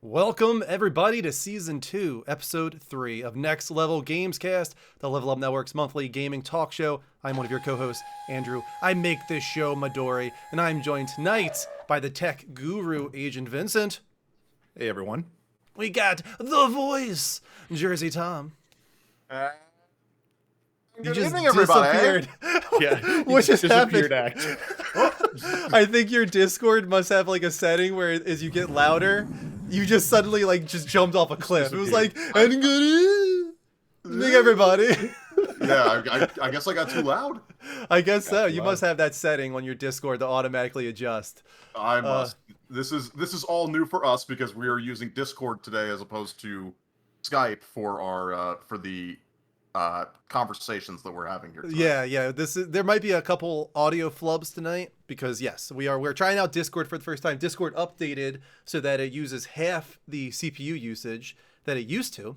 Welcome, everybody, to Season 2, Episode 3 of Next Level Gamescast, the Level Up Network's monthly gaming talk show. I'm one of your co-hosts, Andrew. I make this show Midori, and I'm joined tonight by the tech guru, Agent Vincent. Hey, everyone. We got the voice, Jersey Tom. Good evening, everybody. Disappeared. Yeah, What just happened? Act. I think your Discord must have like a setting where as you get louder, you just suddenly like just jumped off a cliff. It was like, and good evening, everybody. Yeah, I guess I got too loud. I guess so. You must have that setting on your Discord to automatically adjust. I must. This is all new for us because we are using Discord today as opposed to Skype for our for the conversations that we're having here tonight. Yeah. There might be a couple audio flubs tonight because yes, we're trying out Discord for the first time. Discord updated so that it uses half the CPU usage that it used to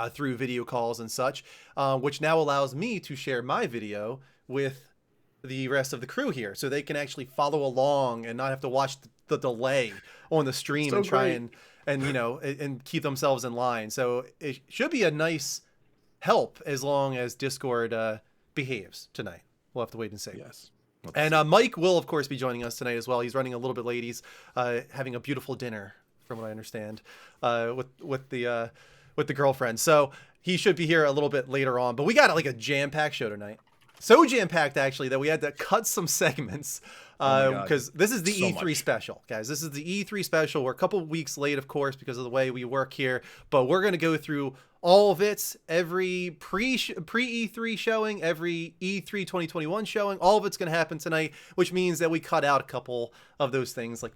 through video calls and such, which now allows me to share my video with the rest of the crew here, so they can actually follow along and not have to watch the delay on the stream and try and keep themselves in line. So it should be a nice help as long as Discord behaves tonight. We'll have to wait and see. Yes. And Mike will, of course, be joining us tonight as well. He's running a little bit late. He's having a beautiful dinner, from what I understand, with the girlfriend. So he should be here a little bit later on. But we got like a jam-packed show tonight. So jam-packed, actually, that we had to cut some segments because this is the E3 special, guys. This is the E3 special. We're a couple weeks late, of course, because of the way we work here. But we're going to go through all of it, every pre-E3 showing, every E3 2021 showing. All of it's going to happen tonight, which means that we cut out a couple of those things like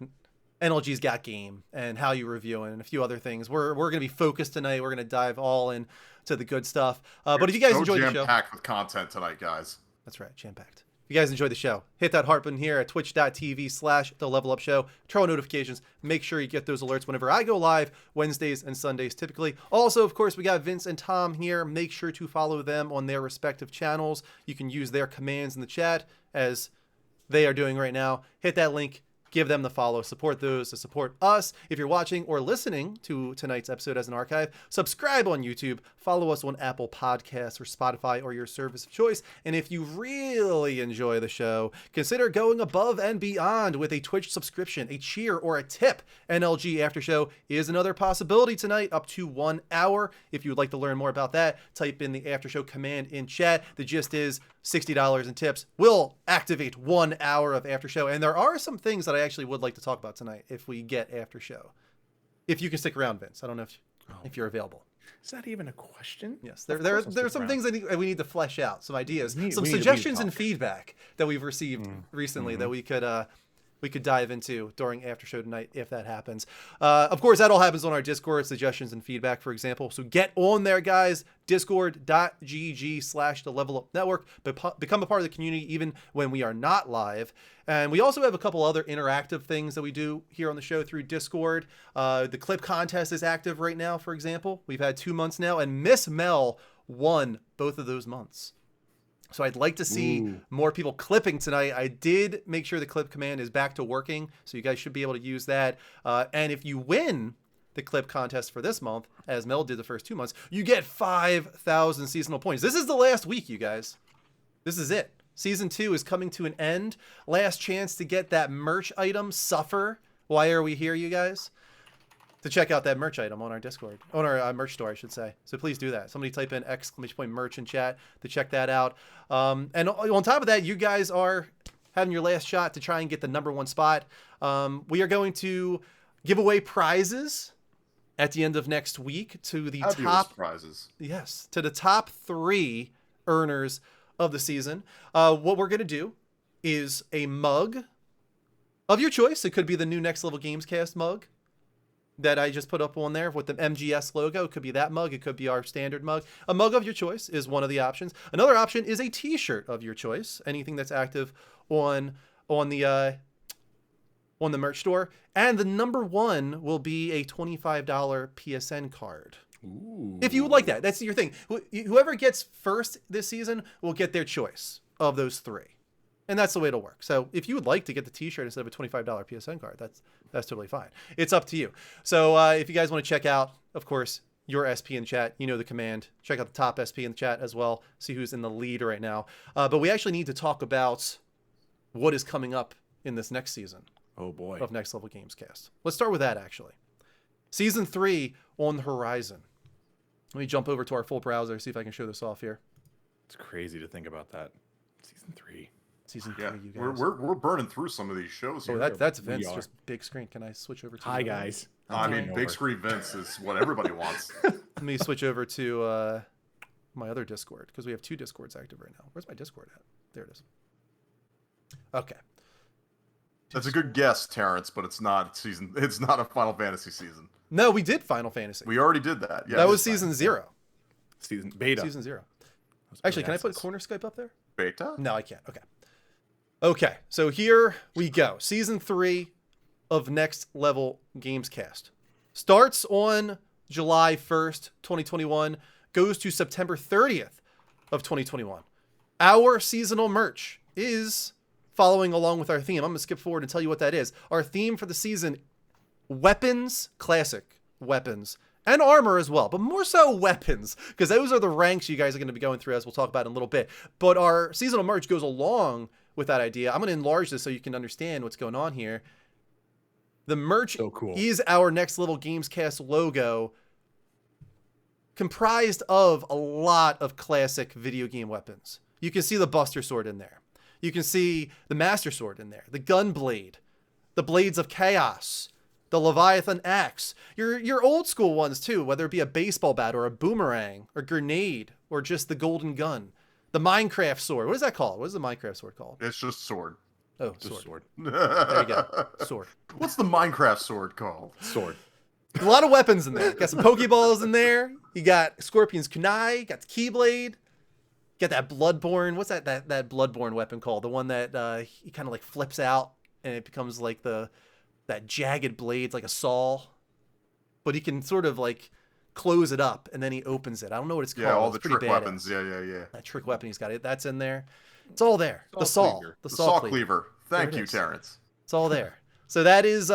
NLG's Got Game and How You Review and a few other things. We're going to be focused tonight. We're going to dive all in to the good stuff. But if you guys enjoyed the show, jam-packed with content tonight, guys. That's right, jam-packed. If you guys enjoyed the show, hit that heart button here at twitch.tv/TheLevelUpShow. Turn on notifications. Make sure you get those alerts whenever I go live, Wednesdays and Sundays typically. Also, of course, we got Vince and Tom here. Make sure to follow them on their respective channels. You can use their commands in the chat as they are doing right now. Hit that link. Give them the follow. Support those to support us. If you're watching or listening to tonight's episode as an archive, subscribe on YouTube. Follow us on Apple Podcasts or Spotify or your service of choice. And if you really enjoy the show, consider going above and beyond with a Twitch subscription, a cheer, or a tip. NLG After Show is another possibility tonight, up to 1 hour. If you would like to learn more about that, type in the After Show command in chat. The gist is $60 in tips will activate 1 hour of After Show. And there are some things that I actually would like to talk about tonight if we get After Show. If you can stick around, Vince. I don't know if you're available. Is that even a question? Yes, there are some things that we need to flesh out, some ideas, some suggestions and feedback that we've received recently that we could dive into during After Show tonight if that happens. Of course, that all happens on our Discord, suggestions and feedback, for example. So get on there, guys. Discord.gg/TheLevelUpNetwork. Become a part of the community even when we are not live. And we also have a couple other interactive things that we do here on the show through Discord. The clip contest is active right now, for example. We've had 2 months now, and Miss Mel won both of those months. So I'd like to see more people clipping tonight. I did make sure the clip command is back to working, so you guys should be able to use that. And if you win the clip contest for this month, as Mel did the first 2 months, you get 5,000 seasonal points. This is the last week, you guys. This is it. Season 2 is coming to an end. Last chance to get that merch item, Suffer. Why are we here, you guys? To check out that merch item on our Discord, on our merch store, I should say. So please do that. Somebody type in !merch in chat to check that out. And on top of that, you guys are having your last shot to try and get the #1 spot. We are going to give away prizes at the end of next week to the top prizes. Yes, to the top 3 earners of the season. What we're going to do is a mug of your choice. It could be the new Next Level Gamescast mug that I just put up on there with the MGS logo. It could be that mug. It could be our standard mug. A mug of your choice is one of the options. Another option is a t-shirt of your choice. Anything that's active on the merch store. And the #1 will be a $25 PSN card. Ooh. If you would like that. That's your thing. Whoever gets first this season will get their choice of those 3. And that's the way it'll work. So if you would like to get the t-shirt instead of a $25 PSN card, that's totally fine. It's up to you. So if you guys want to check out, of course, your SP in chat, you know the command. Check out the top SP in the chat as well. See who's in the lead right now. But we actually need to talk about what is coming up in this next season. Oh boy. Of Next Level Gamescast. Let's start with that, actually. Season 3 on the horizon. Let me jump over to our full browser, see if I can show this off here. It's crazy to think about that. Season 3. Season Yeah, 3, you guys. we're burning through some of these shows Oh, here. that's We Vince, are. just big screen. Can I switch over to... Hi, guys. I mean, taking big over. screen Vince is what everybody wants. Let me switch over to my other Discord, because we have 2 Discords active right now. Where's my Discord at? There it is. Okay. That's a good guess, Terrence, but it's not season. It's not a Final Fantasy season. No, we did Final Fantasy. We already did that. Yeah, that was this time. season 0. Season beta. Season 0. Those Actually, early can I put access. Corner Skype up there? Beta. No, I can't. Okay. Okay, so here we go. Season 3 of Next Level Gamescast. Starts on July 1st, 2021. Goes to September 30th of 2021. Our seasonal merch is following along with our theme. I'm going to skip forward and tell you what that is. Our theme for the season, weapons, classic weapons, and armor as well, but more so weapons, because those are the ranks you guys are going to be going through, as we'll talk about in a little bit. But our seasonal merch goes along with that idea. I'm going to enlarge this so you can understand what's going on here. The merch So cool. is our Next Level Gamescast logo, comprised of a lot of classic video game weapons. You can see the Buster Sword in there. You can see the Master Sword in there, the Gunblade, the Blades of Chaos, the Leviathan Axe, your old school ones too, whether it be a baseball bat or a boomerang or grenade or just the golden gun, the Minecraft sword. What is that called? What is the Minecraft sword called? It's just sword. Oh, Just sword. sword. There you go. Sword. What's the Minecraft sword called? Sword. A lot of weapons in there. Got some Pokeballs in there. You got Scorpion's Kunai, got the Keyblade. Got that Bloodborne. What's that Bloodborne weapon called? The one that he kind of like flips out and it becomes like that jagged blade, like a saw. But he can sort of like close it up and then he opens it. I don't know what it's called. Yeah, all It's the pretty trick badass. weapons. Yeah. That trick weapon he's got it. That's in there. It's all there. The saw. cleaver. The The saw saw cleaver. cleaver. Thank There it you, is. Terrence. It's all there. So that is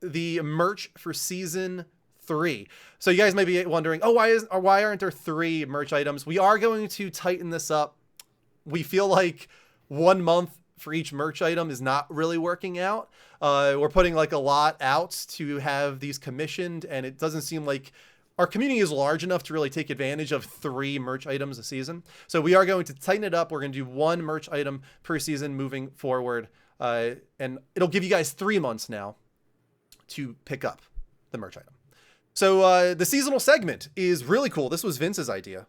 the merch for season 3. So you guys may be wondering, oh, why aren't there 3 merch items? We are going to tighten this up. We feel like 1 month for each merch item is not really working out. We're putting like a lot out to have these commissioned, and it doesn't seem like our community is large enough to really take advantage of 3 merch items a season. So we are going to tighten it up. We're going to do 1 merch item per season moving forward. And it'll give you guys 3 months now to pick up the merch item. So the seasonal segment is really cool. This was Vince's idea.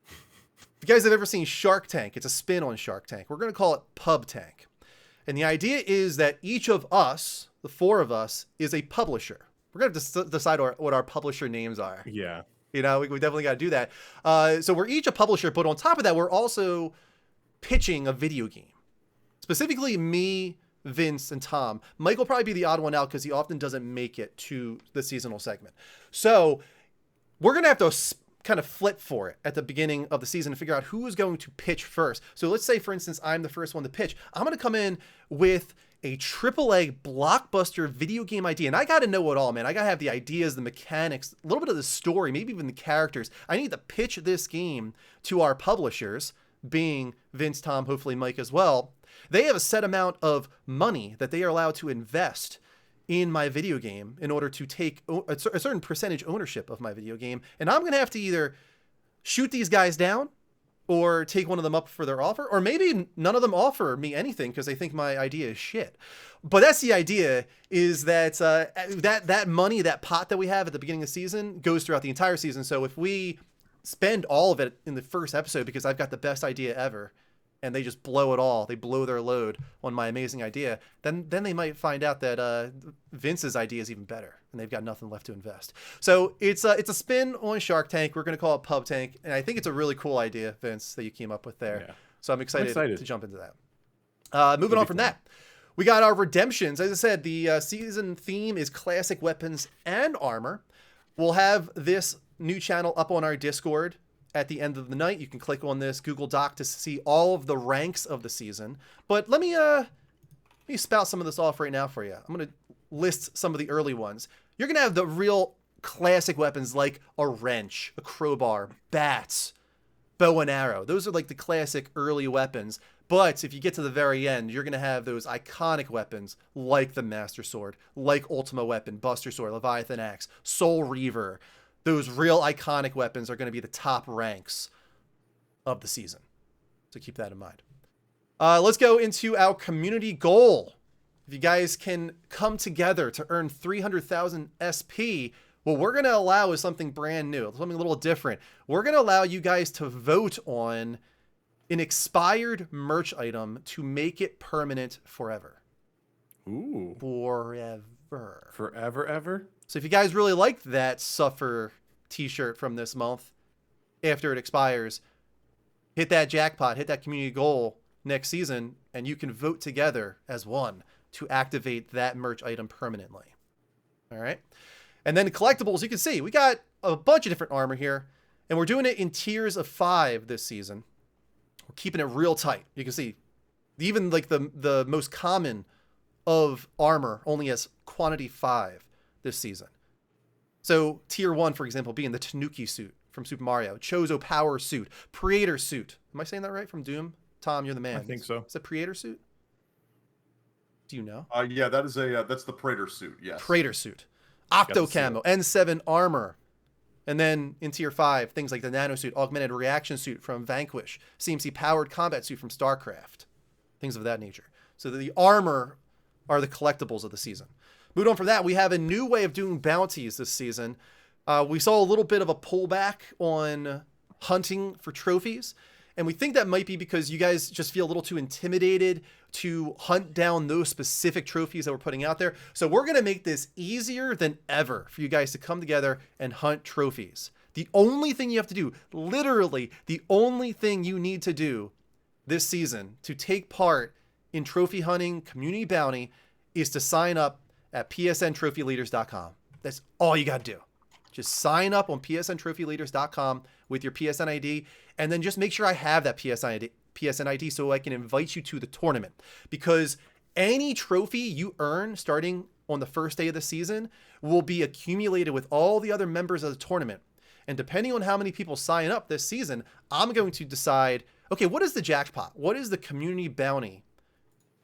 If you guys have ever seen Shark Tank, it's a spin on Shark Tank. We're going to call it Pub Tank. And the idea is that each of us, the 4 of us, is a publisher. We're going to have to decide what our publisher names are. Yeah. You know, we definitely got to do that. So we're each a publisher, but on top of that, we're also pitching a video game. Specifically me, Vince, and Tom. Mike will probably be the odd one out because he often doesn't make it to the seasonal segment. So we're going to have to kind of flip for it at the beginning of the season to figure out who is going to pitch first. So let's say, for instance, I'm the first one to pitch. I'm going to come in with a AAA blockbuster video game idea. And I got to know it all, man. I got to have the ideas, the mechanics, a little bit of the story, maybe even the characters. I need to pitch this game to our publishers, being Vince, Tom, hopefully Mike as well. They have a set amount of money that they are allowed to invest in my video game in order to take a certain percentage ownership of my video game. And I'm going to have to either shoot these guys down or take one of them up for their offer, or maybe none of them offer me anything because they think my idea is shit. But that's the idea, is that that money, that pot that we have at the beginning of the season goes throughout the entire season. So if we spend all of it in the first episode because I've got the best idea ever, and they just blow it all, they blow their load on my amazing idea, then they might find out that Vince's idea is even better, and they've got nothing left to invest. So it's a spin on Shark Tank. We're going to call it Pub Tank, and I think it's a really cool idea, Vince, that you came up with there. Yeah. So I'm excited to jump into that. Moving It'll on be from fun. that, we got our redemptions. As I said, the season theme is classic weapons and armor. We'll have this new channel up on our Discord at the end of the night. You can click on this Google Doc to see all of the ranks of the season. But let me spout some of this off right now for you. I'm going to list some of the early ones. You're going to have the real classic weapons like a wrench, a crowbar, bats, bow and arrow. Those are like the classic early weapons. But if you get to the very end, you're going to have those iconic weapons like the Master Sword, like Ultima Weapon, Buster Sword, Leviathan Axe, Soul Reaver. Those real iconic weapons are going to be the top ranks of the season. So keep that in mind. Let's go into our community goal. If you guys can come together to earn 300,000 SP, what we're going to allow is something brand new, something a little different. We're going to allow you guys to vote on an expired merch item to make it permanent forever. Ooh. Forever. Forever, ever? So if you guys really liked that Suffer t-shirt from this month, after it expires, hit that jackpot, hit that community goal next season, and you can vote together as one to activate that merch item permanently. All right. And then collectibles, you can see we got a bunch of different armor here, and we're doing it in tiers of 5 this season. We're keeping it real tight. You can see even like the most common of armor only has quantity 5 this season. So tier 1, for example, being the Tanuki suit from Super Mario, Chozo Power suit, Praetor suit. Am I saying that right from Doom? Tom, you're the man. I think so. Is it Praetor suit? Do you know? Yeah, that is that's the Praetor suit. Yes. Praetor suit, Octo Camo, N7 armor. And then in tier 5, things like the Nano suit, Augmented Reaction suit from Vanquish, CMC powered combat suit from StarCraft, things of that nature. So the armor are the collectibles of the season. Moving on from that, we have a new way of doing bounties this season. We saw a little bit of a pullback on hunting for trophies, and we think that might be because you guys just feel a little too intimidated to hunt down those specific trophies that we're putting out there. So we're going to make this easier than ever for you guys to come together and hunt trophies. The only thing you have to do, literally the only thing you need to do this season to take part in trophy hunting community bounty is to sign up at psntrophyleaders.com. That's all you got to do. Just sign up on psntrophyleaders.com with your PSN ID, and then just make sure I have that PSN ID so I can invite you to the tournament. Because any trophy you earn starting on the first day of the season will be accumulated with all the other members of the tournament. And depending on how many people sign up this season, I'm going to decide, okay, what is the jackpot? What is the community bounty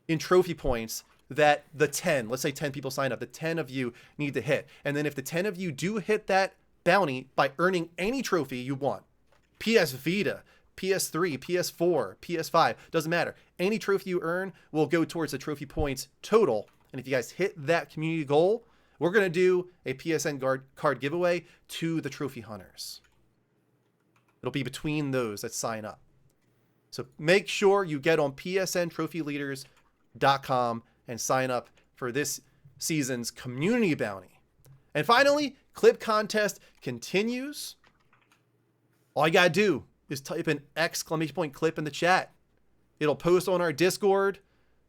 in trophy points that the 10, let's say 10 people sign up, the 10 of you need to hit. And then if the 10 of you do hit that bounty by earning any trophy you want, PS Vita, PS3, PS4, PS5, doesn't matter. Any trophy you earn will go towards the trophy points total. And if you guys hit that community goal, we're going to do a PSN card giveaway to the trophy hunters. It'll be between those that sign up. So make sure you get on psntrophyleaders.com and sign up for this season's community bounty. And finally, clip contest continues. All you gotta do is type an !clip in the chat. It'll post on our Discord,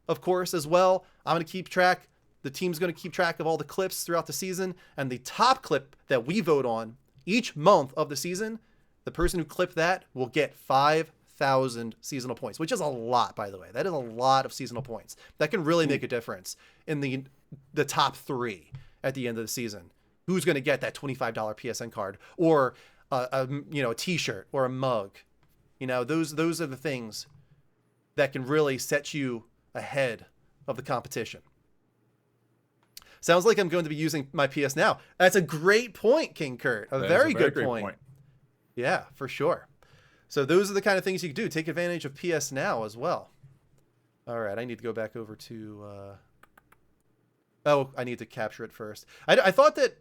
of course, as well. I'm gonna keep track. The team's gonna keep track of all the clips throughout the season, and the top clip that we vote on each month of the season, the person who clipped that will get 5,000 seasonal points, which is a lot, by the way. That is a lot of seasonal points. That can really make a difference in the top 3 at the end of the season. Who's going to get that $25 PSN card, or a t-shirt or a mug? Those are the things that can really set you ahead of the competition. Sounds like I'm going to be using my PS Now. That's a great point, King Kurt. A very good point. Yeah, for sure. So those are the kind of things you can do. Take advantage of PS Now as well. All right, I need to go back over to... I need to capture it first. I thought that...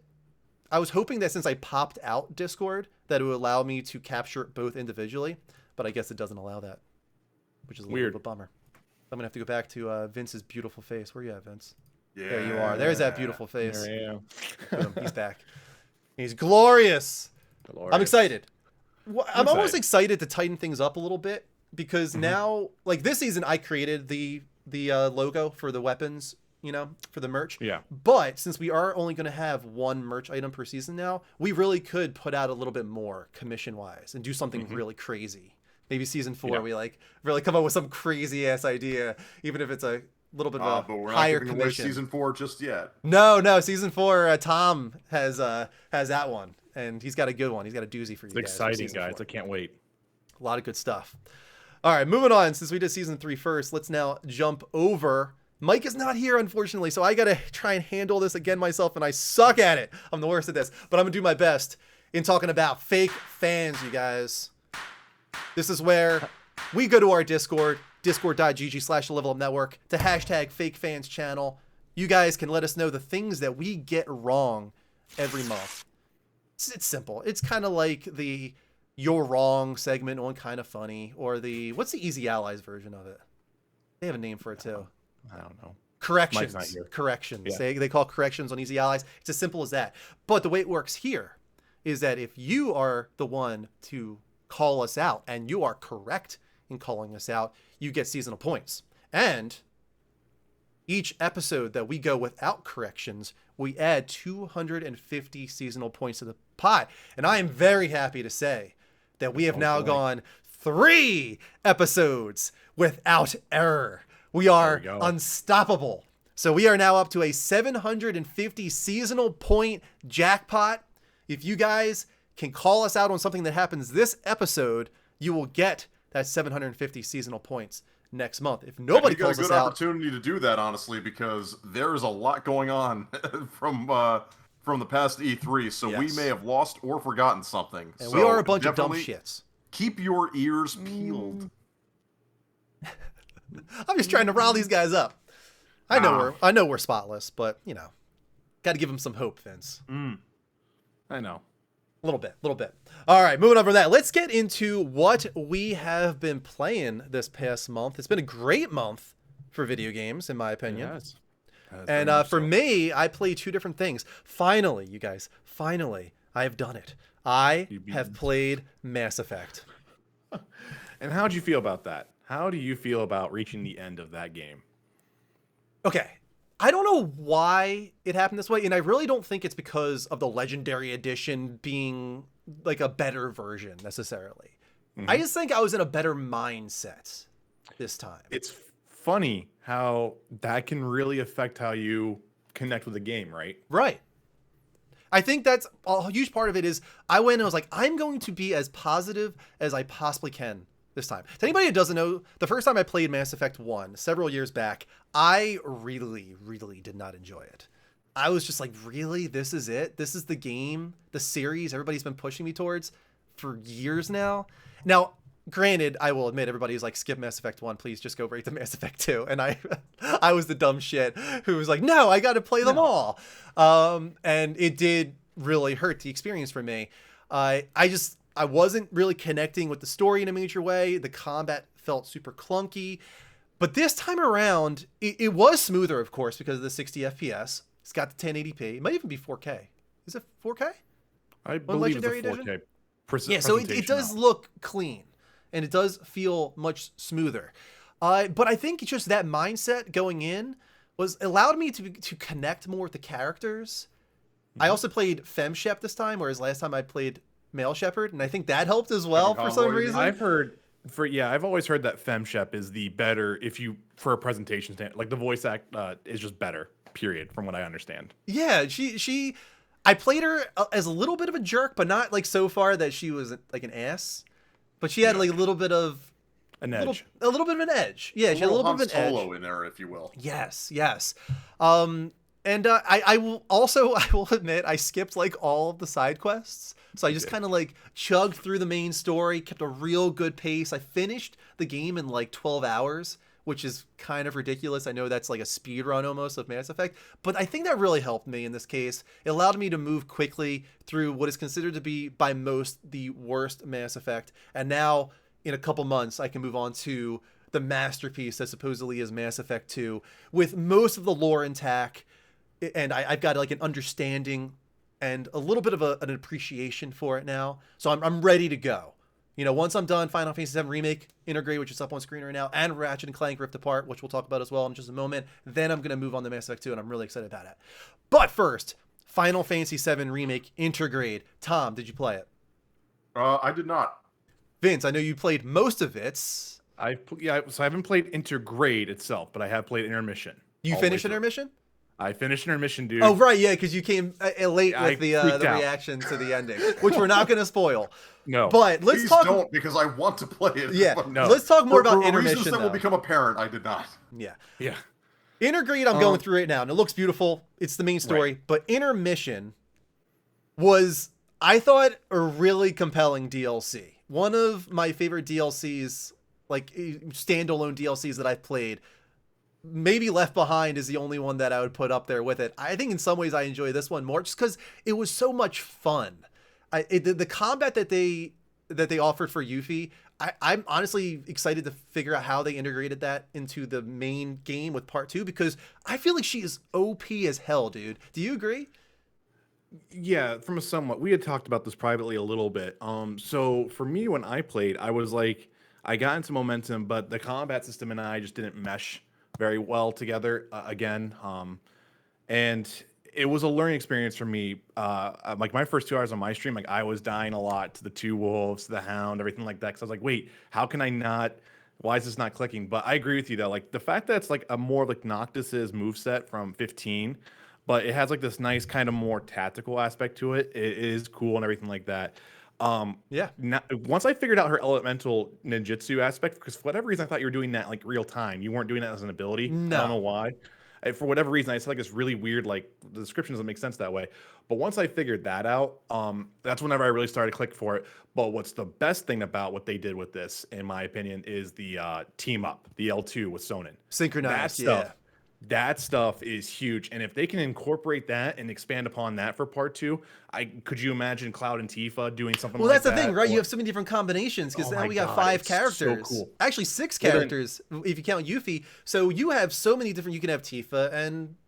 I was hoping that since I popped out Discord, that it would allow me to capture it both individually, but I guess it doesn't allow that, which is a little bit of a bummer. I'm going to have to go back to Vince's beautiful face. Where you at, Vince? Yeah. There you are. There's that beautiful face. There I am. Look at him. He's back. He's glorious. I'm excited. I'm almost excited to tighten things up a little bit because now, like this season, I created the logo for the weapons for the merch. Yeah. But since we are only going to have one merch item per season now, we really could put out a little bit more commission wise and do something really crazy. Maybe season 4, we like really come up with some crazy ass idea, even if it's a little bit of but a we're higher not giving away commission. season 4 just yet. No, season 4. Tom has that one, and he's got a good one. He's got a doozy for you. It's guys for exciting, season guys. 4. I can't wait. A lot of good stuff. All right, moving on. Since we did season 3 first, let's now jump over. Mike is not here, unfortunately, so I got to try and handle this again myself, and I suck at it. I'm the worst at this, but I'm going to do my best in talking about fake fans, you guys. This is where we go to our Discord, discord.gg/levelupnetwork, to hashtag fake fans channel. You guys can let us know the things that we get wrong every month. It's simple. It's kind of like the You're Wrong segment on Kind of Funny, or what's the Easy Allies version of it? They have a name for it too. I don't know. Corrections. Mike's not here. Corrections. Yeah. They call corrections on Easy Allies. It's as simple as that. But the way it works here is that if you are the one to call us out and you are correct in calling us out, you get seasonal points. And each episode that we go without corrections, we add 250 seasonal points to the pot. And I am very happy to say that we have now gone 3 episodes without error. We are unstoppable. So we are now up to a 750 seasonal point jackpot. If you guys can call us out on something that happens this episode, you will get that 750 seasonal points next month. If nobody calls us out, you got a good opportunity to do that, honestly, because there is a lot going on from the past E3, so we may have lost or forgotten something. And so we are a bunch of dumb shits. Keep your ears peeled. I'm just trying to rile these guys up. I know we're spotless, but got to give them some hope, Vince. I know. A little bit. All right, moving on from that, let's get into what we have been playing this past month. It's been a great month for video games, in my opinion. Yes. And for me, I played 2 different things. Finally, you guys, I have done it. I have played Mass Effect. And how'd you feel about that? How do you feel about reaching the end of that game? Okay. I don't know why it happened this way, and I really don't think it's because of the Legendary Edition being like a better version necessarily. I just think I was in a better mindset this time. It's funny how that can really affect how you connect with the game, right? Right. I think that's a huge part of it. Is I went and I was like, I'm going to be as positive as I possibly can this time. To anybody who doesn't know, the first time I played Mass Effect 1 several years back, I really, really did not enjoy it. I was just like, really? This is it? This is the game, the series everybody's been pushing me towards for years now? Now, granted, I will admit, everybody's like, skip Mass Effect 1, please just go right to Mass Effect 2. And I was the dumb shit who was like, no, I got to play them all. And it did really hurt the experience for me. I wasn't really connecting with the story in a major way. The combat felt super clunky. But this time around, it was smoother, of course, because of the 60 FPS. It's got the 1080p. It might even be 4K. Is it 4K? I believe it's a 4K. Yeah, so it does look clean. And it does feel much smoother. But I think just that mindset going in allowed me to connect more with the characters. I also played FemShep this time, whereas last time I played Male Shepherd, and I think that helped as well for some reason. I've always heard that FemShep is the better for a presentation stand. Like the voice act is just better, period, from what I understand. Yeah, I played her as a little bit of a jerk, but not like so far that she was like an ass. But she had like a little bit of an edge. A little bit of an edge. Yeah, she had a little bit of an edge. Solo in there, if you will. Yes. And I will admit I skipped like all of the side quests. So I just kind of like chugged through the main story, kept a real good pace. I finished the game in like 12 hours, which is kind of ridiculous. I know that's like a speed run almost of Mass Effect, but I think that really helped me in this case. It allowed me to move quickly through what is considered to be by most the worst Mass Effect. And now in a couple months, I can move on to the masterpiece that supposedly is Mass Effect 2 with most of the lore intact. And I've got like an understanding and a little bit of an appreciation for it now. So I'm ready to go. You know, once I'm done Final Fantasy VII Remake, Intergrade, which is up on screen right now, and Ratchet and Clank Rift Apart, which we'll talk about as well in just a moment, then I'm going to move on to Mass Effect 2, and I'm really excited about it. But first, Final Fantasy VII Remake, Intergrade. Tom, did you play it? I did not. Vince, I know you played most of it. So I haven't played Intergrade itself, but I have played Intermission. You finished Intermission? I finished Intermission, dude. Oh, right, yeah, because you came late with the freaked out. reaction to the ending, which we're not going to spoil. No. But let's Please talk. don't, because I want to play it. Yeah, No. let's talk more about for Intermission, reasons that will though. become apparent, I did not. Yeah. Yeah. Intergrade, I'm going through it now, and it looks beautiful. It's the main story. But Intermission was, I thought, a really compelling DLC. One of my favorite DLCs, like standalone DLCs that I've played. Maybe Left Behind is the only one that I would put up there with it. I think in some ways I enjoy this one more just because it was so much fun. The combat that they offered for Yuffie, I'm honestly excited to figure out how they integrated that into the main game with part 2 because I feel like she is OP as hell, dude. Do you agree? Yeah, from a somewhat. We had talked about this privately a little bit. So for me, when I played, I was like, I got into momentum, but the combat system and I just didn't mesh very well together again. And it was a learning experience for me. Like my first 2 hours on my stream, like I was dying a lot to the 2 wolves, the hound, everything like that. Cause I was like, wait, how can I not? Why is this not clicking? But I agree with you though. Like the fact that it's like a more like Noctis's moveset from 15, but it has like this nice kind of more tactical aspect to it. It is cool and everything like that. Yeah. Once I figured out her elemental ninjutsu aspect, because for whatever reason I thought you were doing that like real time. You weren't doing that as an ability. No. I don't know why. For whatever reason, I just like this really weird, like the description doesn't make sense that way. But once I figured that out, that's whenever I really started to click for it. But what's the best thing about what they did with this, in my opinion, is the team up, the L2 with Sonnen. Synchronized, That stuff is huge, and if they can incorporate that and expand upon that for part 2, could you imagine Cloud and Tifa doing something? Well, like that's the that? thing, right? Or- You have so many different combinations because Oh now my we got God, 5 it's characters. so cool. Actually, 6 Well, then- characters if you count Yuffie. So you have so many different. You can have Tifa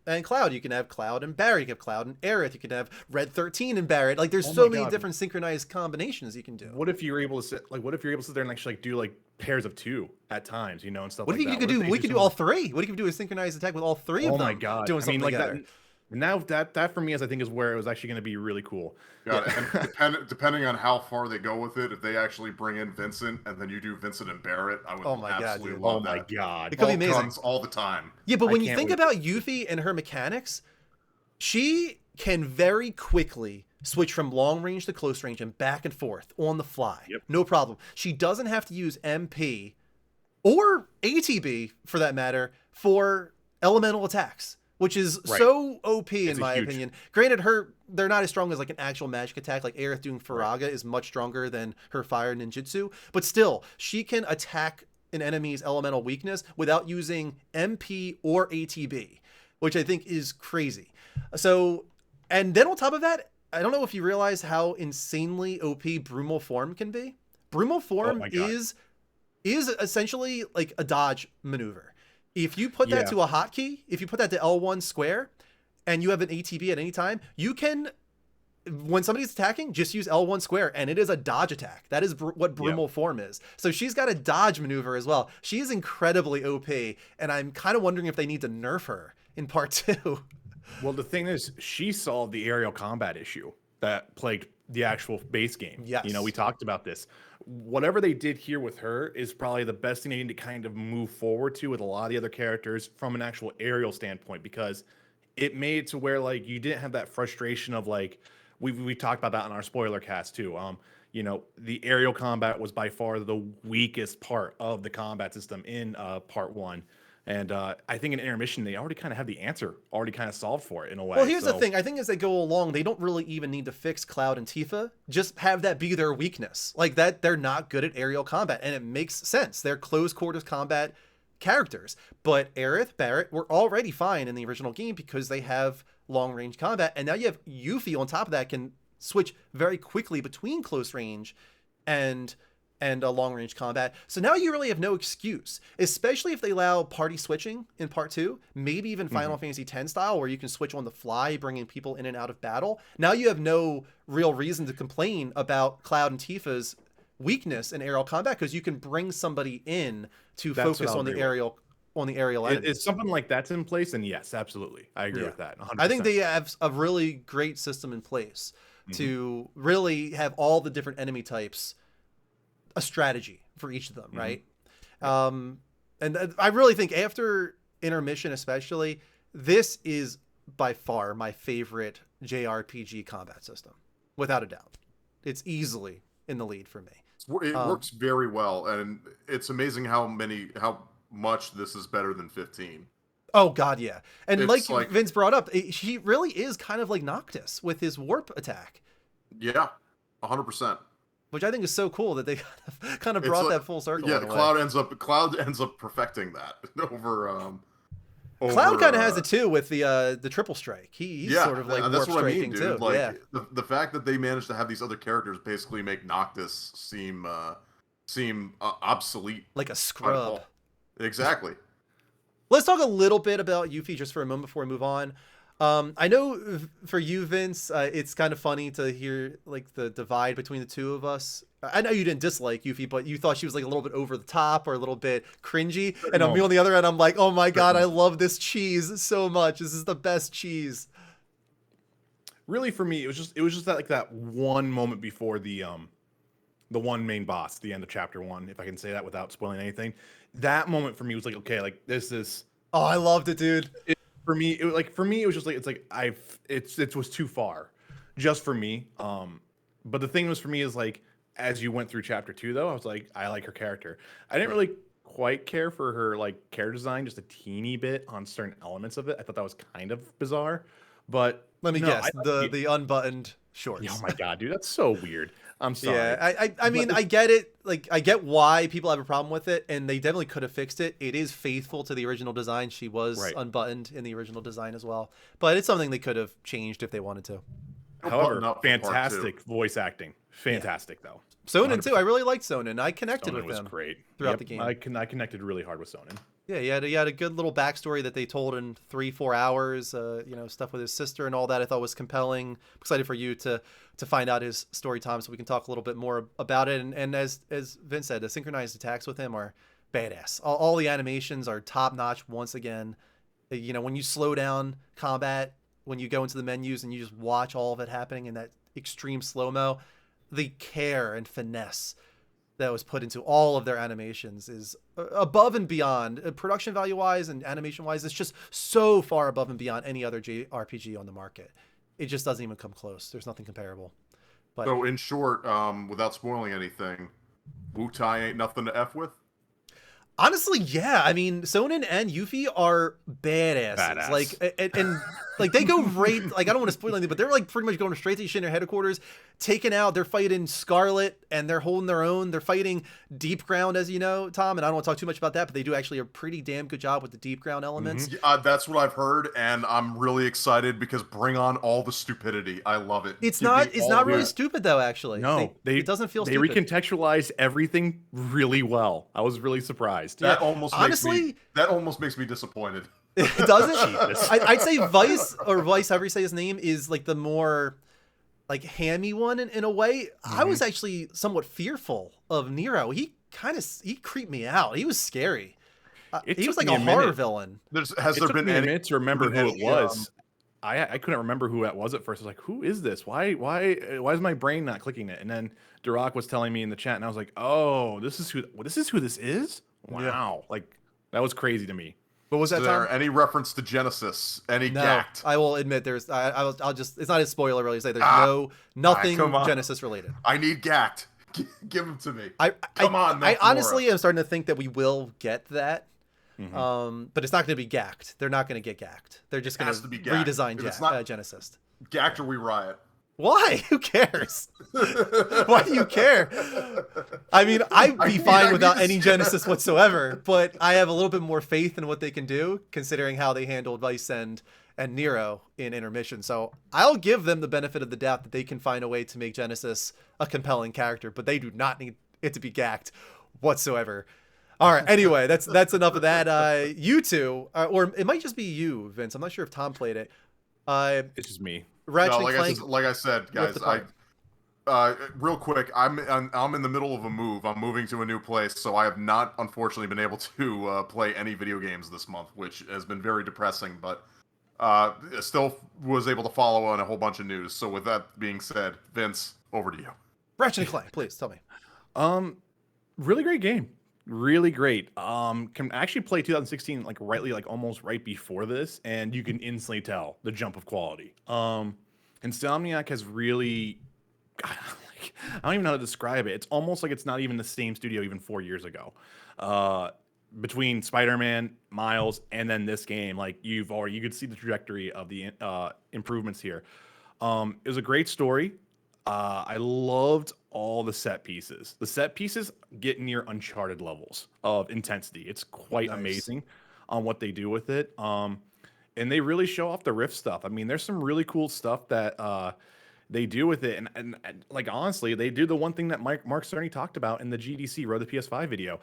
and Cloud. You can have Cloud and Barret. You can have Cloud and Aerith. You can have Red 13 and Barret. Like there's Oh so my many God. different synchronized combinations you can do. What if you're able to sit? Like, what if you're able to sit there and actually like do like pairs of 2 at times, you know, and stuff What like if you that? could What if do? they We could do something- all 3. What if you could do a synchronized attack with all 3 of Oh them? my God! Doing something together. that. Now that for me is I think is where it was actually going to be really cool. Got it. And depending on how far they go with it, if they actually bring in Vincent and then you do Vincent and Barret, I would Oh my God, absolutely dude. love Oh my that. God! It could be All amazing. guns all the time. Yeah, but when you can't think wait. about Yuffie and her mechanics, she can very quickly switch from long range to close range and back and forth on the fly. Yep. No problem. She doesn't have to use MP or ATB, for that matter, for elemental attacks, which is Right. so OP in It's a my huge- opinion. Granted, they're not as strong as like an actual magic attack. Like Aerith doing Faraga is much stronger than her fire ninjutsu, but still, she can attack an enemy's elemental weakness without using MP or ATB, which I think is crazy. So, and then on top of that, I don't know if you realize how insanely OP Brumal Form can be. Brumal Form my God. is essentially like a dodge maneuver. If you put that Yeah. to a hotkey, if you put that to L1 square, and you have an ATB at any time, you can, when somebody's attacking, just use L1 square, and it is a dodge attack. That is what Brumal Form is. So she's got a dodge maneuver as well. She is incredibly OP, and I'm kind of wondering if they need to nerf her in part 2. Well, the thing is, she solved the aerial combat issue that plagued the actual base game. Yes. You know, we talked about this. Whatever they did here with her is probably the best thing they need to kind of move forward to with a lot of the other characters from an actual aerial standpoint, because it made it to where like you didn't have that frustration of like we talked about that in our spoiler cast too. You know, the aerial combat was by far the weakest part of the combat system in part 1. And I think in Intermission, they already kind of have the answer already kind of solved for it in a way. Well, here's the So- thing. I think as they go along, they don't really even need to fix Cloud and Tifa. Just have that be their weakness. Like that, they're not good at aerial combat, and it makes sense. They're close quarters combat characters. But Aerith, Barret were already fine in the original game because they have long range combat, and now you have Yuffie on top of that can switch very quickly between close range and a long range combat. So now you really have no excuse, especially if they allow party switching in part 2, maybe even Final Fantasy X style, where you can switch on the fly, bringing people in and out of battle. Now you have no real reason to complain about Cloud and Tifa's weakness in aerial combat because you can bring somebody in to That's what focus I'll on the agree with. aerial enemies. It's something like that's in place, and yes, absolutely, I agree Yeah. with that. 100%. I think they have a really great system in place to really have all the different enemy types a strategy for each of them, right? And I really think after intermission especially, this is by far my favorite JRPG combat system, without a doubt. It's easily in the lead for me. It works very well, and it's amazing how much this is better than 15. Oh god, yeah. And It's like Vince brought up, he really is kind of like Noctis with his warp attack, Yeah, 100%. which I think is so cool that they kind of brought that full circle. Yeah, in a way. Cloud ends up perfecting that over. Cloud kind of has it too with the triple strike. He's yeah, sort of like that's warp what I striking mean, dude. too. Like Yeah. the fact that they managed to have these other characters basically make Noctis seem obsolete. Like a scrub. Exactly. Let's talk a little bit about Yuffie just for a moment before we move on. I know for you, Vince, it's kind of funny to hear like the divide between the two of us. I know you didn't dislike Yuffie, but you thought she was like a little bit over the top or a little bit cringy. And me on the other end, I'm like, oh my god, I love this cheese so much. This is the best cheese. Really, for me, it was just that like that one moment before the one main boss, the end of chapter 1, if I can say that without spoiling anything. That moment for me was like, okay, like this is. Oh, I loved it, dude. For me, it was just like it was too far, just for me. But the thing was for me is like as you went through chapter 2, though, I was like, I like her character. I didn't really quite care for her like character design, just a teeny bit on certain elements of it. I thought that was kind of bizarre. But let me guess, the unbuttoned shorts. Oh my god, dude, that's so weird. I'm sorry. Yeah, I mean, I get it. Like, I get why people have a problem with it, and they definitely could have fixed it. It is faithful to the original design. She was unbuttoned in the original design as well, but it's something they could have changed if they wanted to. However, fantastic voice acting. Fantastic, though. Sonnen, too. I really liked Sonnen. I connected with him. Was great throughout the game. I connected really hard with Sonnen. Yeah, he had a good little backstory that they told in 3-4 hours. Stuff with his sister and all that I thought was compelling. I'm excited for you to find out his story time so we can talk a little bit more about it. And as Vince said, the synchronized attacks with him are badass. All the animations are top notch once again. When you slow down combat, when you go into the menus and you just watch all of it happening in that extreme slow-mo, the care and finesse that was put into all of their animations is above and beyond production value wise and animation wise. It's just so far above and beyond any other JRPG on the market. It just doesn't even come close. There's nothing comparable. But so in short, without spoiling anything, Wu-Tai ain't nothing to F with. Honestly, yeah. I mean, Sonnen and Yuffie are badasses. Like, and like they go right. Like, I don't want to spoil anything, but they're like pretty much going straight to Shinra headquarters, taking out. They're fighting Scarlet, and they're holding their own. They're fighting Deep Ground, as you know, Tom. And I don't want to talk too much about that, but they do actually a pretty damn good job with the Deep Ground elements. Yeah, that's what I've heard, and I'm really excited because bring on all the stupidity. I love it. It's not really stupid though. Actually, no, it doesn't feel. They stupid. recontextualized everything really well. I was really surprised. That almost makes me disappointed. It doesn't. I'd say Vice, however you say his name, is like the more like hammy one in a way. I was actually somewhat fearful of Nero. He creeped me out. He was scary. He was like a horror villain. Has there been any minute to remember who it was? I couldn't remember who that was at first. I was like, who is this? Why is my brain not clicking it? And then Duroc was telling me in the chat, and I was like, oh, this is who this is. Wow, like that was crazy to me. But was that there any reference to Genesis? Any gacked? I will admit there's. I'll just. It's not a spoiler really. Say there's nothing Genesis related. I need gacked. Give them to me. Come on. I honestly am starting to think that we will get that. But it's not going to be gacked. They're not going to get gacked. They're just going to redesign Genesis. Gacked or we riot. Why? Who cares? Why do you care? I mean, I'd be fine without any Genesis whatsoever, but I have a little bit more faith in what they can do, considering how they handled Vice and Nero in Intermission. So I'll give them the benefit of the doubt that they can find a way to make Genesis a compelling character, but they do not need it to be gacked whatsoever. All right. Anyway, that's enough of that. You two, or it might just be you, Vince. I'm not sure if Tom played it. It's just me. Ratchet no, Clank. Like I said, guys, Real quick, I'm in the middle of a move. I'm moving to a new place, so I have not, unfortunately, been able to play any video games this month, which has been very depressing. But still was able to follow on a whole bunch of news. So with that being said, Vince, over to you. Ratchet and Clank, please tell me. Really great game. Really great. Can actually play 2016 like rightly, like almost right before this, and you can instantly tell the jump of quality. Insomniac has really, like, I don't even know how to describe it. It's almost like it's not even the same studio even 4 years ago. Between Spider-Man, Miles, and then this game, like you could see the trajectory of the improvements here. It was a great story. I loved all the set pieces. The set pieces get near Uncharted levels of intensity. It's quite Nice. amazing on what they do with it. And they really show off the Rift stuff. I mean, there's some really cool stuff that they do with it. And like, honestly, they do the one thing that Mark Cerny talked about in the GDC Road to PS5 video.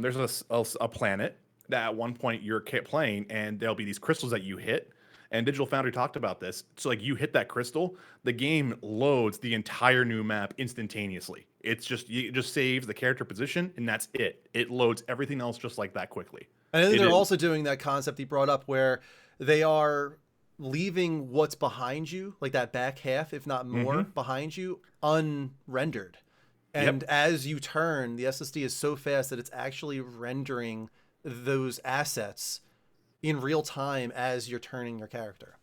There's a planet that at one point you're playing, and there'll be these crystals that you hit. And Digital Foundry talked about this. So like you hit that crystal, the game loads the entire new map instantaneously. It just saves the character position, and that's it. It loads everything else just like that quickly. And I think they're also doing that concept he brought up where they are leaving what's behind you, like that back half, if not more, behind you, unrendered. And as you turn, the SSD is so fast that it's actually rendering those assets in real time as you're turning your character.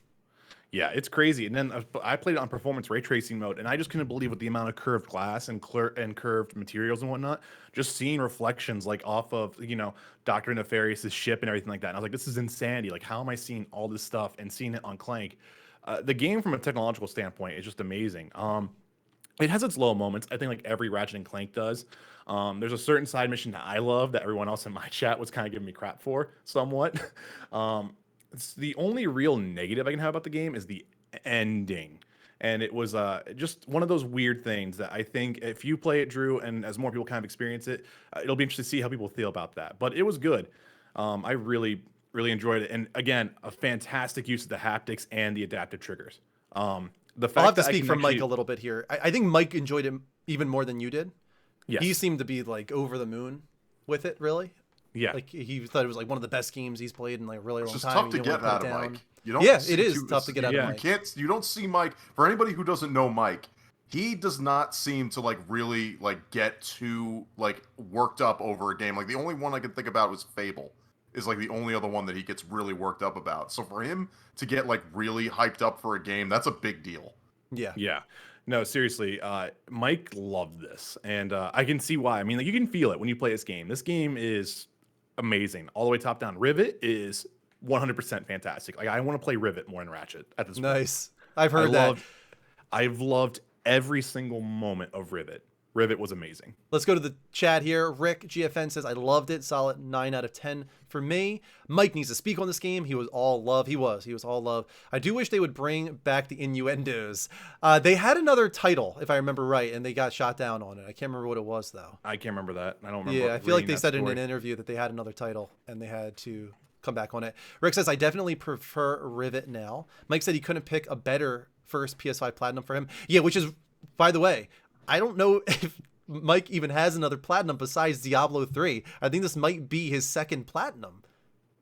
Yeah, it's crazy. And then I played it on performance ray tracing mode, and I just couldn't believe with the amount of curved glass and curved materials and whatnot, just seeing reflections like off of, Dr. Nefarious's ship and everything like that. And I was like, this is insanity. Like, how am I seeing all this stuff and seeing it on Clank? The game from a technological standpoint is just amazing. It has its low moments. I think like every Ratchet and Clank does. There's a certain side mission that I love that everyone else in my chat was kind of giving me crap for somewhat. It's the only real negative I can have about the game is the ending. And it was just one of those weird things that I think if you play it, Drew, and as more people kind of experience it, it'll be interesting to see how people feel about that. But it was good. I really, really enjoyed it. And again, a fantastic use of the haptics and the adaptive triggers. The fact I'll have to that speak for Mike a little bit here. I think Mike enjoyed it even more than you did. Yes. He seemed to be like over the moon with it, really. Yeah. Like he thought it was like one of the best games he's played in like a really long It's just time. tough to get out of Mike. You don't Yeah, see it is tough to get out of yeah. Mike. You don't see Mike. For anybody who doesn't know Mike, he does not seem to like really like get too like worked up over a game. Like the only one I can think about was Fable. Is like the only other one that he gets really worked up about. So for him to get like really hyped up for a game, that's a big deal. Yeah. Yeah. No, seriously, Mike loved this, and I can see why. I mean, like you can feel it when you play this game. This game is amazing, all the way top down. Rivet is 100% fantastic. Like I want to play Rivet more than Ratchet at this point. Nice. I've heard that. I've loved every single moment of Rivet. Rivet was amazing. Let's go to the chat here. Rick GFN says, I loved it. Solid 9 out of 10 for me. Mike needs to speak on this game. He was all love. He was all love. I do wish they would bring back the innuendos. They had another title, if I remember right, and they got shot down on it. I can't remember what it was, though. I can't remember that. I don't remember. Yeah, I feel like they said in an interview that they had another title, and they had to come back on it. Rick says, I definitely prefer Rivet now. Mike said he couldn't pick a better first PS5 Platinum for him. Yeah, which is, by the way, I don't know if Mike even has another Platinum besides Diablo 3. I think this might be his second Platinum.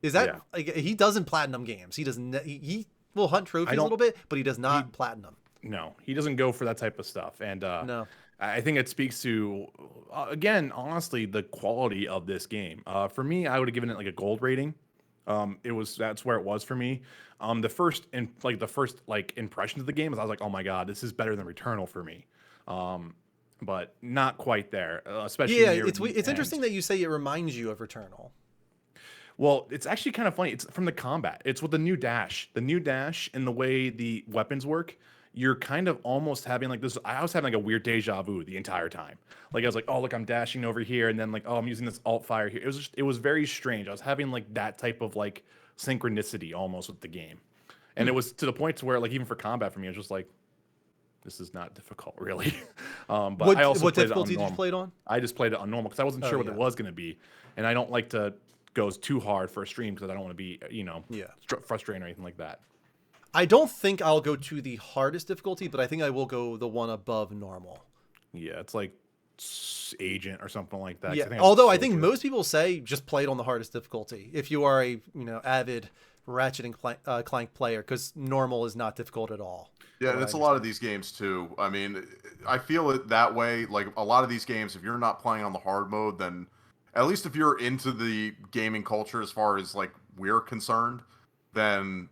Is that like he doesn't Platinum games? He doesn't. He will hunt trophies a little bit, but he does not Platinum. No, he doesn't go for that type of stuff. And no, I think it speaks to again, honestly, the quality of this game. For me, I would have given it like a gold rating. That's where it was for me. The first impressions of the game is I was like, oh my god, this is better than Returnal for me. But not quite there, especially it's interesting that you say it reminds you of Returnal. Well, it's actually kind of funny. It's from the combat. It's with the new dash and the way the weapons work. You're kind of almost having like this. I was having like a weird deja vu the entire time. Like I was like, oh look, I'm dashing over here, and then like, oh, I'm using this alt fire here. It was very strange. I was having like that type of like synchronicity almost with the game, and it was to the point to where like even for combat for me, it was just like, this is not difficult, really. But what difficulty did you play it on? I just played it on normal because I wasn't sure what it was going to be, and I don't like to go too hard for a stream because I don't want to be, frustrating or anything like that. I don't think I'll go to the hardest difficulty, but I think I will go the one above normal. Yeah, it's like Agent or something like that. 'cause Yeah. I think I'm Although I think Soldier. most people say just play it on the hardest difficulty if you are a avid Ratchet and Clank player, because normal is not difficult at all. Yeah, From and what I it's a lot of understand. these games too. I mean, I feel it that way. Like a lot of these games, if you're not playing on the hard mode, then at least if you're into the gaming culture as far as like we're concerned, then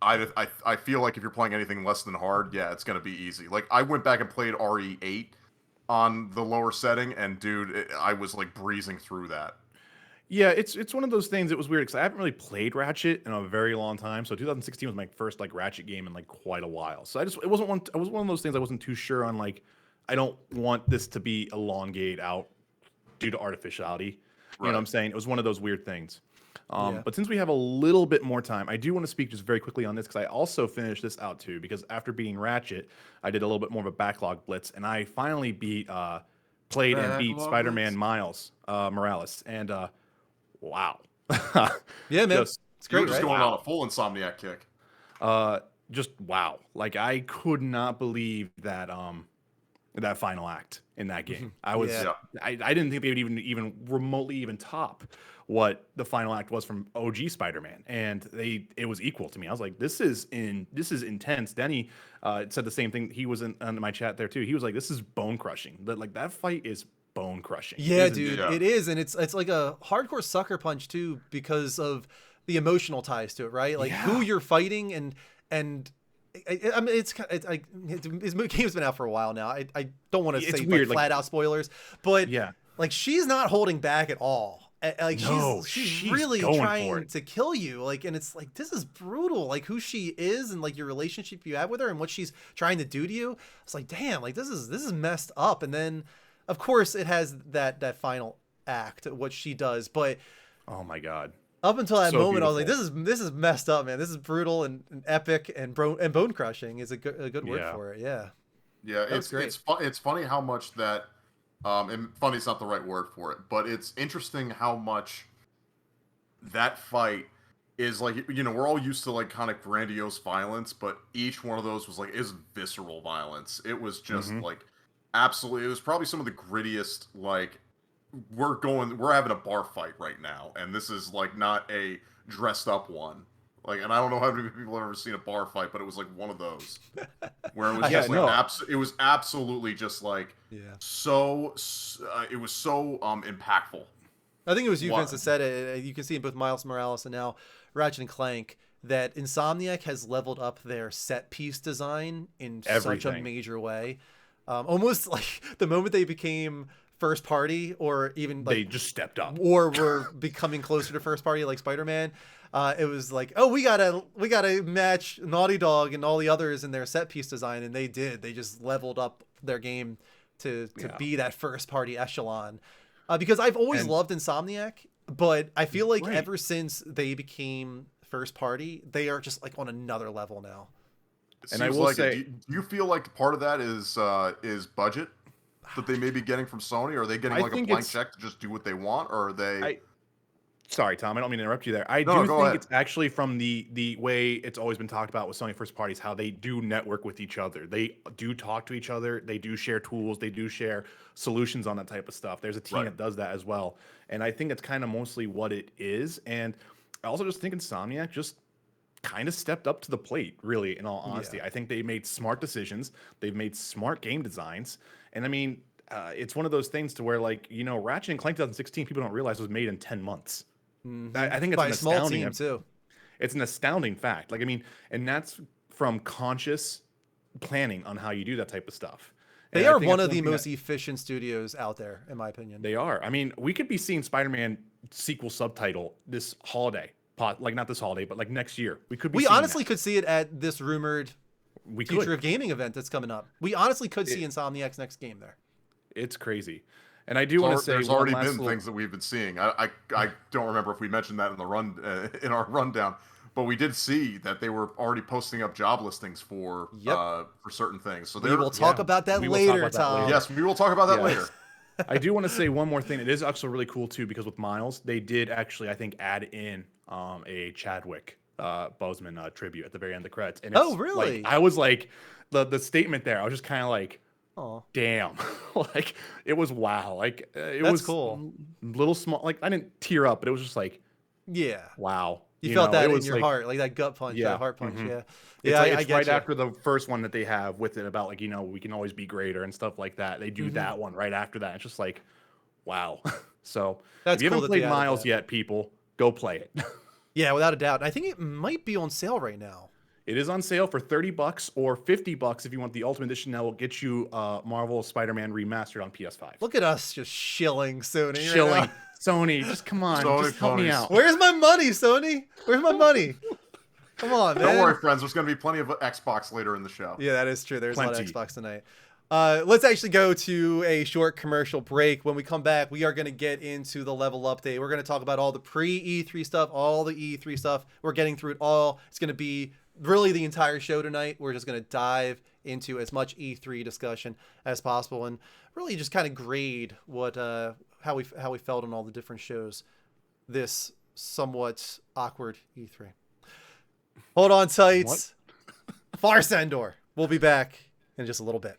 I feel like if you're playing anything less than hard, yeah, it's gonna be easy. Like I went back and played RE8 on the lower setting, and dude, I was like breezing through that. Yeah, it's one of those things. It was weird because I haven't really played Ratchet in a very long time. So 2016 was my first like Ratchet game in like quite a while. So it was one of those things I wasn't too sure on. Like I don't want this to be elongate out due to artificiality. You know what Right. I'm saying? It was one of those weird things. Yeah. But since we have a little bit more time, I do want to speak just very quickly on this because I also finished this out too. Because after beating Ratchet, I did a little bit more of a backlog blitz, and I finally played and beat Backlog Spider-Man blitz. Miles Morales, and wow, Yeah, man. just It's You were great, just right? going on a wow, full Insomniac kick. just wow. Like I could not believe that that final act in that game. Yeah. Yeah. I didn't think they would even remotely even top what the final act was from OG Spider-Man, and it was equal to me. I was like, this is intense. Denny said the same thing. He was in my chat there too. He was like, this is bone crushing. That fight is bone crushing. It Yeah, is dude, Yeah. it is, and it's like a hardcore sucker punch too because of the emotional ties to it, right? Like who Yeah. you're fighting, and I mean his game's been out for a while now. I don't want to It's say like weird, like flat out spoilers, but yeah. like she's not holding back at all. Like No, she's she's really going for trying it. to kill you. Like, and it's like this is brutal. Like who she is and like your relationship you have with her and what she's trying to do to you. It's like damn, like this is messed up. And then of course it has that final act what she does, but Oh my god. up until that So moment I was like beautiful. this is messed up, man. This is brutal and epic and bone crushing is a good word Yeah. for it. Yeah, Yeah, that was great. it's funny how much that and funny is not the right word for it, but it's interesting how much that fight is like we're all used to like kind of grandiose violence, but each one of those was like is visceral violence. It was just Hmm. like absolutely it was probably some of the grittiest like we're having a bar fight right now, and this is like not a dressed up one. Like, and I don't know how many people have ever seen a bar fight, but it was like one of those where it was I Yeah, just have like no. it was absolutely just like yeah. it was so impactful. I think it was you, Vince, What? that said it. You can see in both Miles Morales and now Ratchet and Clank that Insomniac has leveled up their set piece design in such a Everything. major way. Almost like the moment they became first party, or even like, They just stepped up. or were becoming closer to first party, like Spider-Man. It was like, oh, we gotta match Naughty Dog and all the others in their set piece design, and they did. They just leveled up their game to Yeah. be that first party echelon. Because I've always And loved Insomniac, but I feel like right. ever since they became first party, they are just like on another level now. It And I seems will like it. say, Do you feel like part of that is budget that they may be getting from Sony? Are they getting I like a think blank it's check to just do what they want, or are they? I sorry, Tom, I don't mean to interrupt you there. I No, do go think ahead. it's actually from the way it's always been talked about with Sony first parties, how they do network with each other. They do talk to each other. They do share tools. They do share solutions on that type of stuff. There's a team Right. that does that as well. And I think it's kind of mostly what it is. And I also just think Insomniac just kind of stepped up to the plate, really, in all honesty. Yeah. I think they made smart decisions. They've made smart game designs. And I mean, it's one of those things to where, like, Ratchet and Clank 2016, people don't realize was made in 10 months. I think it's By an a small astounding, team too. it's an astounding fact. Like, I mean, and that's from conscious planning on how you do that type of stuff. They And I are think one that's of the thing most that efficient studios out there, in my opinion. they are. I mean, we could be seeing Spider-Man sequel subtitle this holiday, like not this holiday, but like next year. We could be. We seeing honestly that. could see it at this rumored We Future could. of Gaming event that's coming up. We honestly could see It- Insomniac's next game there. It's crazy. And I do want to say There's one already last been little. things that we've been seeing. I don't remember if we mentioned that in the in our rundown, but we did see that they were already posting up job listings for Yep. For certain things. So We they're will talk Yeah, about that we will talk later, about that Tom. later. yes, we will talk about that Yeah. later. I do want to say one more thing. It is actually really cool too because with Miles, they did actually, I think, add in a Chadwick Boseman tribute at the very end of the credits. And it's Oh, really? like I was like the statement there. I was just kind of like, Oh, damn. Like, it was wow. Like, it That's was cool. little small. Like, I didn't tear up, but it was just like, yeah. wow. You felt It that in was your like, heart, like that gut punch, that yeah. heart punch. Mhm. Yeah. It's Yeah, like I it's get right you. after the first one that they have with it about like, we can always be greater and stuff like that. They do that one right after that. It's just like, wow. So That's if you cool haven't that they played added Miles that. yet, people, go play it. Yeah, without a doubt. I think it might be on sale right now. It is on sale for $30 or $50 if you want the Ultimate Edition. That will get you Marvel Spider-Man Remastered on PS5. Look at us just shilling Sony right Shilling. now. Sony, just come on, Sony just help me ponies. out. Where's my money, Sony? Where's my money? Come on, man. Don't worry, friends. There's going to be plenty of Xbox later in the show. Yeah, that is true. There's a lot Plenty. of Xbox tonight. Let's actually go to a short commercial break. When we come back, we are going to get into the level update. We're going to talk about all the pre-E3 stuff, all the E3 stuff. We're getting through it all. It's going to be really the entire show tonight. We're just going to dive into as much E3 discussion as possible and really just kind of grade what how we felt on all the different shows this somewhat awkward E3. Hold on tight. What? Far Sendor. We'll be back in just a little bit.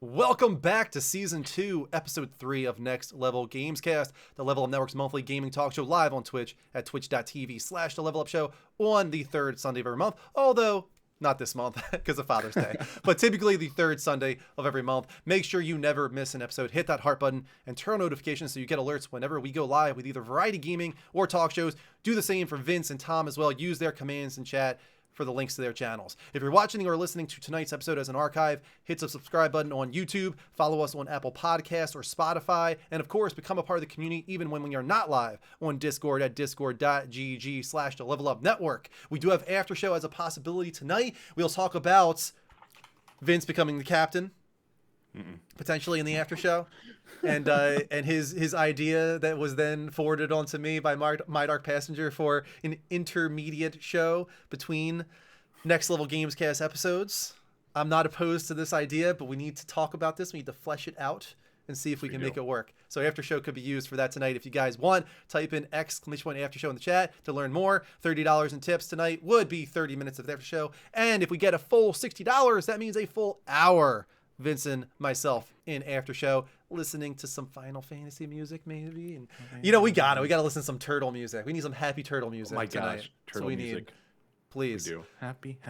Welcome back to Season 2, Episode 3 of Next Level Gamescast, the Level Up Network's monthly gaming talk show live on Twitch at twitch.tv/The Level Up Show on the third Sunday of every month, although not this month because of Father's Day, but typically the third Sunday of every month. Make sure you never miss an episode. Hit that heart button and turn on notifications so you get alerts whenever we go live with either variety gaming or talk shows. Do the same for Vince and Tom as well. Use their commands in chat for the links to their channels. If you're watching or listening to tonight's episode as an archive, hit the subscribe button on YouTube, follow us on Apple Podcasts or Spotify, and of course, become a part of the community even when we are not live on Discord at discord.gg/the Level Up Network. We do have After Show as a possibility tonight. We'll talk about Vince becoming the captain, potentially in the After Show, and his idea that was then forwarded on to me by My Dark Passenger for an intermediate show between Next Level Gamescast episodes. I'm not opposed to this idea, but we need to talk about this. We need to flesh it out and see if we can make it work. So After Show could be used for that tonight. If you guys want, type in ! After Show in the chat to learn more. $30 in tips tonight would be 30 minutes of After Show. And if we get a full $60, that means a full hour Vincent, myself in After Show, listening to some Final Fantasy music, maybe. And we gotta listen to some turtle music. We need some happy turtle music. Oh my tonight. gosh, turtle music. Please. We do. Happy.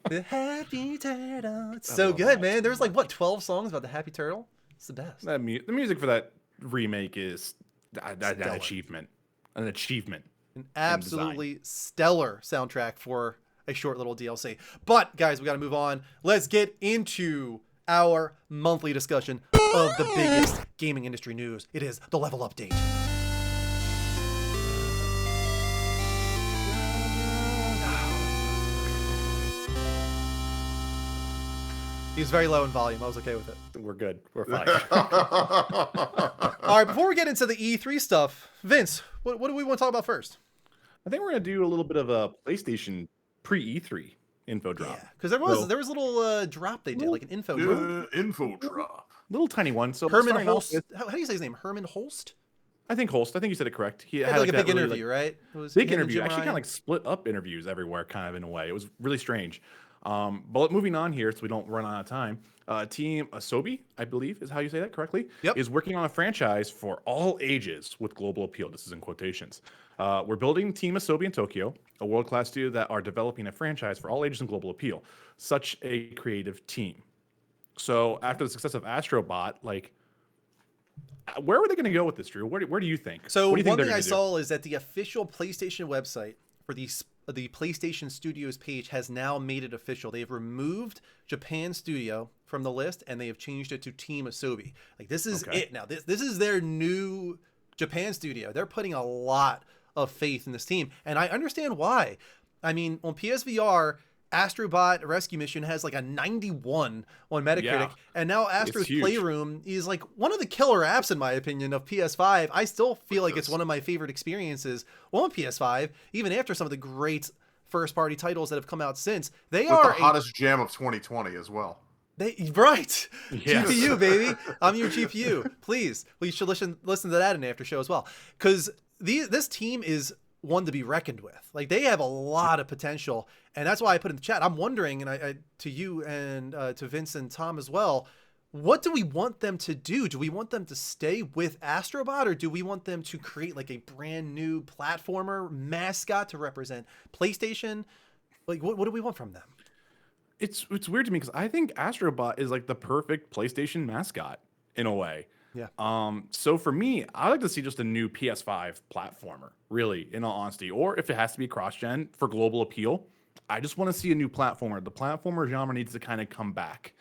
The happy turtle. It's so good, man. There's like 12 songs about the happy turtle. It's the best. The music for that remake is an Stellar. achievement. An achievement. An absolutely stellar soundtrack for a short little DLC. But guys, we got to move on. Let's get into our monthly discussion of the biggest gaming industry news. It is the level update. He was very low in volume. I was okay with it. We're good. We're fine. All right, before we get into the E3 stuff, Vince, what do we want to talk about first? I think we're gonna do a little bit of a PlayStation pre-E3 info drop. Yeah, because there was a little drop they did, like an info drop. Info drop. Little tiny one. So Herman starting off Holst. with- How do you say his name? Herman Holst? I think Holst. I think you said it correct. He Had like a that big really, interview, right? It was Big him and interview. Jim Actually, kind Ryan. of like split up interviews everywhere, kind of in a way. It was really strange. But moving on here, so we don't run out of time. Team Asobi, I believe, is how you say that correctly. Yep. Is working on a franchise for all ages with global appeal. This is in quotations. We're building Team Asobi in Tokyo, a world-class studio that are developing a franchise for all ages and global appeal. Such a creative team. So after the success of Astrobot, like, where are they going to go with this, Drew? Where do you think? So what do you think one they're thing I gonna do? saw is that the official PlayStation website for the PlayStation Studios page has now made it official. They've removed Japan Studio from the list and they have changed it to Team Asobi. Like this is it now. This is their new Japan Studio. They're putting a lot of faith in this team, and I understand why. I mean, on PSVR, Astrobot Rescue Mission has like a 91 on Metacritic, Yeah. and now Astro's huge. Playroom is like one of the killer apps in my opinion of PS5. I still feel like it's one of my favorite experiences on PS5, even after some of the great first-party titles that have come out since. They With are the hottest jam of 2020 as well. right. Yes. GPU, baby. I'm your GPU. Please, we should listen to that in After Show as well, because this team is one to be reckoned with. Like, they have a lot of potential, and that's why I put in the chat. I'm wondering, and I to you and to Vince and Tom as well, what do we want them to do? Do we want them to stay with Astrobot, or do we want them to create like a brand new platformer mascot to represent PlayStation? Like, what do we want from them? It's weird to me because I think Astrobot is like the perfect PlayStation mascot in a way. Yeah. So for me, I like to see just a new PS5 platformer, really, in all honesty. Or if it has to be cross-gen for global appeal, I just want to see a new platformer. The platformer genre needs to kind of come back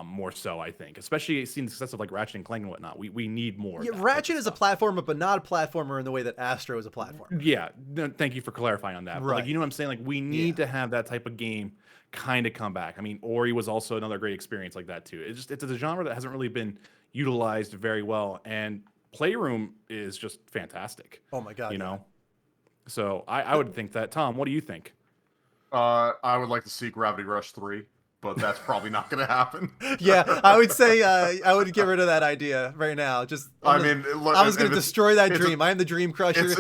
more so, I think. Especially seeing the success of like Ratchet and Clank and whatnot. We need more. Yeah, Ratchet is a platformer, but not a platformer in the way that Astro is a platformer. Yeah, no, thank you for clarifying on that. Right. But like, you know what I'm saying? Like, we need to have that type of game kind of come back. I mean, Ori was also another great experience like that too. It's a genre that hasn't really been utilized very well, and Playroom is just fantastic. Oh my god, you know. So I would think that. Tom, what do you think? I would like to see Gravity Rush 3, but that's probably not going to happen. Yeah, I would say I would get rid of that idea right now. Just I was going to destroy that dream. I am the dream crusher.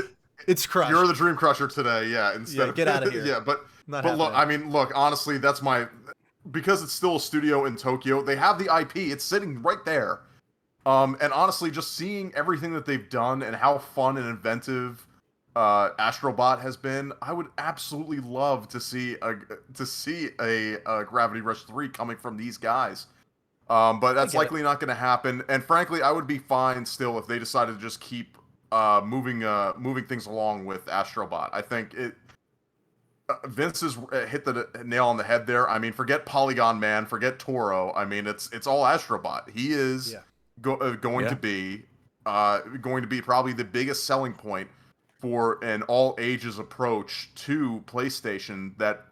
It's crushed. You're the dream crusher today, yeah. Instead of get out of here. Yeah, but look, I mean, look, honestly, that's because it's still a studio in Tokyo. They have the IP. It's sitting right there. And honestly, just seeing everything that they've done and how fun and inventive Astrobot has been, I would absolutely love to see a Gravity Rush 3 coming from these guys. But that's likely not going to happen. And frankly, I would be fine still if they decided to just keep moving things along with Astrobot. I think Vince has hit the nail on the head there. I mean, forget Polygon Man, forget Toro. I mean, it's all Astrobot. He is going to be probably the biggest selling point for an all ages approach to PlayStation that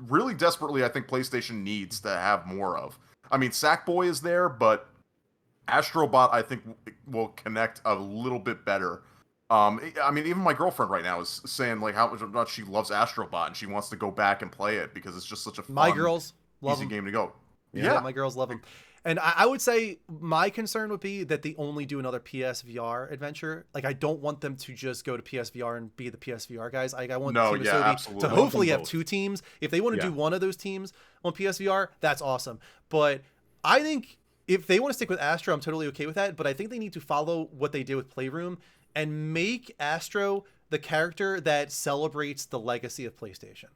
really desperately I think PlayStation needs to have more of. I mean, Sackboy is there, but Astrobot I think will connect a little bit better. I mean, even my girlfriend right now is saying like how much she loves Astrobot and she wants to go back and play it because it's just such a fun, easy game to go. Yeah, my girls love them. And I would say my concern would be that they only do another PSVR adventure. Like, I don't want them to just go to PSVR and be the PSVR guys. I want Team Asobi to hopefully have two teams. If they want to do one of those teams on PSVR, that's awesome. But I think if they want to stick with Astro, I'm totally okay with that. But I think they need to follow what they did with Playroom and make Astro the character that celebrates the legacy of PlayStation.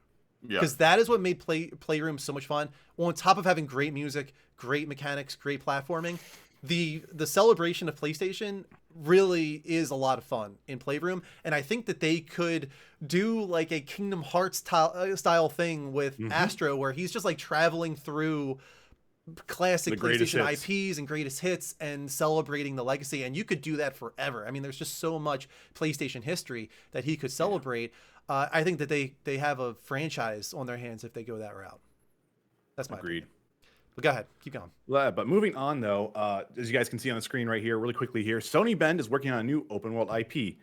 Because that is what made Playroom so much fun. Well, on top of having great music, great mechanics, great platforming, the celebration of PlayStation really is a lot of fun in Playroom. And I think that they could do like a Kingdom Hearts style thing with Astro, where he's just like traveling through classic PlayStation IPs and greatest hits and celebrating the legacy. And you could do that forever. I mean, there's just so much PlayStation history that he could celebrate. I think that they have a franchise on their hands if they go that route. That's my opinion. But go ahead, keep going. But moving on though, as you guys can see on the screen right here, really quickly here, Sony Bend is working on a new open world IP.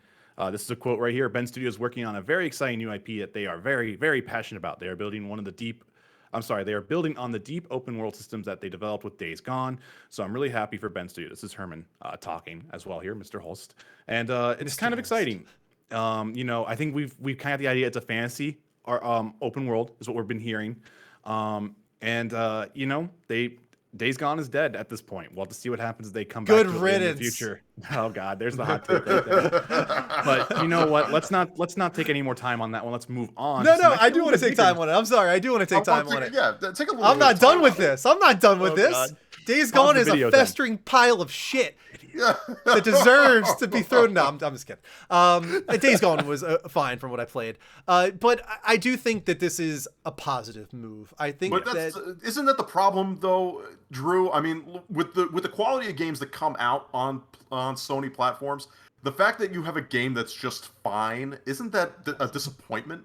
This is a quote right here. Bend Studios is working on a very exciting new IP that they are very, very passionate about. They are building they are building on the deep open world systems that they developed with Days Gone. So I'm really happy for Bend Studios. This is Herman talking as well here, Mr. Holst. And it's kind of exciting. You know, I think we've kind of the idea it's a fantasy or open world is what we've been hearing. You know, Days Gone is dead at this point. We'll have to see what happens as they come back to it in the future. Oh God, there's the hot take right there. But you know what? Let's not take any more time on that one. Let's move on. No, I do want to take time on it. I'm sorry, I do want to take time on it. Yeah, take a little. I'm not done with this. I'm not done with this. God. Days Gone is a festering pile of shit that deserves to be thrown. No, I'm just kidding. Days Gone was fine from what I played, but I do think that this is a positive move. I think isn't that the problem though, Drew? I mean, with the quality of games that come out on Sony platforms, the fact that you have a game that's just fine, isn't that a disappointment?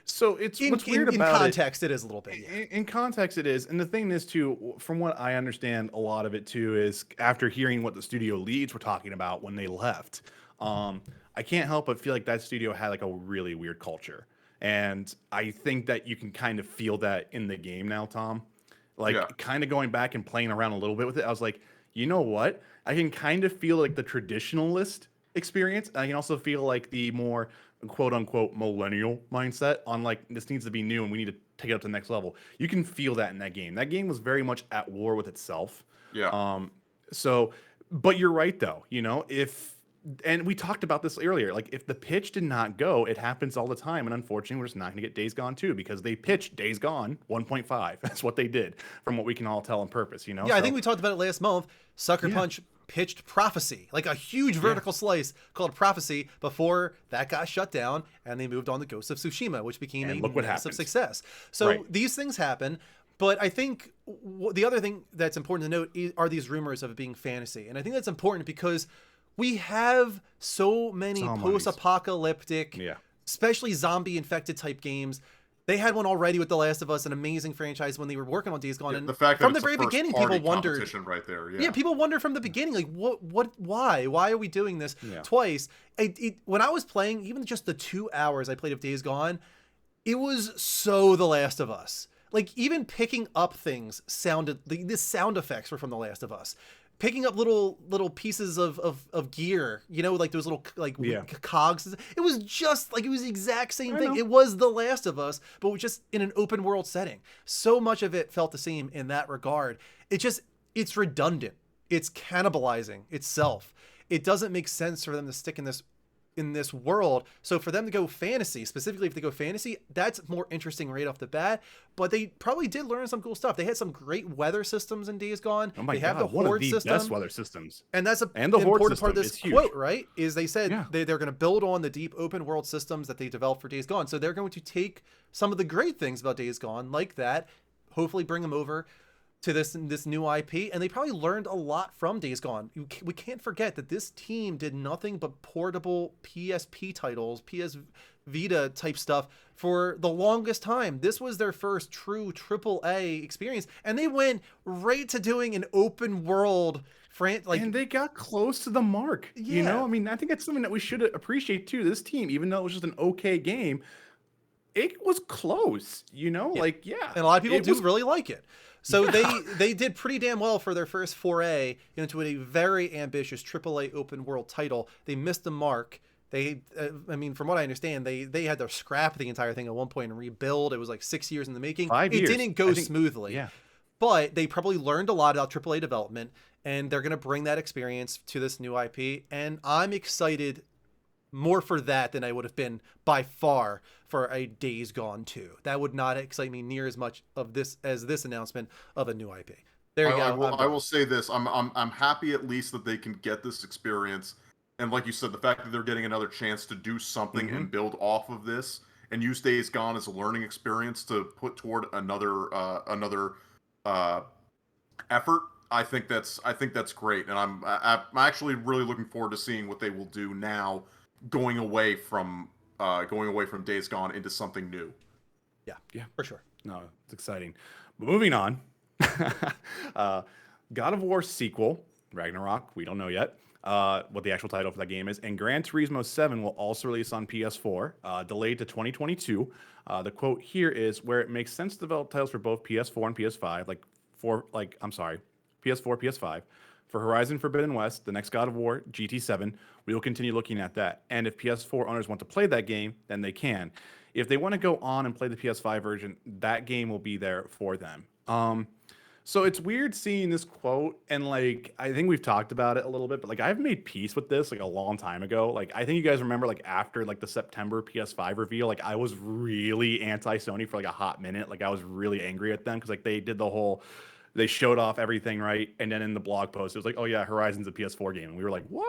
So it's what's weird about in context it is a little bit. Yeah. In context it is, and the thing is too, from what I understand, a lot of it too is after hearing what the studio leads were talking about when they left. I can't help but feel like that studio had like a really weird culture, and I think that you can kind of feel that in the game now, Tom. Like kind of going back and playing around a little bit with it, I was like, you know what? I can kind of feel like the traditionalist experience. I can also feel like the more quote unquote millennial mindset on like this needs to be new and we need to take it up to the next level. You can feel that in that game. That game was very much at war with itself. Yeah. So, but you're right though. And we talked about this earlier. Like, if the pitch did not go, it happens all the time. And unfortunately, we're just not going to get Days Gone 2 because they pitched Days Gone 1.5. That's what they did, from what we can all tell on purpose. Yeah, I think we talked about it last month. Sucker Punch pitched Prophecy, like a huge vertical slice called Prophecy, before that got shut down, and they moved on to Ghost of Tsushima, which became a massive success. So these things happen. But I think the other thing that's important to note are these rumors of it being fantasy. And I think that's important because we have so many post-apocalyptic, especially zombie-infected type games. They had one already with The Last of Us, an amazing franchise when they were working on Days Gone. And the fact that from the very beginning, people wondered. Right there, people wondered from the beginning, like, why are we doing this twice? When I was playing, even just the 2 hours I played of Days Gone, it was so The Last of Us. Like, even picking up things sounded, the sound effects were from The Last of Us. Picking up little pieces of gear, like those little cogs. It was just like, it was the exact same thing. It was The Last of Us, but just in an open world setting. So much of it felt the same in that regard. It's redundant. It's cannibalizing itself. It doesn't make sense for them to stick in this world. So for them to go fantasy, specifically if they go fantasy, that's more interesting right off the bat. But they probably did learn some cool stuff. They had some great weather systems in Days Gone. Oh my they have God, the Horde system. Best weather systems. And that's the important part of this huge. quote, right? Is they said they're going to build on the deep open world systems that they developed for Days Gone. So they're going to take some of the great things about Days Gone, like that, hopefully bring them over to this new IP, and they probably learned a lot from Days Gone. We can't forget that this team did nothing but portable PSP titles, PS Vita type stuff for the longest time. This was their first true AAA experience, and they went right to doing an open world and they got close to the mark. I mean, I think that's something that we should appreciate too. This team, even though it was just an okay game, it was close. And a lot of people do really like it. So they did pretty damn well for their first foray into a very ambitious AAA open world title. They missed the mark. From what I understand, they had to scrap the entire thing at one point and rebuild. It was like 6 years in the making. 5 years. It didn't go smoothly. Yeah. But they probably learned a lot about AAA development, and they're going to bring that experience to this new IP. And I'm excited more for that than I would have been by far for a Days Gone 2. That would not excite me near as much as this announcement of a new IP. There you go. I will say this. I'm happy at least that they can get this experience. And like you said, the fact that they're getting another chance to do something and build off of this and use Days Gone as a learning experience to put toward another effort. I think that's great. And I'm actually really looking forward to seeing what they will do now, going away from Days Gone into something new. Yeah, for sure. No, it's exciting. But moving on, God of War sequel, Ragnarok, we don't know yet what the actual title for that game is, and Gran Turismo 7 will also release on PS4, delayed to 2022. The quote here is, where it makes sense to develop titles for both PS4 and PS5, PS4, PS5. For Horizon Forbidden West, the next God of War, GT7, we will continue looking at that. And if PS4 owners want to play that game, then they can. If they want to go on and play the PS5 version, that game will be there for them. So it's weird seeing this quote, and I think we've talked about it a little bit, but I've made peace with this a long time ago. I think you guys remember after the September PS5 reveal, I was really anti-Sony for a hot minute. I was really angry at them because they did the whole, they showed off everything, right? And then in the blog post, it was oh yeah, Horizon's a PS4 game. And we were like, what?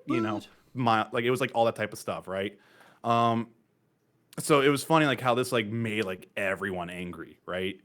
It was all that type of stuff, right? So it was funny how this made everyone angry, right?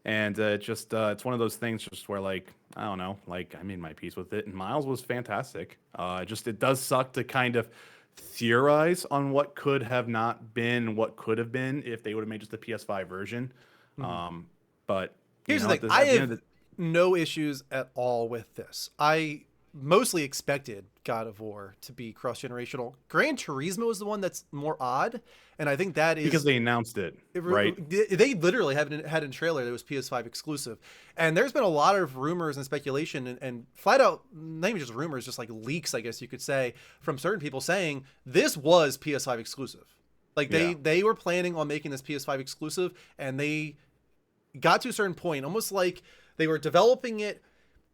And it's one of those things just where I don't know, I made my peace with it. And Miles was fantastic. It does suck to kind of theorize on what could have not been, what could have been if they would have made just a PS5 version. But here's the thing. I have no issues at all with this. I mostly expected God of War to be cross-generational. Gran Turismo is the one that's more odd, and I think that is because they announced it, right? They literally had a trailer that was PS5 exclusive, and there's been a lot of rumors and speculation and flat out, not even just rumors, just leaks, I guess you could say, from certain people saying this was PS5 exclusive. Like they were planning on making this PS5 exclusive, and they got to a certain point, almost like they were developing it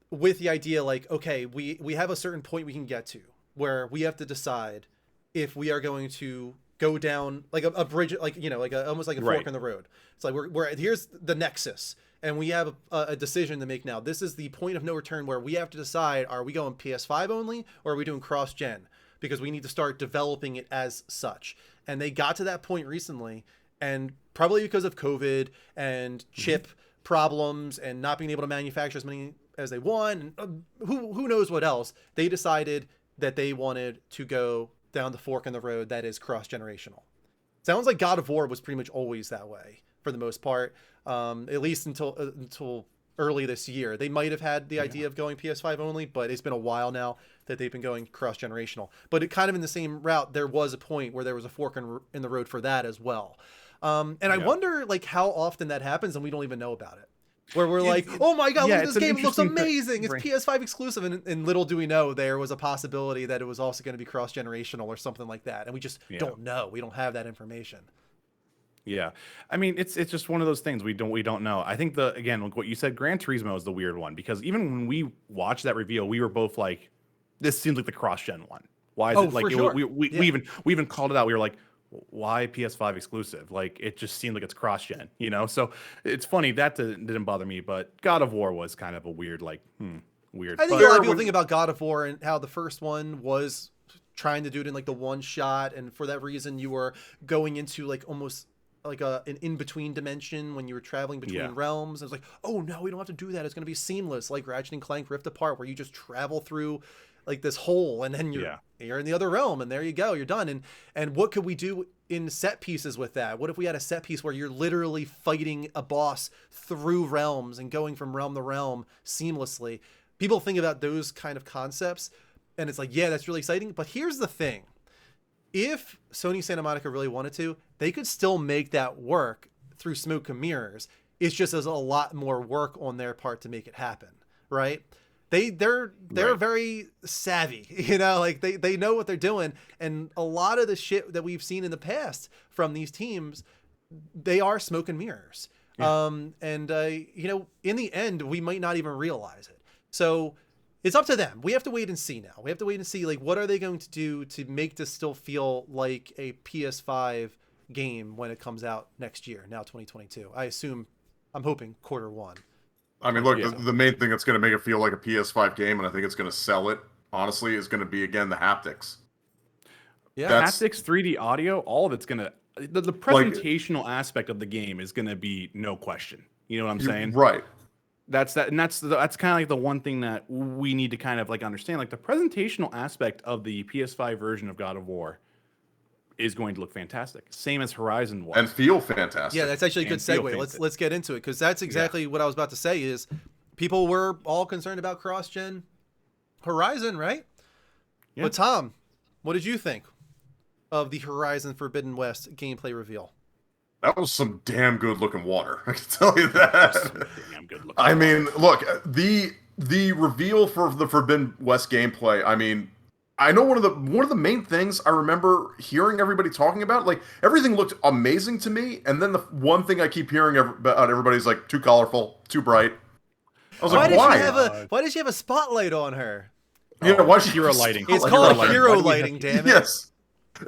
with the idea like, okay, we have a certain point we can get to where we have to decide if we are going to go down like a bridge, like, you know, like almost like a fork in the road. It's like we're here's the nexus, and we have a decision to make now. This is the point of no return where we have to decide, are we going PS5 only, or are we doing cross-gen? Because we need to start developing it as such. And they got to that point recently, and probably because of COVID and chip problems and not being able to manufacture as many as they want, and who knows what else, they decided that they wanted to go down the fork in the road that is cross-generational. Sounds like God of War was pretty much always that way for the most part, at least until early this year. They might have had the idea of going PS5 only, but it's been a while now that they've been going cross-generational. But it kind of in the same route, there was a point where there was a fork in the road for that as well. And I wonder like how often that happens and we don't even know about it. Where we're like, oh my God, look at this game, it looks amazing. It's PS5 exclusive. And little do we know there was a possibility that it was also going to be cross-generational or something like that. And we just don't know. We don't have that information. Yeah, I mean, it's just one of those things we don't know. I think again, like what you said, Gran Turismo is the weird one, because even when we watched that reveal, we were both like, this seems like the cross-gen one. Why is it like we even called it out. We were like, why PS5 exclusive? Like, it just seemed like it's cross-gen, you know? So it's funny, that didn't bother me, but God of War was kind of a weird, like, weird. I think a lot of people think about God of War and how the first one was trying to do it in like the one shot, and for that reason you were going into like almost like an in-between dimension when you were traveling between realms. It was like, oh no, we don't have to do that. It's going to be seamless, like Ratchet and Clank Rift Apart, where you just travel through like this hole and then you're in the other realm, and there you go, you're done. And what could we do in set pieces with that? What if we had a set piece where you're literally fighting a boss through realms and going from realm to realm seamlessly? People think about those kind of concepts, and it's like, yeah, that's really exciting. But here's the thing. If Sony Santa Monica really wanted to, they could still make that work through smoke and mirrors. It's just there's a lot more work on their part to make it happen, right? They're very savvy, you know, like they know what they're doing. And a lot of the shit that we've seen in the past from these teams, they are smoke and mirrors. Yeah. You know, in the end, we might not even realize it. So it's up to them. We have to wait and see now. We have to wait and see, like, what are they going to do to make this still feel like a PS5 game when it comes out next year, now 2022. I'm hoping Q1. I mean, look, the main thing that's going to make it feel like a PS5 game, and I think it's going to sell it, honestly, is going to be, again, the haptics. Yeah, haptics, 3D audio, all of it's going to... The presentational aspect of the game is going to be no question. You know what I'm saying? Right. That's kind of like the one thing that we need to kind of like understand. Like the presentational aspect of the PS5 version of God of War is going to look fantastic, same as Horizon was, and feel fantastic. Yeah, that's actually a good segue. Let's get into it, because that's exactly what I was about to say. Is people were all concerned about cross-gen Horizon, right? Yeah. But Tom, what did you think of the Horizon Forbidden West gameplay reveal? That was some damn good looking water. I can tell you that. Damn good looking. I mean, look, the reveal for the Forbidden West gameplay. I mean, I know one of the main things I remember hearing everybody talking about. Like, everything looked amazing to me, and then the one thing I keep hearing about everybody's like too colorful, too bright. I was like, why? Why did she have a spotlight on her? Yeah, why is she hero lighting? It's called hero lighting, damn it. Yes,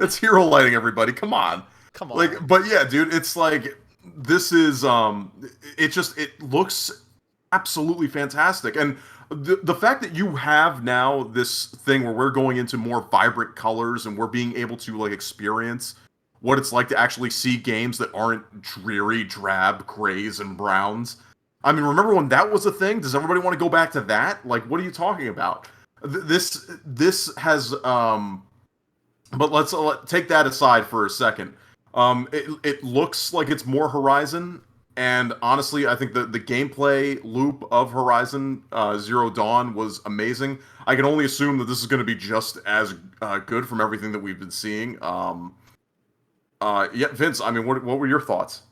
it's hero lighting. Everybody, come on. Like, but yeah, dude, it's like, this is it looks absolutely fantastic. And the fact that you have now this thing where we're going into more vibrant colors and we're being able to like experience what it's like to actually see games that aren't dreary, drab grays and browns. I mean, remember when that was a thing? Does everybody want to go back to that? Like, what are you talking about? This has but let's take that aside for a second. It looks like it's more Horizon, and honestly, I think the gameplay loop of Horizon Zero Dawn was amazing. I can only assume that this is going to be just as good from everything that we've been seeing. Yeah, Vince, I mean, what were your thoughts?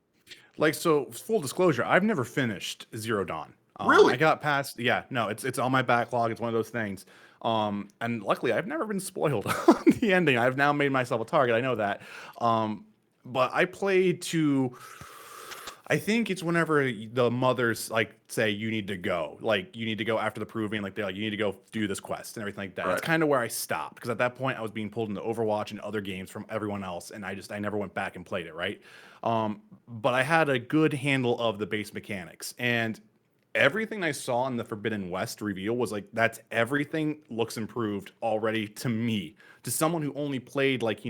Like, so full disclosure, I've never finished Zero Dawn. Really? I got past. Yeah, no, it's on my backlog. It's one of those things. And luckily, I've never been spoiled on the ending. I've now made myself a target. I know that. but I played to. I think it's whenever the mothers like say you need to go, like you need to go after the proving, like they're like you need to go do this quest and everything like that. Right. That's kind of where I stopped because at that point I was being pulled into Overwatch and other games from everyone else, and I never went back and played it, right? But I had a good handle of the base mechanics, and everything I saw in the Forbidden West reveal was like that's everything looks improved already to me, to someone who only played like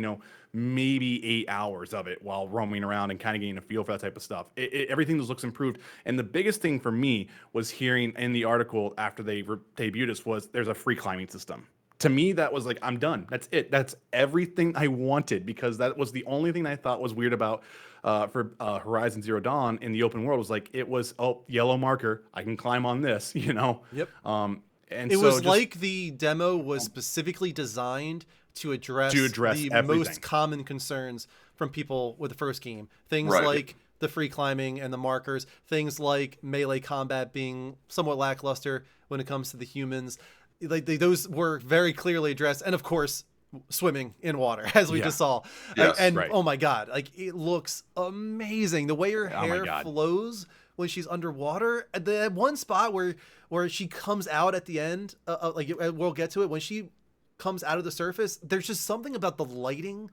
maybe 8 hours of it while roaming around and kind of getting a feel for that type of stuff. Everything just looks improved. And the biggest thing for me was hearing in the article after they debuted this was there's a free climbing system. To me, that was like, I'm done. That's it. That's everything I wanted, because that was the only thing I thought was weird about Horizon Zero Dawn in the open world was like, it was, oh, yellow marker. I can climb on this, Yep. And it so was just, like the demo was specifically designed to address the everything. most common concerns from people with the first game. Things Right. like the free climbing and the markers, things like melee combat being somewhat lackluster when it comes to the humans. Like those were very clearly addressed. And of course, swimming in water, as we just saw. Yes, and right. oh my God, like it looks amazing. The way her Oh my hair God. flows when she's underwater. At the one spot where she comes out at the end, we'll get to it, when she comes out of the surface, there's just something about the lighting.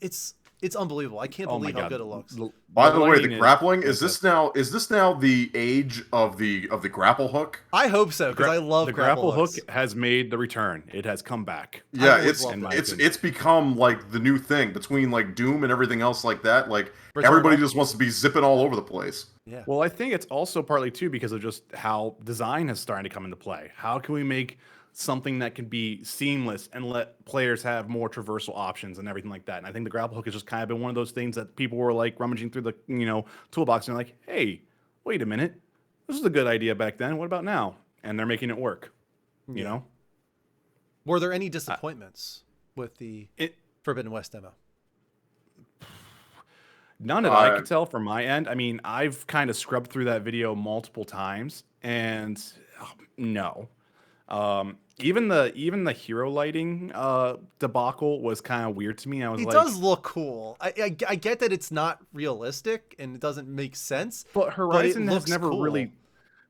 It's unbelievable. I can't Oh my believe how God. good it looks. By the way, the lighting grappling is this now the age of the grapple hook? I hope so, because I love the grapple hook hooks. has made the return. It has come back. Yeah, always it's loved it. it's become like the new thing between like Doom and everything else like that. Like Returnal. everybody just wants to be zipping all over the place. Yeah. Well, I think it's also partly too because of just how design is starting to come into play. How can we make something that can be seamless and let players have more traversal options and everything like that? And I think the grapple hook has just kind of been one of those things that people were like rummaging through the toolbox and they're like, hey, wait a minute, this was a good idea back then. What about now? And they're making it work. You know? Were there any disappointments with the Forbidden West demo? None that I could tell from my end. I mean, I've kind of scrubbed through that video multiple times, and no. Even the hero lighting debacle was kind of weird to me. I was It like, does look cool. I get that it's not realistic and it doesn't make sense. but Horizon it has looks never cool. really.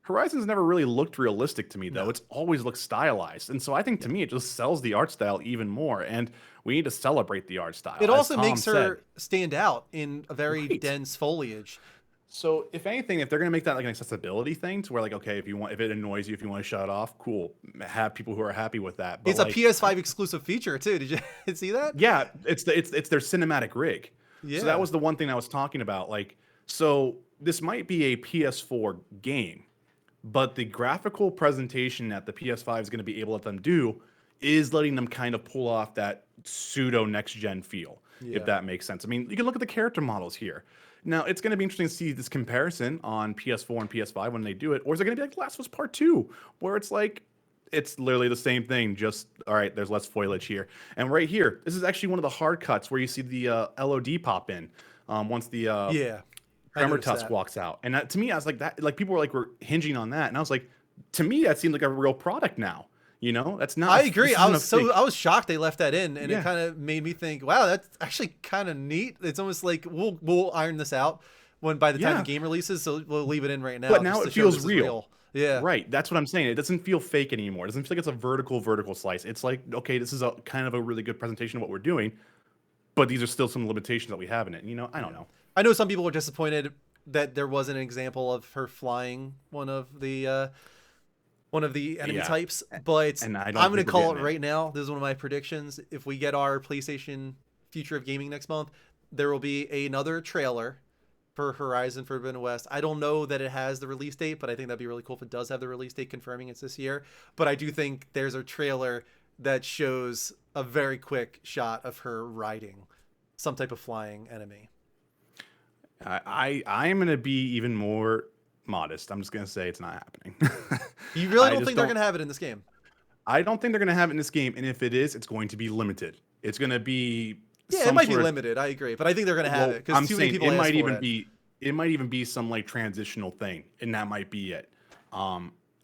Horizon's never really looked realistic to me, though. No. It's always looked stylized. And so I think to me, it just sells the art style even more. And we need to celebrate the art style. It as also Tom makes her said. stand out in a very Right. dense foliage. So if anything, if they're going to make that like an accessibility thing to where like, okay, if it annoys you, if you want to shut it off, cool. Have people who are happy with that. But It's like, a PS5 exclusive feature too. Did you see that? yeah, it's their cinematic rig. Yeah. So that was the one thing I was talking about. Like, so this might be a PS4 game, but the graphical presentation that the PS5 is going to be able to let them do is letting them kind of pull off that pseudo next gen feel, Yeah. if that makes sense. I mean, you can look at the character models here. Now, it's going to be interesting to see this comparison on PS4 and PS5 when they do it, or is it going to be like Last of Us Part 2, where it's like, it's literally the same thing, just, all right, there's less foliage here. And right here, this is actually one of the hard cuts where you see the LOD pop in once the Yeah. I Tremor noticed Tusk that. walks out. And that, to me, I was like, that, like people were like, we're hinging on that. And I was like, to me, that seemed like a real product now. That's not. I agree. this I isn't was a fake- I was shocked they left that in, and Yeah. it kind of made me think, wow, that's actually kind of neat. It's almost like we'll iron this out by the time Yeah. the game releases, so we'll leave it in right now. But now just it to show feels this is real. Yeah. Right. That's what I'm saying. It doesn't feel fake anymore. It doesn't feel like it's a vertical slice. It's like, okay, this is a kind of a really good presentation of what we're doing, but these are still some limitations that we have in it. I don't know. I know some people were disappointed that there wasn't an example of her flying one of the enemy Yeah. types, but And I I'm don't going to think we're call it getting it. right now. This is one of my predictions. If we get our PlayStation Future of Gaming next month, there will be another trailer for Horizon Forbidden West. I don't know that it has the release date, but I think that'd be really cool if it does have the release date confirming it's this year. But I do think there's a trailer that shows a very quick shot of her riding some type of flying enemy. I am going to be even more modest. I'm just going to say it's not happening. You really I don't just think they're going to have it in this game? I don't think they're going to have it in this game. And if it is, it's going to be limited. It's going to be. Yeah, it some might be sort of- limited. I agree, but I think they're going to have Well, it because I'm too many saying people it asked might for even it. be. It might even be some like transitional thing, and that might be it.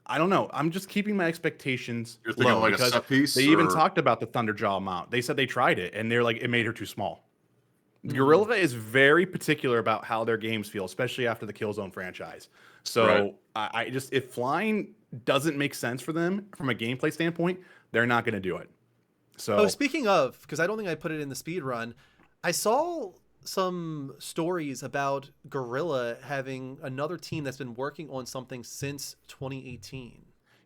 I don't know. I'm just keeping my expectations You're thinking low like a because set piece, they even or- talked about the Thunderjaw mount. They said they tried it, and they're like, it made her too small. Guerrilla is very particular about how their games feel, especially after the Killzone franchise. So Right. I just, if flying doesn't make sense for them from a gameplay standpoint, they're not going to do it. Oh, So speaking of, because I don't think I put it in the speed run, I saw some stories about Gorilla having another team that's been working on something since 2018.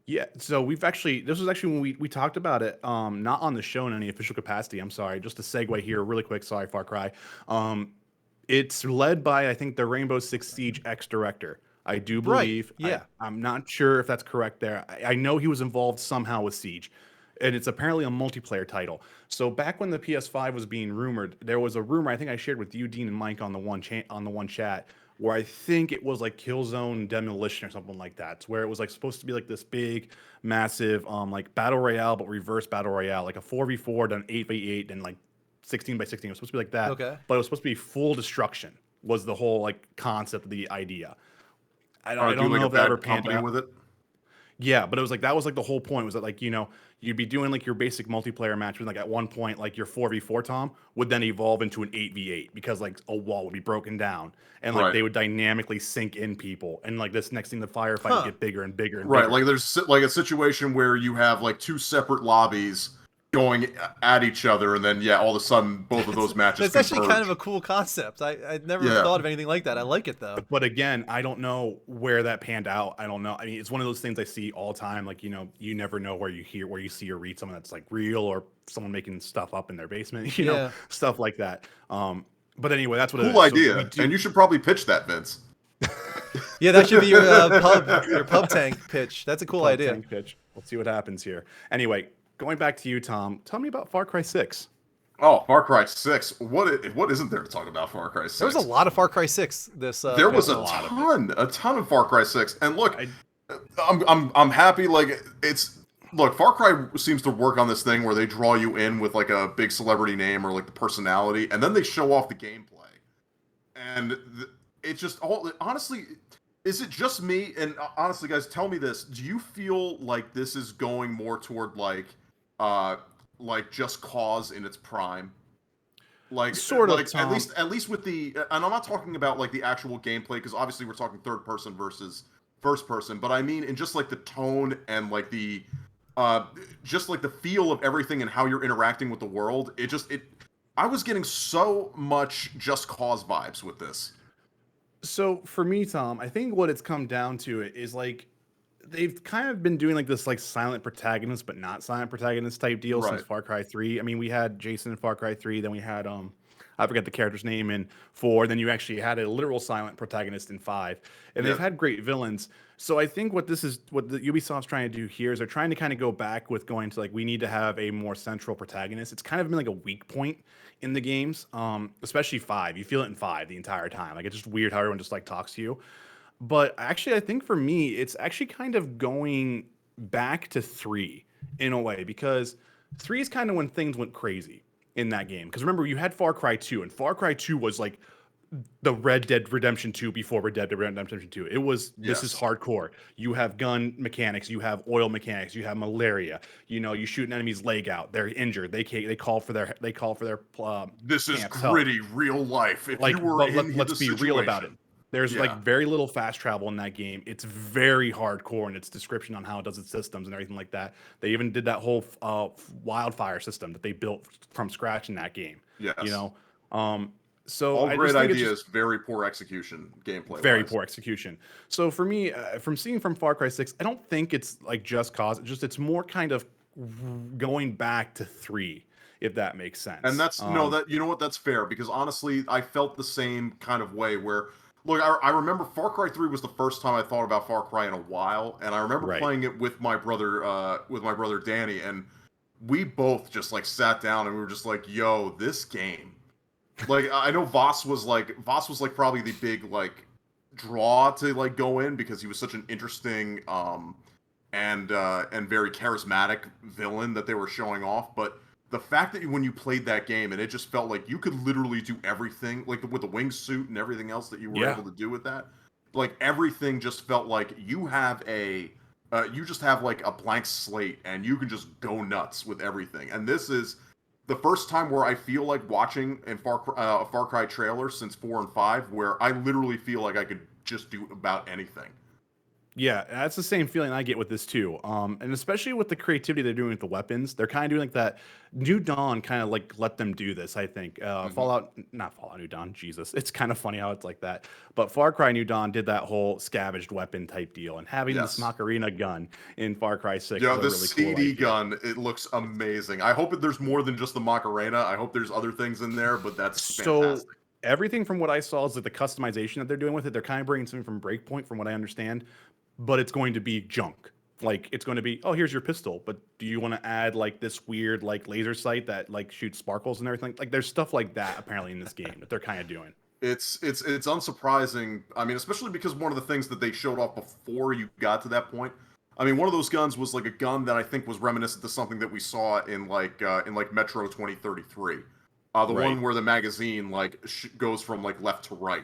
yeah, so we've actually, this was actually when we talked about it, not on the show in any official capacity. I'm sorry, just a segue here really quick. Sorry, Far Cry. It's led by, I think, the Rainbow Six Siege ex-director. I do Right. believe. Yeah. I'm not sure if that's correct there. I know he was involved somehow with Siege, and it's apparently a multiplayer title. So back when the PS5 was being rumored, there was a rumor I think I shared with you, Dean, and Mike on the one chat, where I think it was like Killzone Demolition or something like that. It's where it was like supposed to be like this big, massive, like battle royale, but reverse battle royale, like a 4v4 done 8v8 and like 16 by 16. It was supposed to be like that, Okay. but it was supposed to be full destruction. Was the whole like concept of the idea. I Or don't do like know a if that ever bad panned company out. with it. Yeah, but it was like that was like the whole point was that like you'd be doing like your basic multiplayer match with like at one point like your 4v4 Tom would then evolve into an 8v8 because like a wall would be broken down and like Right. they would dynamically sink in people and like this next thing the firefight would Huh. get bigger and bigger and Right. bigger. Like there's like a situation where you have like two separate lobbies going at each other, and then yeah, all of a sudden both of those matches That's actually kind of converge. a cool concept. I'd never Yeah. thought of anything like that. I like it though. But again, I don't know where that panned out. I don't know. I mean, it's one of those things I see all the time. Like, you never know where you see or read someone that's like real or someone making stuff up in their basement, Yeah. stuff like that. But anyway, that's what it Cool is. So we idea, do- and you should probably pitch that, Vince. Yeah, that should be your pub tank pitch. That's a cool Plug idea. tank pitch. Let's see what happens here. Anyway, going back to you, Tom. Tell me about Far Cry 6. Oh, Far Cry 6. What isn't there to talk about Far Cry 6? There was a lot of Far Cry 6 this There was panel. a ton of Far Cry 6. And look, I'm happy. Like Far Cry seems to work on this thing where they draw you in with like a big celebrity name or like the personality, and then they show off the gameplay. And it just honestly, is it just me? And honestly, guys, tell me this: do you feel like this is going more toward like Just Cause in its prime? Like Sort of, like Tom. at least with the, and I'm not talking about like the actual gameplay, because obviously we're talking third person versus first person, but I mean in just like the tone and like the just like the feel of everything and how you're interacting with the world. I was getting so much Just Cause vibes with this. So for me, Tom, I think what it's come down to is like they've kind of been doing like this like silent protagonist but not silent protagonist type deal since Right. Far Cry 3. I mean, we had Jason in Far Cry 3, then we had I forget the character's name in 4, then you actually had a literal silent protagonist in 5. And they've Yeah. had great villains. So I think what the Ubisoft's trying to do here is they're trying to kind of go back with going to like we need to have a more central protagonist. It's kind of been like a weak point in the games, especially 5. You feel it in 5 the entire time. Like it's just weird how everyone just like talks to you. But actually, I think for me, it's actually kind of going back to 3 in a way, because 3 is kind of when things went crazy in that game. Because remember, you had Far Cry 2, and Far Cry 2 was like the Red Dead Redemption 2 before Red Dead Redemption 2. It was, this is Yes. hardcore. You have gun mechanics, you have oil mechanics, you have malaria. You shoot an enemy's leg out, they're injured, they call for their This is camp's help. gritty, real life. If Like, you were but in let's the be real about it. situation. There's Yeah. like very little fast travel in that game. It's very hardcore in its description on how it does its systems and everything like that. They even did that whole wildfire system that they built from scratch in that game. Yes. So All I great just think it's ideas, very poor execution, gameplay. very poor execution. So for me, from seeing from Far Cry 6, I don't think it's like Just Cause. It's more kind of going back to 3, if that makes sense. And that's you know what, that's fair, because honestly, I felt the same kind of way where, look, I remember Far Cry 3 was the first time I thought about Far Cry in a while, and I remember Right. playing it with my brother Danny, and we both just like sat down and we were just like, yo, this game. Like, I know Voss was like probably the big like draw to like go in, because he was such an interesting and very charismatic villain that they were showing off. But the fact that when you played that game and it just felt like you could literally do everything, like with the wingsuit and everything else that you were able to do with that, like everything just felt like you just have like a blank slate and you can just go nuts with everything. And this is the first time where I feel like watching a Far Cry trailer since 4 and 5, where I literally feel like I could just do about anything. Yeah, that's the same feeling I get with this too. And especially with the creativity they're doing with the weapons, they're kind of doing like that. New Dawn kind of like let them do this. I think not Fallout New Dawn. Jesus, it's kind of funny how it's like that. But Far Cry New Dawn did that whole scavenged weapon type deal, and having this Yes. Macarena gun in Far Cry 6 Yeah, is a the really cool CD idea. gun, it looks amazing. I hope that there's more than just the Macarena. I hope there's other things in there, but that's So fantastic. everything from what I saw is that the customization that they're doing with it, they're kind of bringing something from Breakpoint, from what I understand, but it's going to be junk. Like it's going to be, oh, here's your pistol, but do you want to add like this weird like laser sight that like shoots sparkles and everything? Like there's stuff like that apparently in this game that they're kind of doing. It's unsurprising. I mean, especially because one of the things that they showed off before you got to that point. I mean, one of those guns was like a gun that I think was reminiscent to something that we saw in like Metro 2033. The Right. one where the magazine like goes from like left to right.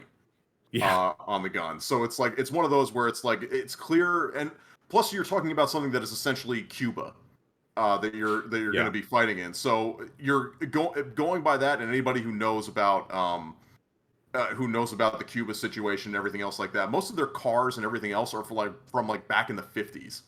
Yeah. On the gun. So it's like it's one of those where it's like it's clear, and plus you're talking about something that is essentially Cuba. That you're going to be fighting in. So you're going by that, and anybody who knows about the Cuba situation and everything else like that. Most of their cars and everything else are from back in the 50s,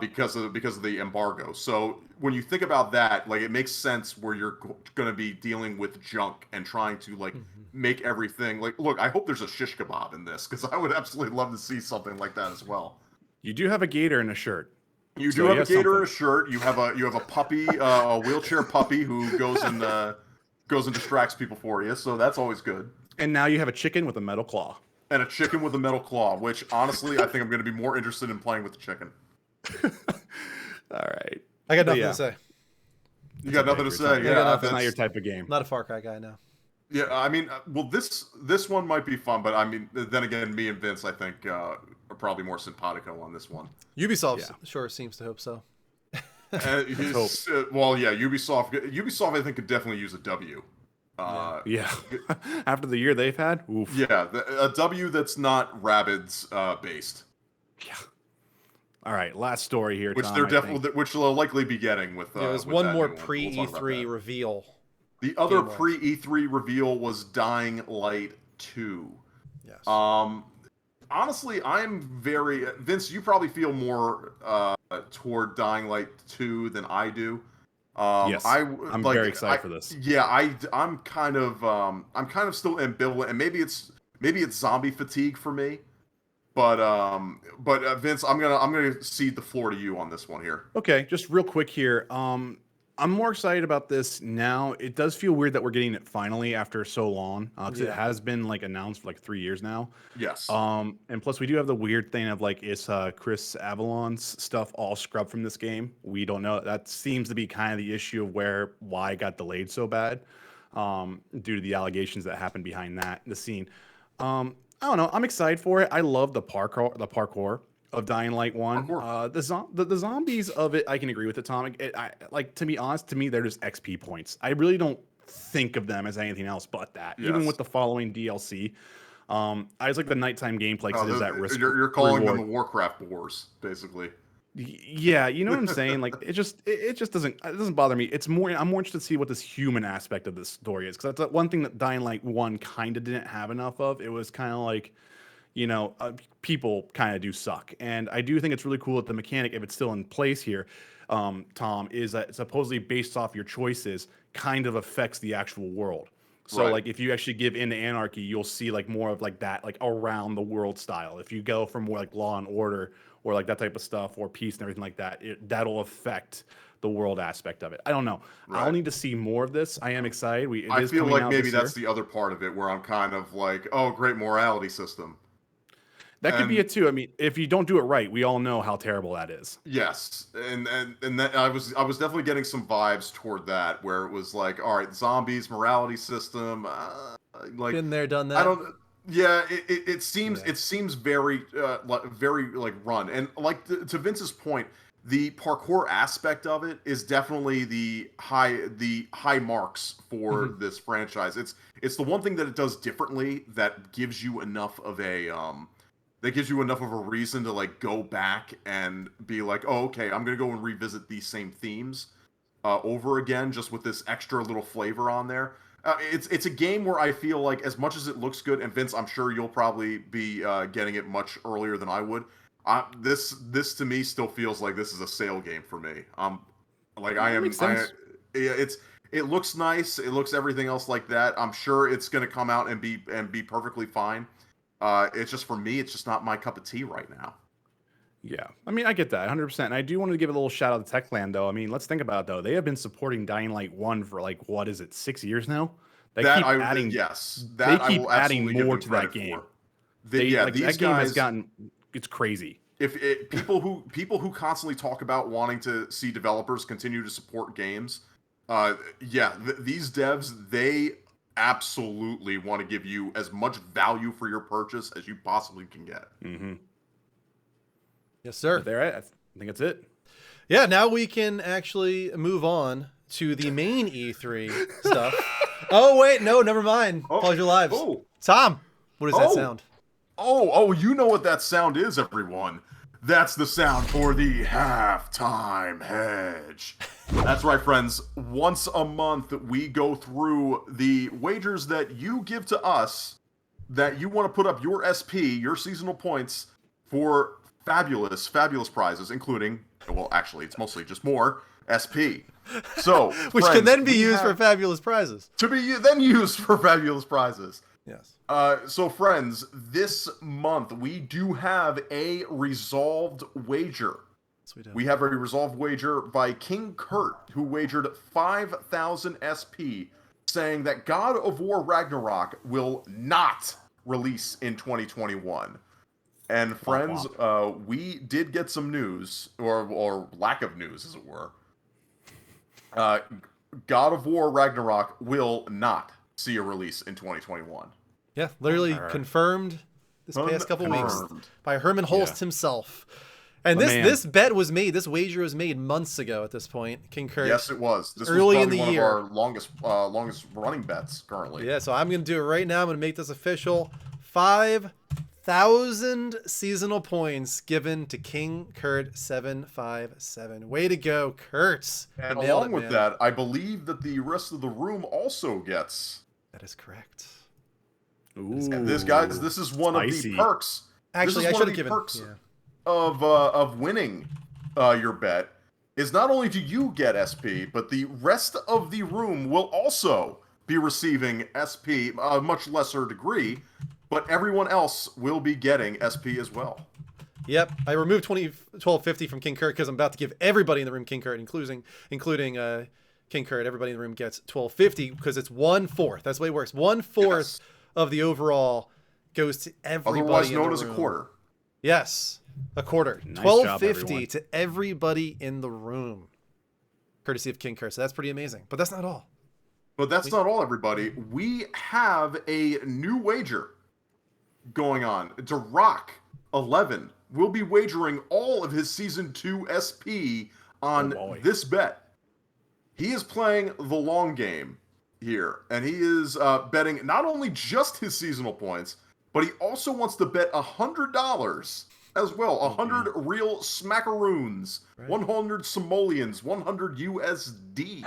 because of the embargo. So when you think about that, like it makes sense where you're going to be dealing with junk and trying to like make everything like. Look, I hope there's a shish kebab in this because I would absolutely love to see something like that as well. You do have a gator in a shirt. You So do have you a have gator in a something. shirt. You have a puppy, a wheelchair puppy who goes and distracts people for you. So that's always good. And now you have a chicken with a metal claw. And a chicken with a metal claw, which honestly I think I'm going to be more interested in playing with the chicken. All right. I got But nothing yeah, to say. You got nothing to say, It's yeah? got not your type of game. Not a Far Cry guy now. Yeah, I mean, well, this one might be fun, but I mean, then again, me and Vince, I think, are probably more simpatico on this one. Ubisoft sure seems to hope so. Well, yeah, Ubisoft, I think could definitely use a W. Yeah. After the year they've had, oof. Yeah, a W that's not Rabbids based. Yeah. All right, last story here, Which Tom, they're I definitely, think. which they'll likely be getting with. There was with one that more new one. pre We'll talk about E3 that. reveal. The other Game-wise. pre E3 reveal was Dying Light 2. Yes. Honestly, I'm very Vince. You probably feel more toward Dying Light 2 than I do. Yes, I'm very excited for this. Yeah, I'm kind of still ambivalent, and maybe it's zombie fatigue for me. But Vince, I'm gonna cede the floor to you on this one here. Okay, just real quick here. I'm more excited about this now. It does feel weird that we're getting it finally after so long, because it has been like announced for like 3 years now. Yes. And plus we do have the weird thing of like, is Chris Avalon's stuff all scrubbed from this game? We don't know. That seems to be kind of the issue of why it got delayed so bad, due to the allegations that happened behind the scene. I don't know. I'm excited for it. I love the parkour of Dying Light 1. The zombies of it, I can agree with it, Tom. To be honest, to me, they're just XP points. I really don't think of them as anything else but that. Yes. Even with the following DLC, I just like the nighttime gameplay because it is that risk. You're calling reward. them the Warcraft Wars, basically. Yeah, you know what I'm saying? Like it just doesn't bother me. I'm more interested to see what this human aspect of this story is, because that's one thing that Dying Light 1 kind of didn't have enough of. It was kind of like, people kind of do suck, and I do think it's really cool that the mechanic, if it's still in place here, Tom, is that supposedly based off your choices kind of affects the actual world. So Right. like if you actually give in to anarchy, you'll see like more of like that, like around the world style. If you go for more like law and order or like that type of stuff, or peace and everything like that, that'll affect the world aspect of it. I don't know. Right. I'll need to see more of this. I am excited. I feel like maybe that's the other part of it where I'm kind of like, oh, great morality system. That could be it too. I mean, if you don't do it right, we all know how terrible that is. Yes, and that I was definitely getting some vibes toward that, where it was like, all right, zombies, morality system, like Been there, done that. I don't. Yeah, it seems very very like run, and like to Vince's point, the parkour aspect of it is definitely the high marks for this franchise. It's the one thing that it does differently that gives you enough of a reason to like go back and be like, oh, okay, I'm gonna go and revisit these same themes. over again, just with this extra little flavor on there. It's a game where I feel like, as much as it looks good, and Vince, I'm sure you'll probably be getting it much earlier than I would. This to me still feels like this is a sale game for me. Like I am. It looks nice. It looks everything else like that. I'm sure it's going to come out and be perfectly fine. It's just, for me, it's just not my cup of tea right now. Yeah, I mean, I get that 100%. And I do want to give a little shout out to Techland, though. I mean, let's think about it, though. They have been supporting Dying Light 1 for like, what is it, 6 years now? They keep adding more to that game. That game has gotten, it's crazy. If people who constantly talk about wanting to see developers continue to support games, these devs, they absolutely want to give you as much value for your purchase as you possibly can get. Mm-hmm. Yes, sir. I think that's it. Yeah, now we can actually move on to the main E3 stuff. Oh, wait, no, never mind. Pause your lives. Oh. Tom, what does that sound? Oh, you know what that sound is, everyone. That's the sound for the halftime hedge. That's right, friends. Once a month, we go through the wagers that you give to us that you want to put up your SP, your seasonal points, for fabulous prizes, including, well, actually, it's mostly just more SP. So, which friends, can then be used for fabulous prizes. To be then used for fabulous prizes. Yes. So, friends, this month we do have a resolved wager. Yes, we do. We have a resolved wager by King Kurt, who wagered 5,000 SP, saying that God of War Ragnarok will not release in 2021. And friends, we did get some news, or lack of news, as it were. God of War Ragnarok will not see a release in 2021. Yeah, literally confirmed this past couple weeks by Herman Holst himself. And this bet was made, this wager was made months ago at this point. King Kurt. Yes, it was. This early was in the one year. of our longest running bets currently. Yeah, so I'm going to do it right now. I'm going to make this official. 5,000 seasonal points given to King Kurt 757. Way to go, Kurt. And along with that, I believe that the rest of the room also gets. That is correct. Ooh, this is one of the perks. Actually, I should have given perks of winning your bet. Is not only do you get SP, but the rest of the room will also be receiving SP, a much lesser degree, but everyone else will be getting SP as well. Yep, I removed 1250 from King Kurt because I'm about to give everybody in the room King Kurt, including King Kurt. Everybody in the room gets 1250 because it's 1/4. That's the way it works. 1/4 of the overall goes to everybody. Otherwise known as a quarter. Yes, a quarter. Nice 1250 to everybody in the room, courtesy of King Kurt. So that's pretty amazing. But that's not all. But that's not all, everybody. We have a new wager going on. Rock11 will be wagering all of his Season 2 SP on this bet. He is playing the long game here, and he is betting not only just his seasonal points, but he also wants to bet $100 as well. 100 real smackaroons, 100 simoleons, 100 USD.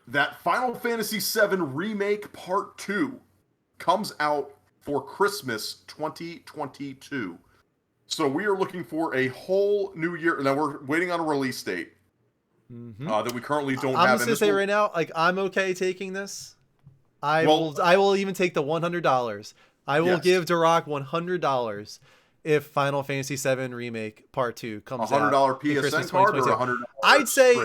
That Final Fantasy VII Remake Part 2 comes out for Christmas 2022. So we are looking for a whole new year. Now we're waiting on a release date that we currently don't have. I'm just gonna say right now, like, I'm okay taking this. I will even take the $100. I will give Duroc $100 if Final Fantasy VII Remake Part 2 comes out. $100 PSN card or $100? I'd say.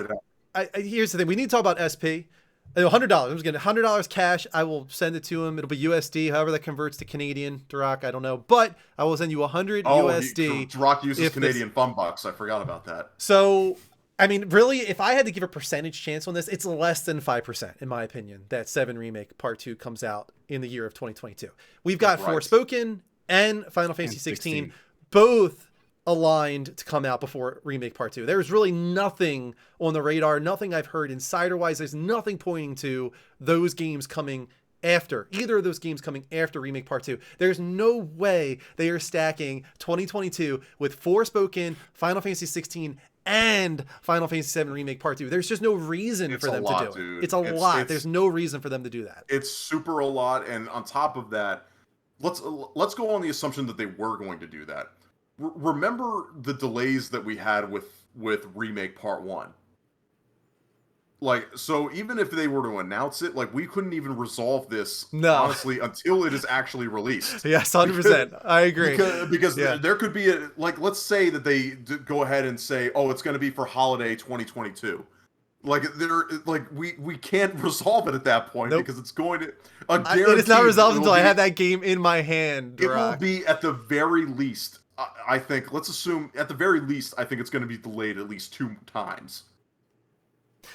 Here's the thing: we need to talk about SP. $100. I'm just getting $100 cash. I will send it to him. It'll be USD, however that converts to Canadian. Duroc, I don't know, but I will send you 100 USD. Duroc uses Canadian fun bucks. I forgot about that. So, I mean, really, if I had to give a percentage chance on this, it's less than 5%, in my opinion, that 7 Remake Part 2 comes out in the year of 2022. We've got Forspoken and Final Fantasy 16, both aligned to come out before Remake Part 2. There's really nothing on the radar, nothing I've heard insider-wise. There's nothing pointing to those games coming after, either of those games coming after Remake Part 2. There's no way they are stacking 2022 with Forspoken, Final Fantasy 16, and Final Fantasy VII Remake Part 2. There's just no reason for them to do it. Dude. It's a lot. There's no reason for them to do that. It's super a lot, and on top of that, let's go on the assumption that they were going to do that. Remember the delays that we had with Remake Part 1? Like, so even if they were to announce it, like, we couldn't even resolve this, honestly, until it is actually released. Yes, 100%. I agree. Because there could be let's say that they go ahead and say, oh, it's going to be for holiday 2022. Like, we can't resolve it at that point because it's going to. It's not resolved until I have that game in my hand. It will be at the very least. I think. Let's assume at the very least. I think it's going to be delayed at least 2 times.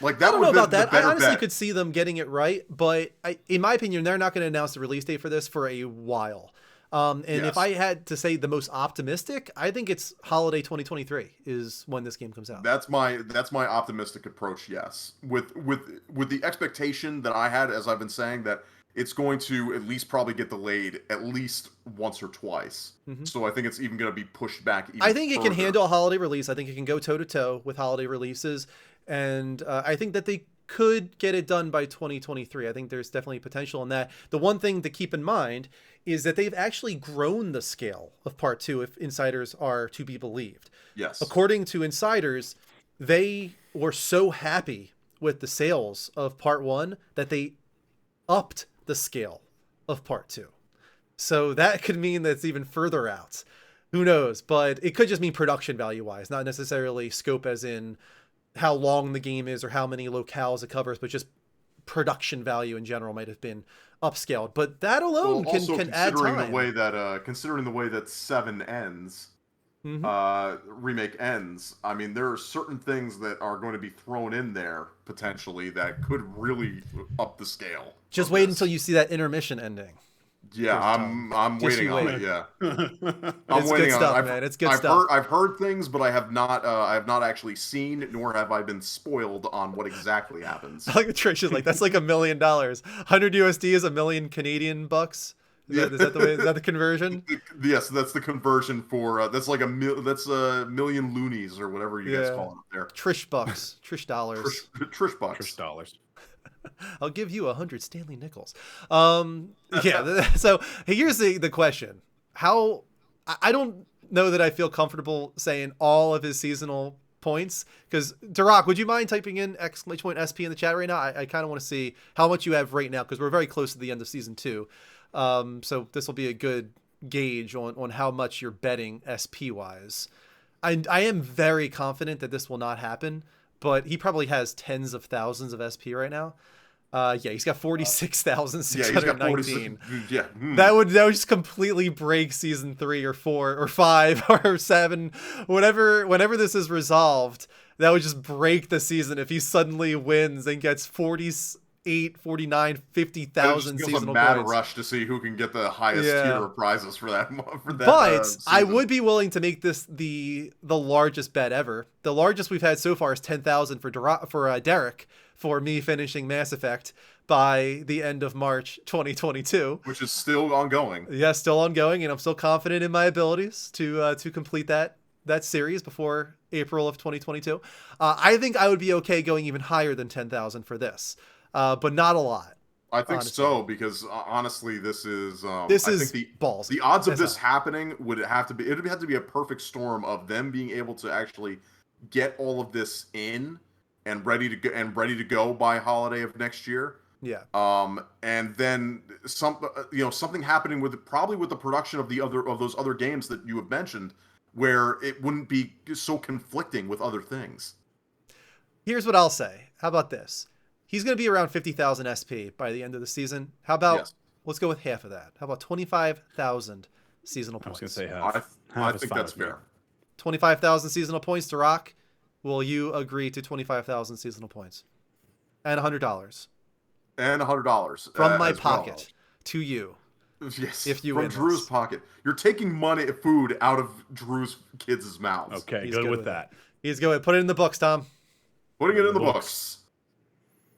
Like, that I don't know about that. I honestly could see them getting it right, but in my opinion, they're not going to announce the release date for this for a while. If I had to say the most optimistic, I think it's holiday 2023 is when this game comes out. That's my optimistic approach. Yes, with the expectation that I had, as I've been saying, that it's going to at least probably get delayed at least once or twice. Mm-hmm. So I think it's even going to be pushed back. I think it can handle a holiday release. I think it can go toe to toe with holiday releases. And I think that they could get it done by 2023. I think there's definitely potential in that. The one thing to keep in mind is that they've actually grown the scale of Part 2, if insiders are to be believed. Yes. According to insiders, they were so happy with the sales of Part 1 that they upped the scale of Part 2. So that could mean that it's even further out. Who knows? But it could just mean production value-wise, not necessarily scope as in how long the game is or how many locales it covers, but just production value in general might have been upscaled. But that alone can add time. Considering the way that 7 ends, Remake ends, I mean, there are certain things that are going to be thrown in there potentially that could really up the scale. Just wait until you see that intermission ending. Yeah, I'm waiting on it. Yeah, I'm waiting on it, man. It's good stuff. I've heard things, but I have not actually seen, nor have I been spoiled on what exactly happens. Like Trish is like, that's like $1 million. 100 USD is $1 million Canadian bucks. Is that the way? Is that the conversion? Yes, that's the conversion for that's like that's a million loonies or whatever you guys call it up there. Trish bucks, Trish dollars, Trish bucks, Trish dollars. I'll give you 100 Stanley nickels. So here's the question. I don't know that I feel comfortable saying all of his seasonal points, because Darak, would you mind typing in !SP in the chat right now? I kind of want to see how much you have right now, because we're very close to the end of season 2. So this will be a good gauge on how much you're betting SP wise. I am very confident that this will not happen, but he probably has tens of thousands of SP right now. He's got 46,619. That would just completely break season 3 or 4 or 5 or 7, whenever this is resolved. That would just break the season if he suddenly wins and gets 48, 49, 50,000 seasonal mad points. Rush to see who can get the highest tier of prizes for that. But I would be willing to make this the largest bet ever. The largest we've had so far is 10,000 for Derek for me finishing Mass Effect by the end of March 2022, which is still ongoing. Yeah, still ongoing, and I'm still confident in my abilities to complete that series before April of 2022. I think I would be okay going even higher than 10,000 for this. But not a lot. I think so, because honestly, this is I think balls. The odds of this happening it would have to be a perfect storm of them being able to actually get all of this in and ready to go by holiday of next year. Yeah. And then something happening with the production of those other games that you have mentioned, where it wouldn't be so conflicting with other things. Here's what I'll say. How about this? He's going to be around 50,000 SP by the end of the season. How about, let's go with half of that. How about 25,000 seasonal points? I was going to say half. I think that's fair. 25,000 seasonal points to Rock. Will you agree to 25,000 seasonal points? And $100. And $100. From my pocket to you. Yes. If you from Drew's pocket. You're taking food out of Drew's kids' mouths. Okay, good with that. He's going to put it in the books, Tom. Putting it in the books.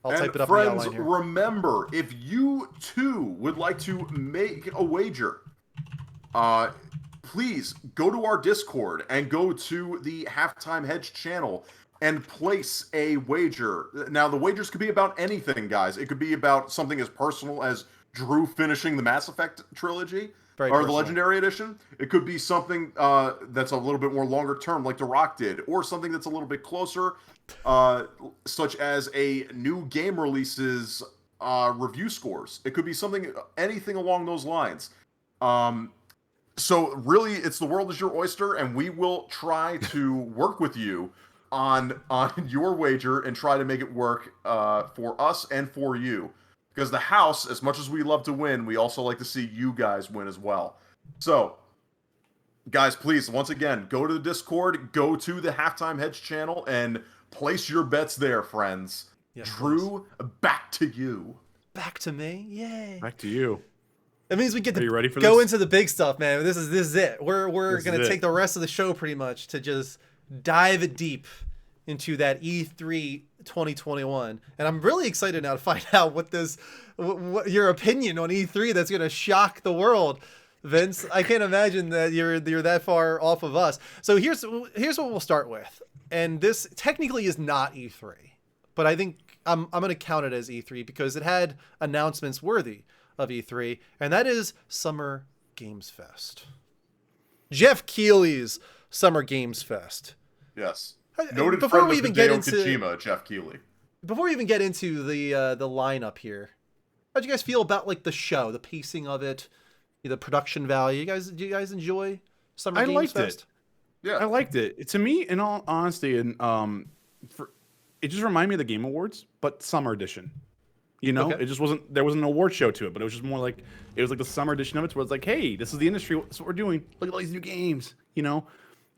I'll type it up friends, in the outline here. Remember, if you too would like to make a wager, please go to our Discord and go to the Halftime Hedge channel and place a wager. Now, the wagers could be about anything, guys. It could be about something as personal as Drew finishing the Mass Effect trilogy Very or personal. the Legendary Edition. It could be something that's a little bit more longer term, like The Rock did, or something that's a little bit closer, such as a new game releases review scores. It could be anything along those lines. So really, it's the world is your oyster, and we will try to work with you on your wager and try to make it work for us and for you. Because the house, as much as we love to win, we also like to see you guys win as well. So, guys, please, once again, go to the Discord, go to the Halftime Hedge channel, and place your bets there, friends. Yes, Drew, back to you. Back to me, yay! Back to you. It means we get to Are you ready for go this? into the big stuff, man. This is it. We're gonna take the rest of the show pretty much to just dive deep into that E3 2021, and I'm really excited now to find out what your opinion on E3 that's gonna shock the world, Vince. I can't imagine that you're that far off of us. So here's what we'll start with, and this technically is not E3, but I think I'm gonna count it as E3 because it had announcements worthy of E3, and that is Summer Games Fest. Jeff Keighley's Summer Games Fest. Yes. Noted Before friend we of even get Hideo into Kojima, Jeff Keighley. Before we even get into the lineup here, how'd you guys feel about like the show, the pacing of it, the production value? Do you guys enjoy Summer Games liked Fest? Yeah, I liked it. To me, in all honesty, and it just reminded me of the Game Awards, but summer edition. You know, Okay. it just wasn't. There wasn't an award show to it, but it was just more like it was like the summer edition of it, where it's like, hey, this is the industry. This is what we're doing. Look at all these new games. You know,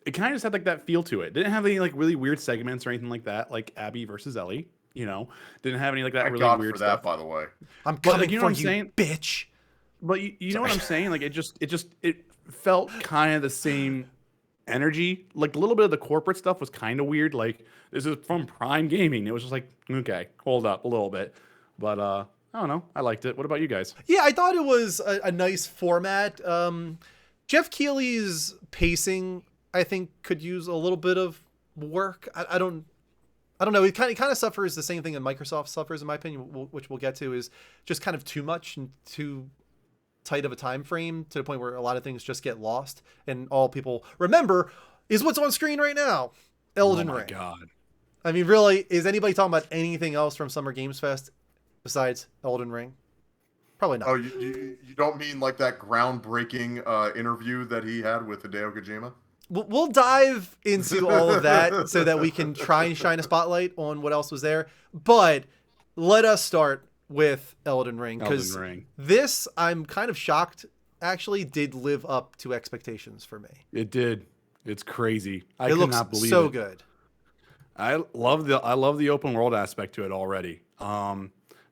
it kind of just had like that feel to it. Didn't have any like really weird segments or anything like that, like Abby versus Ellie. You know, didn't have any like that Thank really God weird for stuff. that, by the way. I'm But, coming like, you know for what I'm you, saying? bitch. But you know what I'm saying? Like it felt kind of the same energy. Like a little bit of the corporate stuff was kind of weird. Like this is from Prime Gaming. It was just like, okay, hold up a little bit. But I don't know. I liked it. What about you guys? Yeah, I thought it was a nice format. Jeff Keighley's pacing, I think, could use a little bit of work. I don't know. It kind of suffers the same thing that Microsoft suffers, in my opinion, which we'll get to, is just kind of too much and too tight of a time frame to the point where a lot of things just get lost, and all people remember is what's on screen right now, Elden Ring. Oh my God. I mean, really, is anybody talking about anything else from Summer Games Fest besides Elden Ring? Probably not. Oh, you don't mean like that groundbreaking interview that he had with Hideo Kojima? We'll dive into all of that so that we can try and shine a spotlight on what else was there. But let us start with Elden Ring, because this, I'm kind of shocked, actually did live up to expectations for me. It did. It's crazy. It looks so good. I love the open world aspect to it already.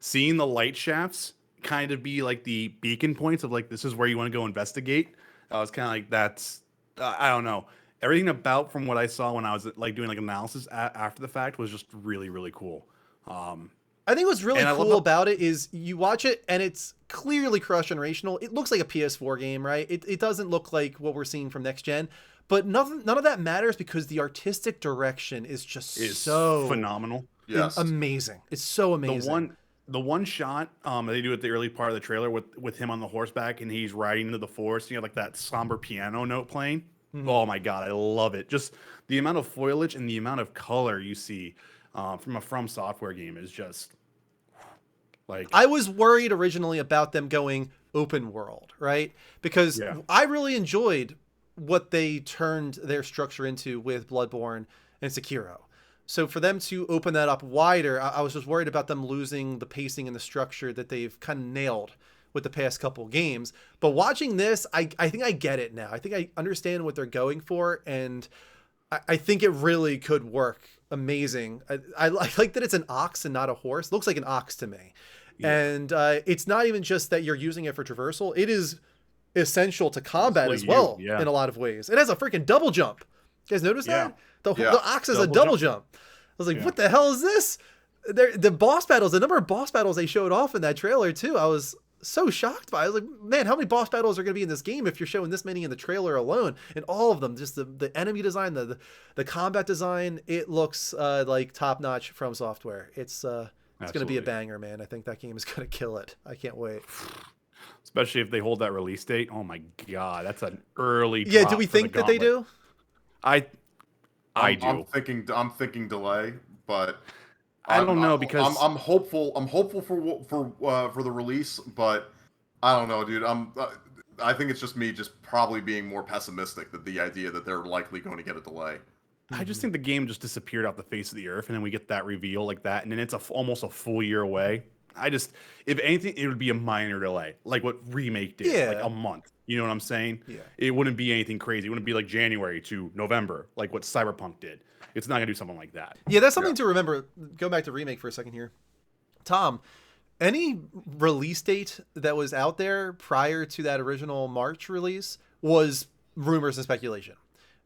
Seeing the light shafts kind of be like the beacon points of like, this is where you want to go investigate. I was kind of like, that's I don't know. Everything about from what I saw when I was like doing like analysis after the fact was just really, really cool. I think what's really cool about it is you watch it and it's clearly cross-generational. It looks like a PS4 game, right? It doesn't look like what we're seeing from next gen, but none of that matters because the artistic direction is just so phenomenal. Yes. Amazing. It's so amazing. The one shot they do at the early part of the trailer with him on the horseback and he's riding into the forest, you know, like that somber piano note playing. Mm-hmm. Oh my God, I love it. Just the amount of foliage and the amount of color you see from a From Software game is just like... I was worried originally about them going open world, right? Because I really enjoyed what they turned their structure into with Bloodborne and Sekiro. So for them to open that up wider, I was just worried about them losing the pacing and the structure that they've kind of nailed with the past couple games. But watching this, I think I get it now. I think I understand what they're going for, and I think it really could work amazing. I like that it's an ox and not a horse. It looks like an ox to me. Yeah. And it's not even just that you're using it for traversal. It is essential to combat as well in a lot of ways. It has a freaking double jump. You guys notice that? The ox has a double jump. I was like, what the hell is this? The boss battles, the number of boss battles they showed off in that trailer too. I was so shocked by it. I was like, man, how many boss battles are going to be in this game if you're showing this many in the trailer alone? And all of them, just the enemy design, the combat design, it looks like top notch from software. It's going to be a banger, man. I think that game is going to kill it. I can't wait. Especially if they hold that release date. Oh my god, that's an early. Yeah, do we think that they do? I do. I'm thinking delay, but I don't know because I'm hopeful. I'm hopeful for the release, but I don't know, dude. I think it's just me, probably being more pessimistic that the idea that they're likely going to get a delay. I just think the game just disappeared off the face of the earth, and then we get that reveal like that, and then it's almost a full year away. If anything, it would be a minor delay, like what Remake did, like a month. You know what I'm saying? Yeah. It wouldn't be anything crazy. It wouldn't be like January to November, like what Cyberpunk did. It's not gonna do something like that. Yeah, that's something to remember. Go back to Remake for a second here. Tom, any release date that was out there prior to that original March release was rumors and speculation.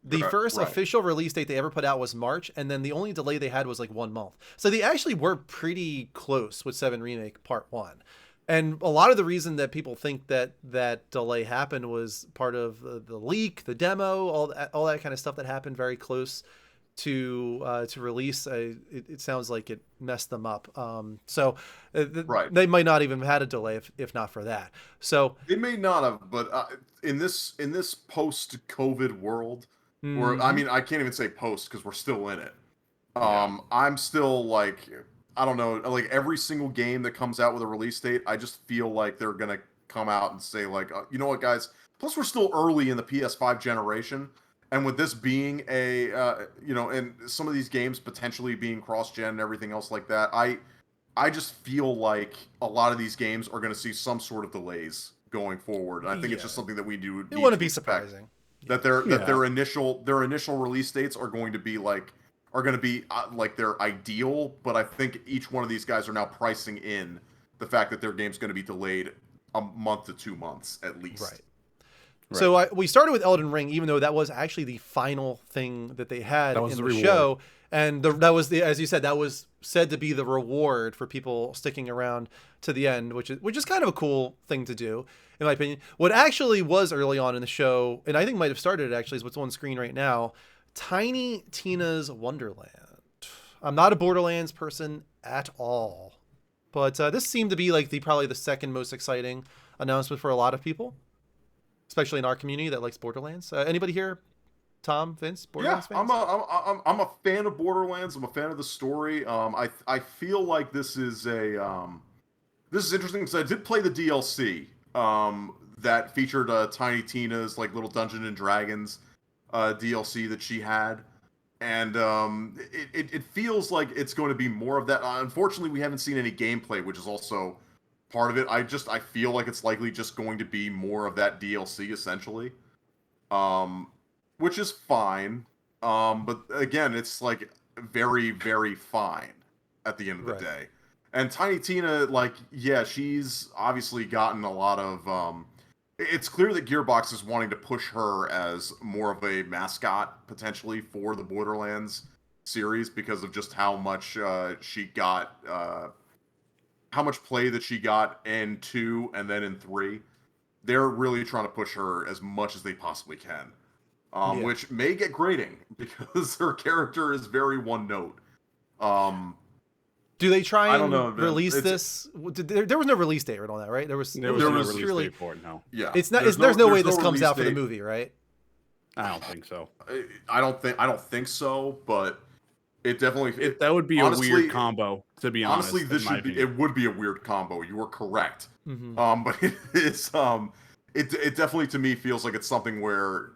The first official release date they ever put out was March, and then the only delay they had was like 1 month. So they actually were pretty close with 7 Remake Part 1. And a lot of the reason that people think that that delay happened was part of the leak, the demo, all that kind of stuff that happened very close to release. It sounds like it messed them up. They might not even have had a delay if not for that. So they may not have, but in this post-COVID world, where I mean, I can't even say post because we're still in it. I'm still like, I don't know, like every single game that comes out with a release date, I just feel like they're gonna come out and say like, you know what, guys? Plus, we're still early in the PS5 generation. And with this being and some of these games potentially being cross-gen and everything else like that, I just feel like a lot of these games are going to see some sort of delays going forward. And I think it's just something that we do. It wouldn't be surprising that their initial release dates are going to be like their ideal. But I think each one of these guys are now pricing in the fact that their game's going to be delayed a month to 2 months at least. Right. So we started with Elden Ring, even though that was actually the final thing that they had in the show, and that was as you said, that was said to be the reward for people sticking around to the end, which is kind of a cool thing to do, in my opinion. What actually was early on in the show, and I think might have started it actually, is what's on screen right now: Tiny Tina's Wonderland. I'm not a Borderlands person at all, but this seemed to be like probably the second most exciting announcement for a lot of people, especially in our community that likes Borderlands. Anybody here? Tom, Vince, Borderlands fans? I'm a fan of Borderlands. I'm a fan of the story. I feel like this is interesting because I did play the DLC that featured Tiny Tina's like little Dungeons and Dragons DLC that she had, and it feels like it's going to be more of that. Unfortunately, we haven't seen any gameplay, which is also part of it. I feel like it's likely just going to be more of that DLC essentially, which is fine. But again, it's like very, very fine at the end of the day. And Tiny Tina, like, yeah, she's obviously gotten a lot of. It's clear that Gearbox is wanting to push her as more of a mascot potentially for the Borderlands series because of just how much she got. How much play that she got in 2 and then in 3. They're really trying to push her as much as they possibly can, which may get grating because her character is very one note. Do they try and release this? There was no release date on that, right? There was no release date for it. No. Yeah. It's not. There's no way this comes out for the movie, right? I don't think so. I don't think so, but. It definitely that would be a weird combo, to be honest. Honestly, it would be a weird combo. You are correct. But it definitely to me feels like it's something where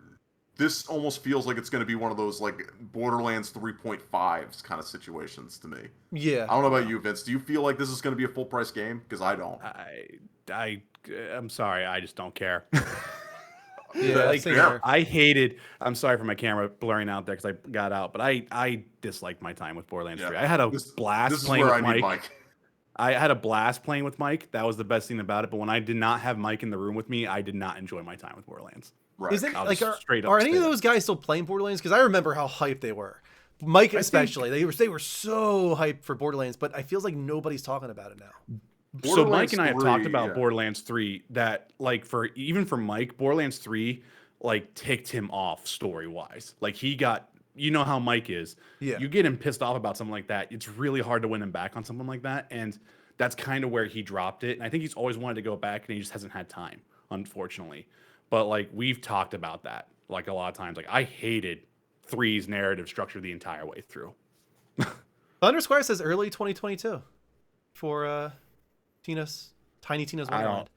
this almost feels like it's going to be one of those like Borderlands 3.5s kind of situations to me. Yeah. I don't know about you, Vince. Do you feel like this is going to be a full price game? Because I don't. I'm sorry, I just don't care. Yeah, I hated. I'm sorry for my camera blurring out there because I got out, but I disliked my time with Borderlands 3. I had a blast playing with Mike. I had a blast playing with Mike. That was the best thing about it. But when I did not have Mike in the room with me, I did not enjoy my time with Borderlands. Right. Is it like are any of those guys still playing Borderlands? Because I remember how hyped they were. Mike especially. They were so hyped for Borderlands, but I feels like nobody's talking about it now. So Mike and I have talked 3, about yeah. Borderlands 3 that like for Mike, Borderlands 3 like ticked him off story wise. Like he got, you know how Mike is. Yeah. You get him pissed off about something like that. It's really hard to win him back on something like that. And that's kind of where he dropped it. And I think he's always wanted to go back and he just hasn't had time, unfortunately. But like we've talked about that like a lot of times. Like I hated 3's narrative structure the entire way through. Underscore says early 2022 for Tiny Tina's Wonderland.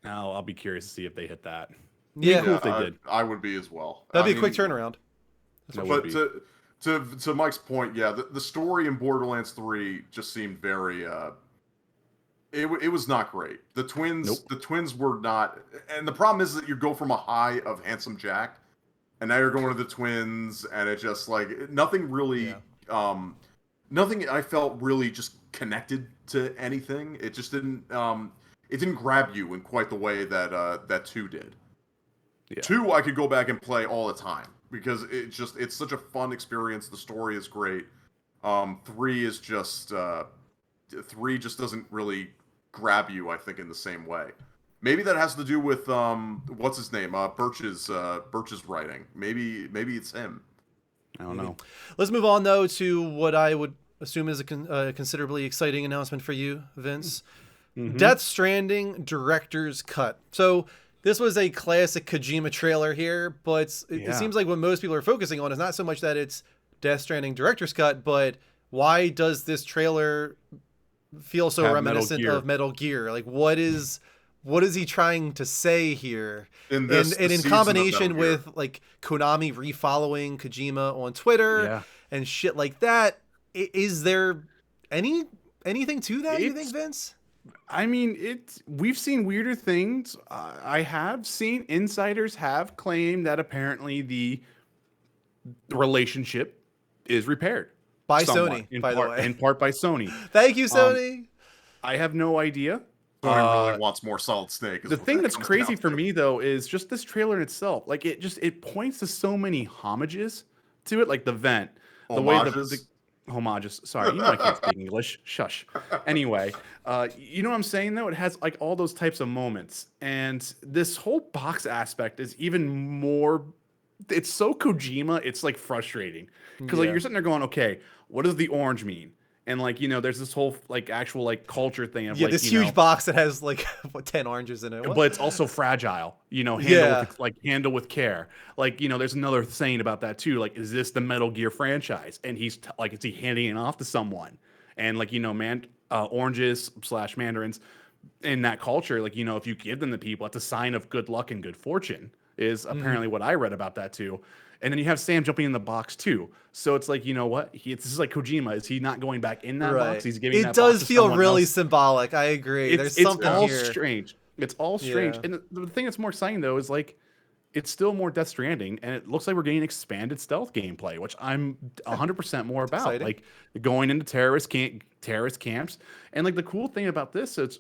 I'll be curious to see if they hit that. Yeah, Cool if they did. I would be as well. that'd be I a quick mean, turnaround. But to Mike's point, yeah, the story in Borderlands 3 just seemed very it was not great. The twins were not, and the problem is that you go from a high of Handsome Jack, and now you're going to the twins, and it just like nothing really, nothing I felt really just connected to anything. It just didn't grab you in quite the way that 2 did. Yeah. 2 I could go back and play all the time because it's such a fun experience. The story is great. 3 is just 3 just doesn't really grab you, I think, in the same way. Maybe that has to do with what's his name? Birch's writing. Maybe it's him. I don't know. Let's move on though to what I would assume is a considerably exciting announcement for you, Vince. Mm-hmm. Death Stranding director's cut. So this was a classic Kojima trailer here, but it seems like what most people are focusing on is not so much that it's Death Stranding director's cut, but why does this trailer feel so reminiscent of Metal Gear? Like what is he trying to say here? In this, and in combination with like Konami refollowing Kojima on Twitter and shit like that, is there anything to that, you think, Vince? I mean, we've seen weirder things. I have seen insiders have claimed that apparently the relationship is repaired by somewhat, Sony, by the way. In part by Sony. Thank you, Sony. I have no idea. Sony really wants more Solid Snake. The thing that's crazy for me though is just this trailer in itself. Like it points to so many homages to it, like the vent, the way the homages. Sorry, you know I can't speak English. Shush. Anyway, you know what I'm saying though? It has like all those types of moments, and this whole box aspect is even more. It's so Kojima. It's like frustrating because like you're sitting there going, okay, what does the orange mean? And like, you know, there's this whole like actual like culture thing of like this huge box that has like 10 oranges in it. What? But it's also fragile, you know, handle with care. Like, you know, there's another saying about that too. Like, is this the Metal Gear franchise? And he's like, is he handing it off to someone? And like, you know, oranges / mandarins in that culture, like, you know, if you give them to people, it's a sign of good luck and good fortune is apparently what I read about that too. And then you have Sam jumping in the box too. So it's like, you know what? This is like Kojima. Is he not going back in that box? He's giving that box to does feel really else. symbolic. I agree. There's something all here. Strange. It's all strange. And the thing that's more exciting though is like, it's still more Death Stranding, and it looks like we're getting expanded stealth gameplay, which I'm 100% more about. Exciting. Like going into terrorist camps, and like the cool thing about this, it's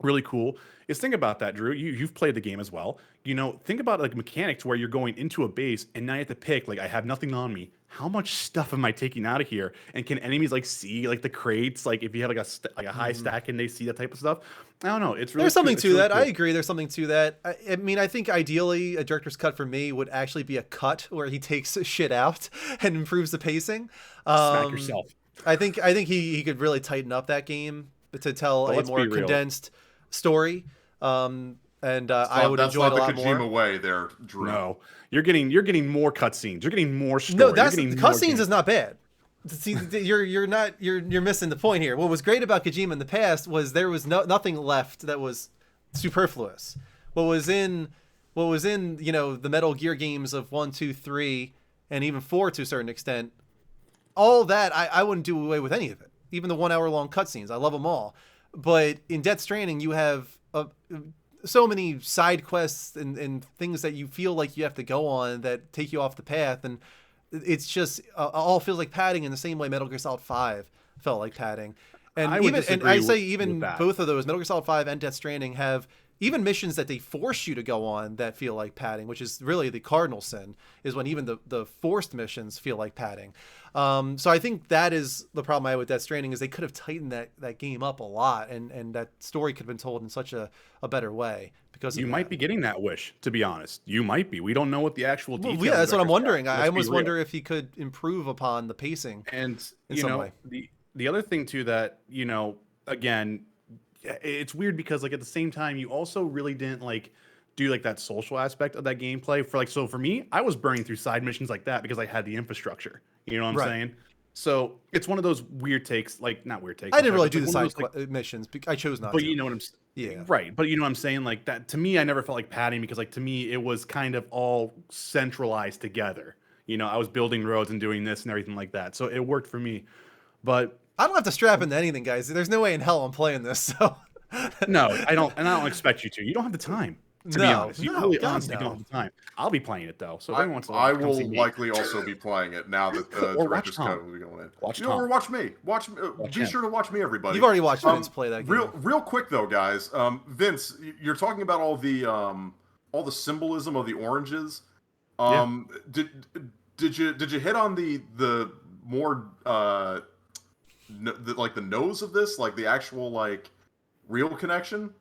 really cool. Is think about that, Drew. You've played the game as well. You know, think about like mechanics where you're going into a base and now you have to pick, like, I have nothing on me. How much stuff am I taking out of here? And can enemies like see like the crates? Like if you have like a high stack and they see that type of stuff? I don't know. It's really there's something to really that. cool. I agree. There's something to that. I mean, I think ideally a director's cut for me would actually be a cut where he takes shit out and improves the pacing. Smack yourself. I think he could really tighten up that game to tell a more condensed story. I would enjoy it a lot more. That's not the Kojima way there, Drew. No, you're getting more cutscenes. You're getting more story. No, the cutscenes is not bad. See, you're missing the point here. What was great about Kojima in the past was there was nothing left that was superfluous. What was in you know the Metal Gear games of 1, 2, 3, and even 4 to a certain extent, all that I wouldn't do away with any of it. Even the 1 hour long cutscenes, I love them all. But in Death Stranding, you have so many side quests and things that you feel like you have to go on that take you off the path, and it's just all feels like padding in the same way Metal Gear Solid 5 felt like padding. And I say even both of those, Metal Gear Solid 5 and Death Stranding, have even missions that they force you to go on that feel like padding, which is really the cardinal sin, is when even the forced missions feel like padding. So I think that is the problem I have with Death Stranding, is they could have tightened that game up a lot, and that story could have been told in such a better way. Because You might be getting that wish, to be honest. You might be. We don't know what the actual details. Well, yeah, that's what I'm are. wondering. I Let's be almost real. wonder if he could improve upon the pacing And in you some know, way. the other thing too that again, it's weird because like at the same time, you also really didn't like do like that social aspect of that gameplay for like. So for me, I was burning through side missions like that because I had the infrastructure. You know what I'm Right. saying? So it's one of those weird takes, like not weird takes. I didn't I'm sorry, really but do it's the like one of side those, like, missions. I chose not but to. you know what I'm Yeah. right. But you know what I'm saying? Like that to me, I never felt like padding because like to me, it was kind of all centralized together. I was building roads and doing this and everything like that. So it worked for me. But I don't have to strap into anything, guys. There's no way in hell I'm playing this. So no, I don't expect you to. You don't have the time, to be No, honest. You no, really God, honestly no. don't have the time. I'll be playing it though. So if anyone wants to I come see will me, likely also be playing it now that the Or watch director's Tom. cut will be going in. Watch Or Tom. watch me. Be him. sure to watch me, everybody. You've already watched Vince play that game. Real quick though, guys. Vince, you're talking about all the symbolism of the oranges. Did you hit on the more like the nose of this, like the actual like real connection?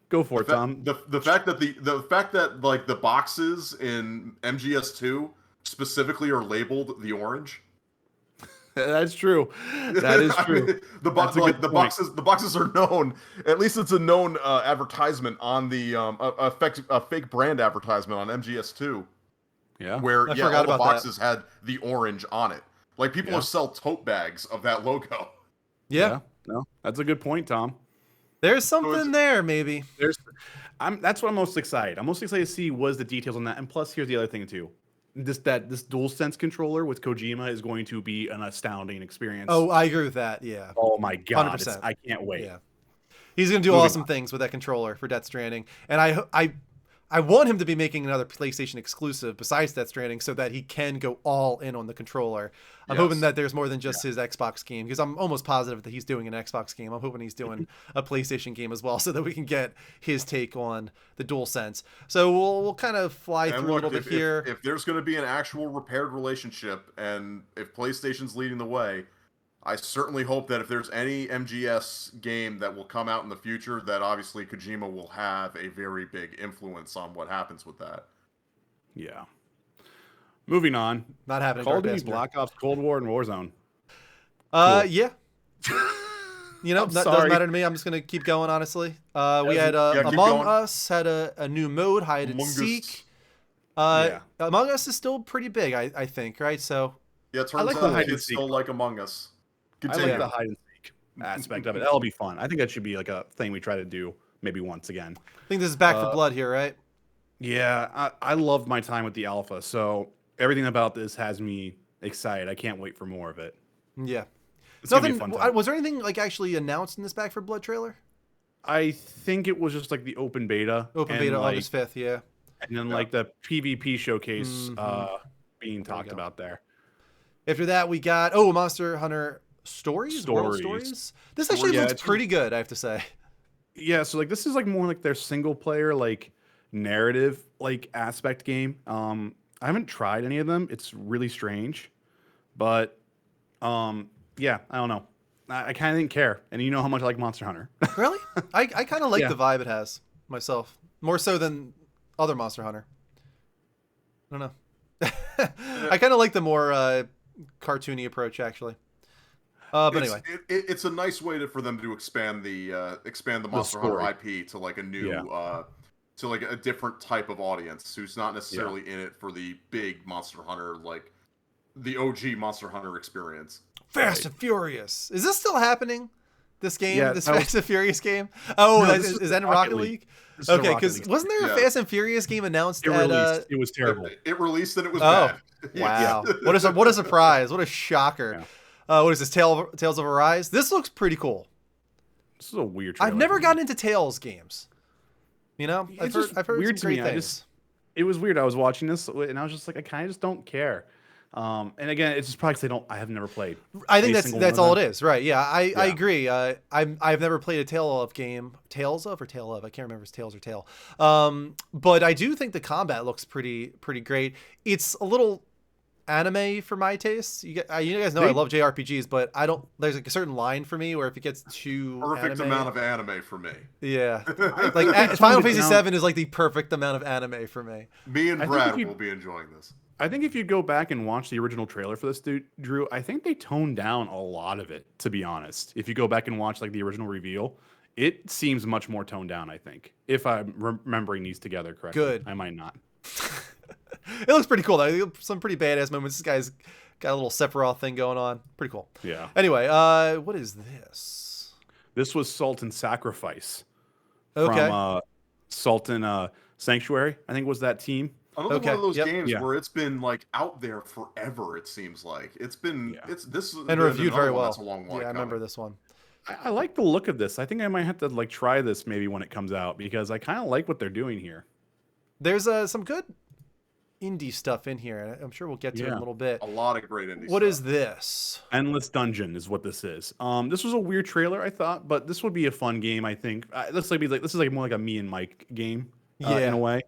Go for it, Tom. The fact that like the boxes in MGS2 specifically are labeled the orange. That's true. That is true. I mean, the boxes are known. At least it's a known advertisement on the a fake brand advertisement on MGS2. Yeah. Where I all forgot the about boxes had the orange on it. Like people Yeah. sell tote bags of that logo. Yeah. No, that's a good point, Tom. There's something there, maybe. That's what I'm most excited. I'm most excited to see what is the details on that. And plus, here's the other thing too. This DualSense controller with Kojima is going to be an astounding experience. Oh, I agree with that. Yeah. Oh my god, 100%. I can't wait. Yeah. He's gonna do Moving awesome on. things with that controller for Death Stranding, and I want him to be making another PlayStation exclusive besides Death Stranding, so that he can go all in on the controller. I'm hoping that there's more than just his Xbox game, because I'm almost positive that he's doing an Xbox game. I'm hoping he's doing a PlayStation game as well, so that we can get his take on the DualSense. So we'll kind of fly And through a little bit here. If there's going to be an actual repaired relationship, and if PlayStation's leading the way, I certainly hope that if there's any MGS game that will come out in the future, that obviously Kojima will have a very big influence on what happens with that. Yeah. Moving on. Not happening. Call of Dark Duty, Passenger. Black Ops, Cold War, and Warzone. Yeah. That doesn't sorry. matter to me. I'm just gonna keep going. Honestly, we had keep Among going. Us had a new mode, hide and Among Us. seek. Yeah. Among Us is still pretty big, I think, right? So Yeah, it turns like out the the hide and kids seek. still like Among Us. I Continue. like the hide and seek aspect of it. That'll be fun. I think that should be like a thing we try to do maybe once again. I think this is Back for Blood here, right? Yeah, I loved my time with the alpha, so everything about this has me excited. I can't wait for more of it. Yeah. It's gonna be a Nothing. fun time. Was there anything like actually announced in this Back for Blood trailer? I think it was just like the open beta. Open and, beta like, August 5th. Yeah. and then like the PvP showcase being we talked go. about there. After that, we got Monster Hunter Stories. World Stories. This actually looks it's- pretty good, I have to say. Yeah, so like this is like more like their single player like narrative like aspect game. I haven't tried any of them. It's really strange, but yeah, I don't know. I kind of didn't care, and you know how much I like Monster Hunter. Really? I kind of like Yeah. the vibe it has myself, more so than other Monster Hunter. I don't know. I kind of like the more cartoony approach, actually. But anyway, It's a nice way for them to expand the Monster Hunter story. IP to like a new to like a different type of audience who's not necessarily in it for the big Monster Hunter, like the OG Monster Hunter experience. Fast and Furious. Is this still happening? This game, Yeah, this that was- Fast and Furious game? Oh, No, is this was that in Rocket Rocket League. League? This is a Okay, Rocket because League wasn't there a Yeah. Fast and Furious game announced It at? released. It was terrible. It released and it was Oh, bad. wow! What a surprise! What a shocker! What is this? Tales of Arise? This looks pretty cool. This is a weird. I've trailer never for me. gotten into Tales games. It's just I've heard weird some to great me. things. It was weird. I was watching this and I was just like, I kind of just don't care. And again, it's just probably because I have never played. I think a single that's one of all them. it is, right? Yeah, I Yeah. agree. I've never played a Tale of game, Tales of or Tale of. I can't remember if it's Tales or Tale. But I do think the combat looks pretty great. It's a little anime for my tastes. You guys know I love JRPGs, but I don't. There's like a certain line for me where if it gets too Perfect anime, amount of anime for me. yeah, I like think they Final toned it Fantasy down. VII is like the perfect amount of anime for me. Me and I think if Brad you- will be enjoying this. I think if you go back and watch the original trailer for this, Drew, I think they toned down a lot of it. To be honest, if you go back and watch like the original reveal, it seems much more toned down. I think, if I'm remembering these together correctly. Good. I might not. It looks pretty cool though. Some pretty badass moments. This guy's got a little Sephiroth thing going on. Pretty cool. Yeah. Anyway, what is this? This was Salt and Sacrifice Okay. from Salt and Sanctuary. I think was that team. Another Okay, one of those yep. games Yeah. where it's been like out there forever. It seems like it's been Yeah. it's this And reviewed very well. That's a long one. Yeah, I remember this one. I like the look of this. I think I might have to like try this maybe when it comes out because I kind of like what they're doing here. There's some good indie stuff in here, and I'm sure we'll get to it in a little bit. A lot of great indie What stuff. is this? Endless Dungeon is what this is. This was a weird trailer, I thought, but this would be a fun game. I think this is like more like a me and Mike game, in Yeah. a way.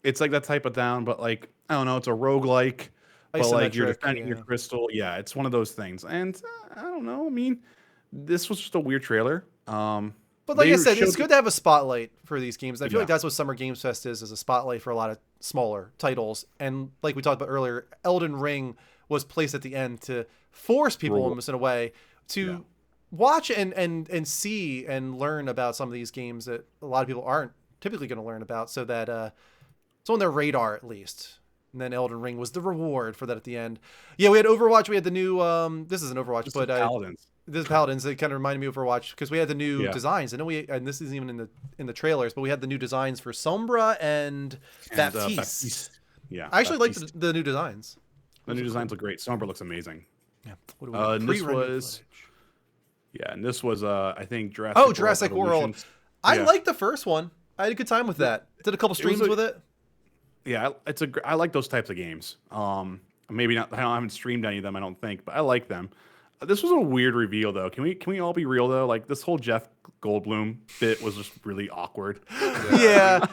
It's like that type of down, but like I don't know, it's a roguelike, but like you're Isometric, defending your yeah. crystal. Yeah, it's one of those things, and I don't know. I mean, this was just a weird trailer. But like they I said, it's showed- good to have a spotlight for these games. I feel like Yeah. that's what Summer Games Fest is a spotlight for a lot of smaller titles. And like we talked about earlier, Elden Ring was placed at the end to force people Rule. almost in a way to Yeah. watch and see and learn about some of these games that a lot of people aren't typically going to learn about, so that it's on their radar at least. And then Elden Ring was the reward for that at the end. Yeah, we had Overwatch. We had the new this isn't Overwatch, Just but the Paladins. this is Paladins. They kind of reminded me of Overwatch because we had the new Yeah. designs. I know and this isn't even in the trailers, but we had the new designs for Sombra and Baptiste. Baptiste. Yeah, I actually like Baptiste. the new designs. The new designs look great. Sombra looks amazing. Yeah. What do we And this pre-rendered was footage. yeah, and this was I think Jurassic. Oh, Jurassic World. Evolutions. I Yeah. liked the first one. I had a good time with that. Did a couple streams with it. Yeah, I like those types of games. Maybe not. I haven't streamed any of them. I don't think, but I like them. This was a weird reveal, though. Can we all be real though? Like this whole Jeff Goldblum bit was just really awkward. Yeah.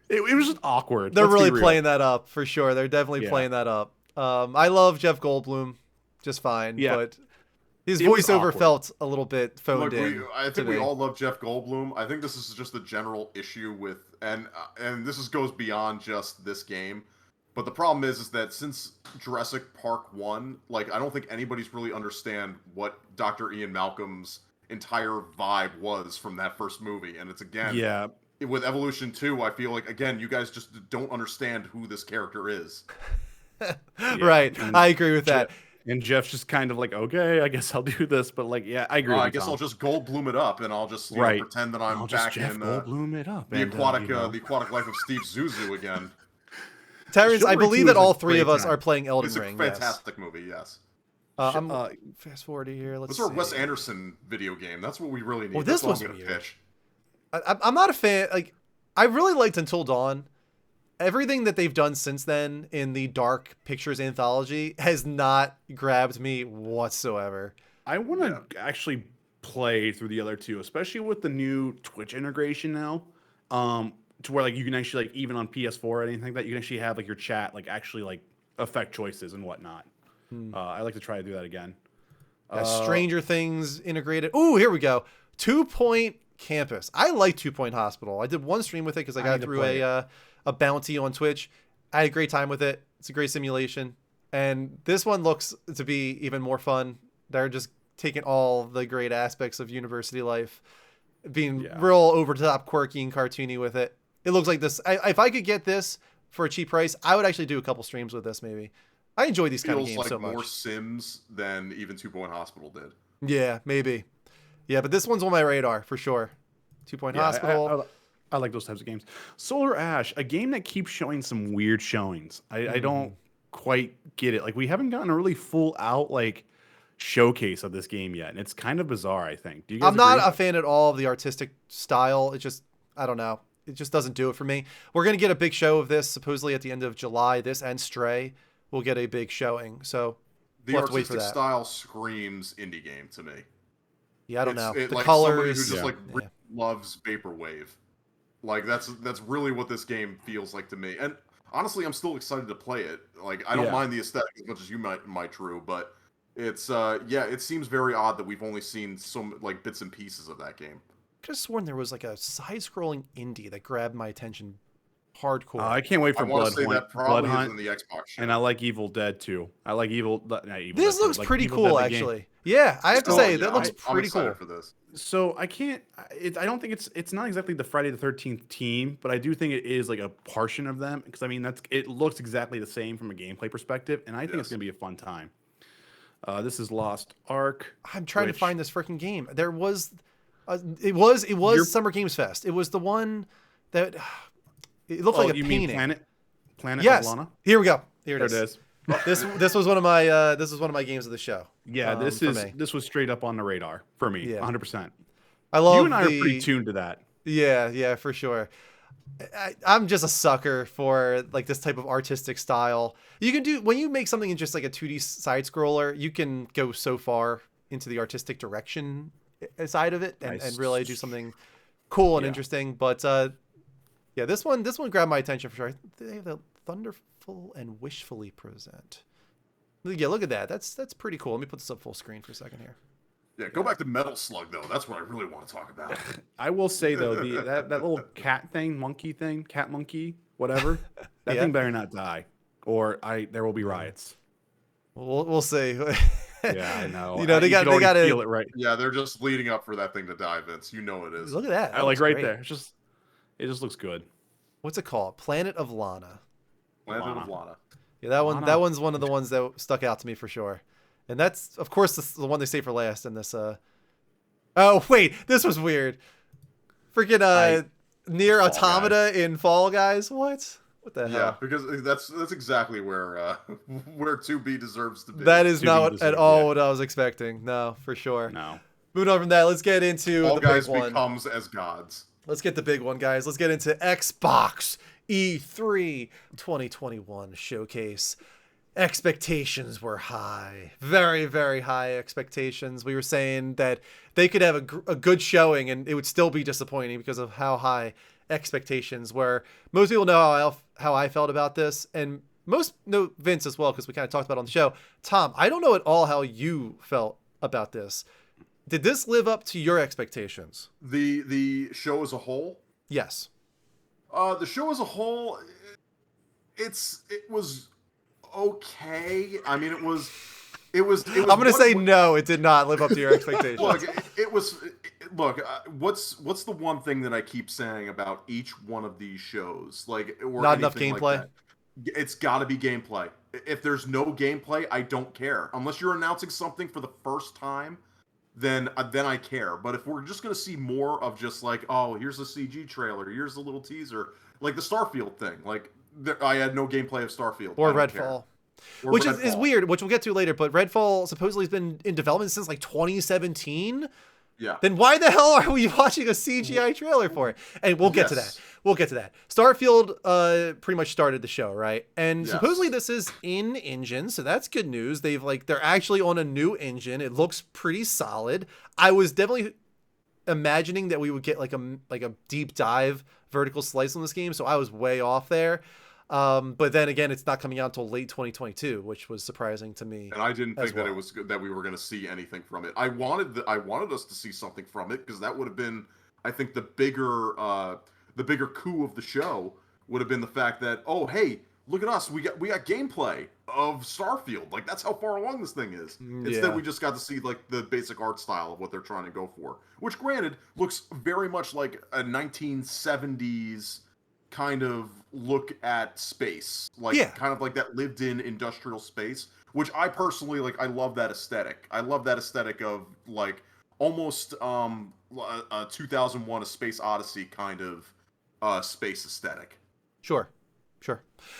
It was just awkward. They're Let's be really real. playing that up for sure. They're definitely Yeah. playing that up. I love Jeff Goldblum just fine, Yeah. but his It was voiceover awkward. felt a little bit phoned Look, in. I to think we me. all love Jeff Goldblum. I think this is just the general issue with, and goes beyond just this game. But the problem is that since Jurassic Park 1, like I don't think anybody's really understand what Dr. Ian Malcolm's entire vibe was from that first movie, and it's again, Yeah, with Evolution 2, I feel like again you guys just don't understand who this character is. Right. and I agree with that. and Jeff's just kind of like, okay, I guess I'll do this, but like, yeah, I agree. with I you, guess Tom. I'll just Goldblum it up, and I'll just Right. pretend that I'm I'll just back Jeff in Goldblum it up. the and, aquatic you know. the aquatic life of Steve Zuzu again. Terrence, I Chivalry believe 2 that is a all three of great us time. are playing Elden It's a Ring. Yes. fantastic movie, yes. I'm Uh, fast forward here. Let's This see. is a Wes Anderson video game. That's what we really need. Well, this That's what was I'm gonna weird. pitch. I'm not a fan. Like, I really liked Until Dawn. Everything that they've done since then in the Dark Pictures anthology has not grabbed me whatsoever. I want to actually play through the other two, especially with the new Twitch integration now. To where like you can actually like even on PS4 or anything like that, you can actually have like your chat like actually like affect choices and whatnot. I like to try to do that again. Stranger Things integrated. Ooh, here we go. 2 Point Campus. I like 2 Point Hospital. I did one stream with it because I I got need to through play a bounty on Twitch. I had a great time with it. It's a great simulation. And this one looks to be even more fun. They're just taking all the great aspects of university life, being real over the top, quirky, and cartoony with it. It looks like this. If I could get this for a cheap price, I would actually do a couple streams with this. Maybe. I enjoy these kind of Feels games like so much. more Sims than even 2 Point Hospital did. Yeah, maybe. Yeah, but this one's on my radar for sure. 2 Point Yeah, Hospital. I like those types of games. Solar Ash, a game that keeps showing some weird showings. I don't quite get it. Like we haven't gotten a really full out like showcase of this game yet, and it's kind of bizarre. I think. Do you guys I'm not agree? a fan at all of the artistic style. It just, I don't know. It just doesn't do it for me. We're going to get a big show of this supposedly at the end of July. This and Stray will get a big showing. So The we'll have to wait for artistic that. style screams indie game to me. Yeah, I don't know. The like colors. somebody who just Yeah. like really loves vaporwave. Like that's really what this game feels like to me. And honestly, I'm still excited to play it. Like I don't mind the aesthetic as much as you might, True, but it's it seems very odd that we've only seen some like bits and pieces of that game. I could have sworn there was like a side-scrolling indie that grabbed my attention hardcore. I can't wait for I want Blood to say Hunt. that probably Blood is Hunt, in the Xbox show. and I like Evil Dead too. I like This looks pretty cool, actually. Yeah, I have to say that looks I'm pretty excited cool. for this. So I can't. I don't think it's not exactly the Friday the 13th team, but I do think it is like a portion of them because I mean it looks exactly the same from a gameplay perspective, and I think it's gonna be a fun time. This is Lost Ark. I'm trying to find this freaking game. There was, it was Summer Games Fest. It was the one that it looked like a painting. Mean Planet Yes. of Lana? Here we go. Here There it is. it is. This was one of my games of the show. Yeah, this was straight up on the radar for me. Yeah. 100%. I love You and I are pretty tuned to that. Yeah, for sure. I'm just a sucker for like this type of artistic style. You can do when you make something in just like a 2D side scroller, you can go so far into the artistic direction side of it and really do something cool and interesting. But yeah, this one grabbed my attention for sure. They have the Thunderful and Wishfully Present. Yeah, look at that. That's pretty cool. Let me put this up full screen for a second here. Yeah, go back to Metal Slug though. That's what I really want to talk about. I will say though, that little cat monkey, whatever, that thing better not die, or there will be riots. We'll see. Yeah, I know. You know they got to feel it right. Yeah, they're just leading up for that thing to die, Vince. You know it is. Look at that. I like looks right great. there. It just looks good. What's it called? Planet of Lana. Planet of Lana. Yeah, that one's one of the ones that stuck out to me for sure. And that's, of course, the one they say for last in this. Oh, wait. This was weird. Freaking Near Automata in Fall Guys. What the hell? Yeah, because that's exactly where 2B deserves to be. That is not at all what I was expecting. No, for sure. No. Moving on from that, let's get into All the guys big one. becomes as gods. Let's get the big one, guys. Let's get into Xbox E3 2021 showcase. Expectations were high, very, very high expectations. We were saying that they could have a good showing and it would still be disappointing because of how high expectations were. Most people know how I felt about this, and most know Vince as well because we kind of talked about it on the show. Tom, I don't know at all how you felt about this. Did this live up to your expectations? The show as a whole? Yes. The show as a whole, it was okay. I mean, it was. I'm gonna say no. It did not live up to your expectations. Look, it was. Look, what's the one thing that I keep saying about each one of these shows? Like, or not enough anything gameplay. Like that. It's got to be gameplay. If there's no gameplay, I don't care. Unless you're announcing something for the first time, then I care. But if we're just gonna see more of just like, oh, here's a CG trailer, here's a little teaser, like the Starfield thing, like. I had no gameplay of Starfield. Or Redfall. Which is weird, which we'll get to later, but Redfall supposedly has been in development since like 2017. Yeah. Then why the hell are we watching a CGI trailer for it? And we'll get to that. We'll get to that. Starfield pretty much started the show, right? And supposedly this is in engine, so that's good news. They're actually on a new engine. It looks pretty solid. I was definitely imagining that we would get like a deep dive vertical slice on this game, so I was way off there. But then again, it's not coming out until late 2022, which was surprising to me. And I didn't think that it was good that we were going to see anything from it. I wanted us to see something from it because that would have been, I think, the bigger coup of the show would have been the fact that, oh hey, look at us, we got gameplay of Starfield. Like that's how far along this thing is. Instead, we just got to see like the basic art style of what they're trying to go for, which granted looks very much like a 1970s kind of look at space, like kind of like that lived-in industrial space, which I personally like. I love that aesthetic. I love that aesthetic of like almost a 2001: A Space Odyssey kind of space aesthetic. Sure.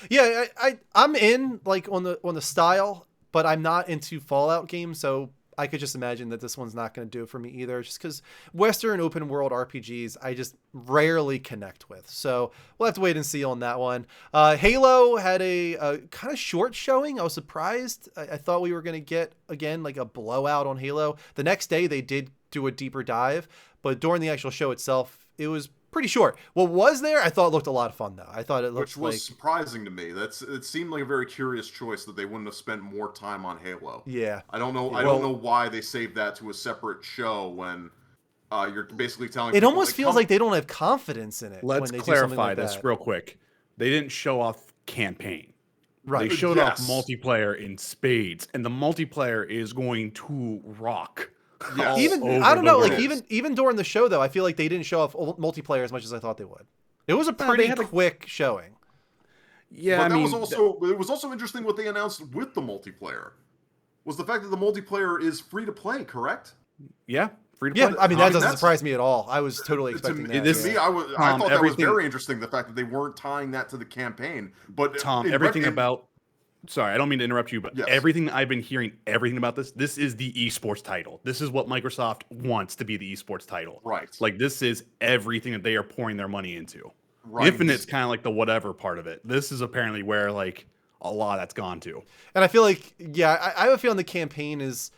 Yeah, I'm in like on the style, but I'm not into Fallout games, so I could just imagine that this one's not going to do it for me either, just because Western open world RPGs I just rarely connect with. So we'll have to wait and see on that one. Halo had a kind of short showing. I was surprised. I thought we were going to get, again, like a blowout on Halo. The next day they did do a deeper dive, but during the actual show itself, it was pretty short. What was there, I thought looked a lot of fun though. I thought it looked, which was surprising to me. It seemed like a very curious choice that they wouldn't have spent more time on Halo. Yeah. I don't know. Yeah. I don't know why they saved that to a separate show when you're basically telling. It almost feels like they don't have confidence in it. Let's when they clarify do this like real quick. They didn't show off campaign. Right. They showed off multiplayer in spades, and the multiplayer is going to rock. Yeah. Even I don't know, like even during the show though, I feel like they didn't show off multiplayer as much as I thought they would. It was a pretty quick showing. Yeah, but it was also interesting what they announced with the multiplayer. Was the fact that the multiplayer is free to play, correct? Yeah, free to play. Yeah, I mean that doesn't surprise me at all. I was totally expecting that. To me, I thought that was very interesting. The fact that they weren't tying that to the campaign, but Tom, everything about. Sorry, I don't mean to interrupt you, but everything I've been hearing, everything about this is the esports title. This is what Microsoft wants to be the esports title. Right. Like, this is everything that they are pouring their money into. Right. Infinite's kind of like the whatever part of it. This is apparently where, like, a lot that's gone to. And I feel like, I have a feeling the campaign is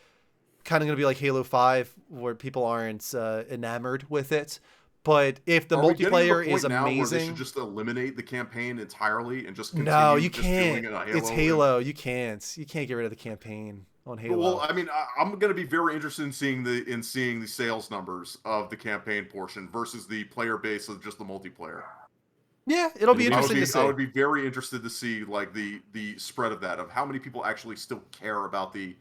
kind of going to be like Halo 5, where people aren't enamored with it. But if the multiplayer is amazing, where they should just eliminate the campaign entirely and just continue. No, you can't. It's Halo. You can't get rid of the campaign on Halo. Well, I mean, I'm going to be very interested in seeing the sales numbers of the campaign portion versus the player base of just the multiplayer. Yeah, it'll be interesting to see. I would be very interested to see like the spread of that, of how many people actually still care about the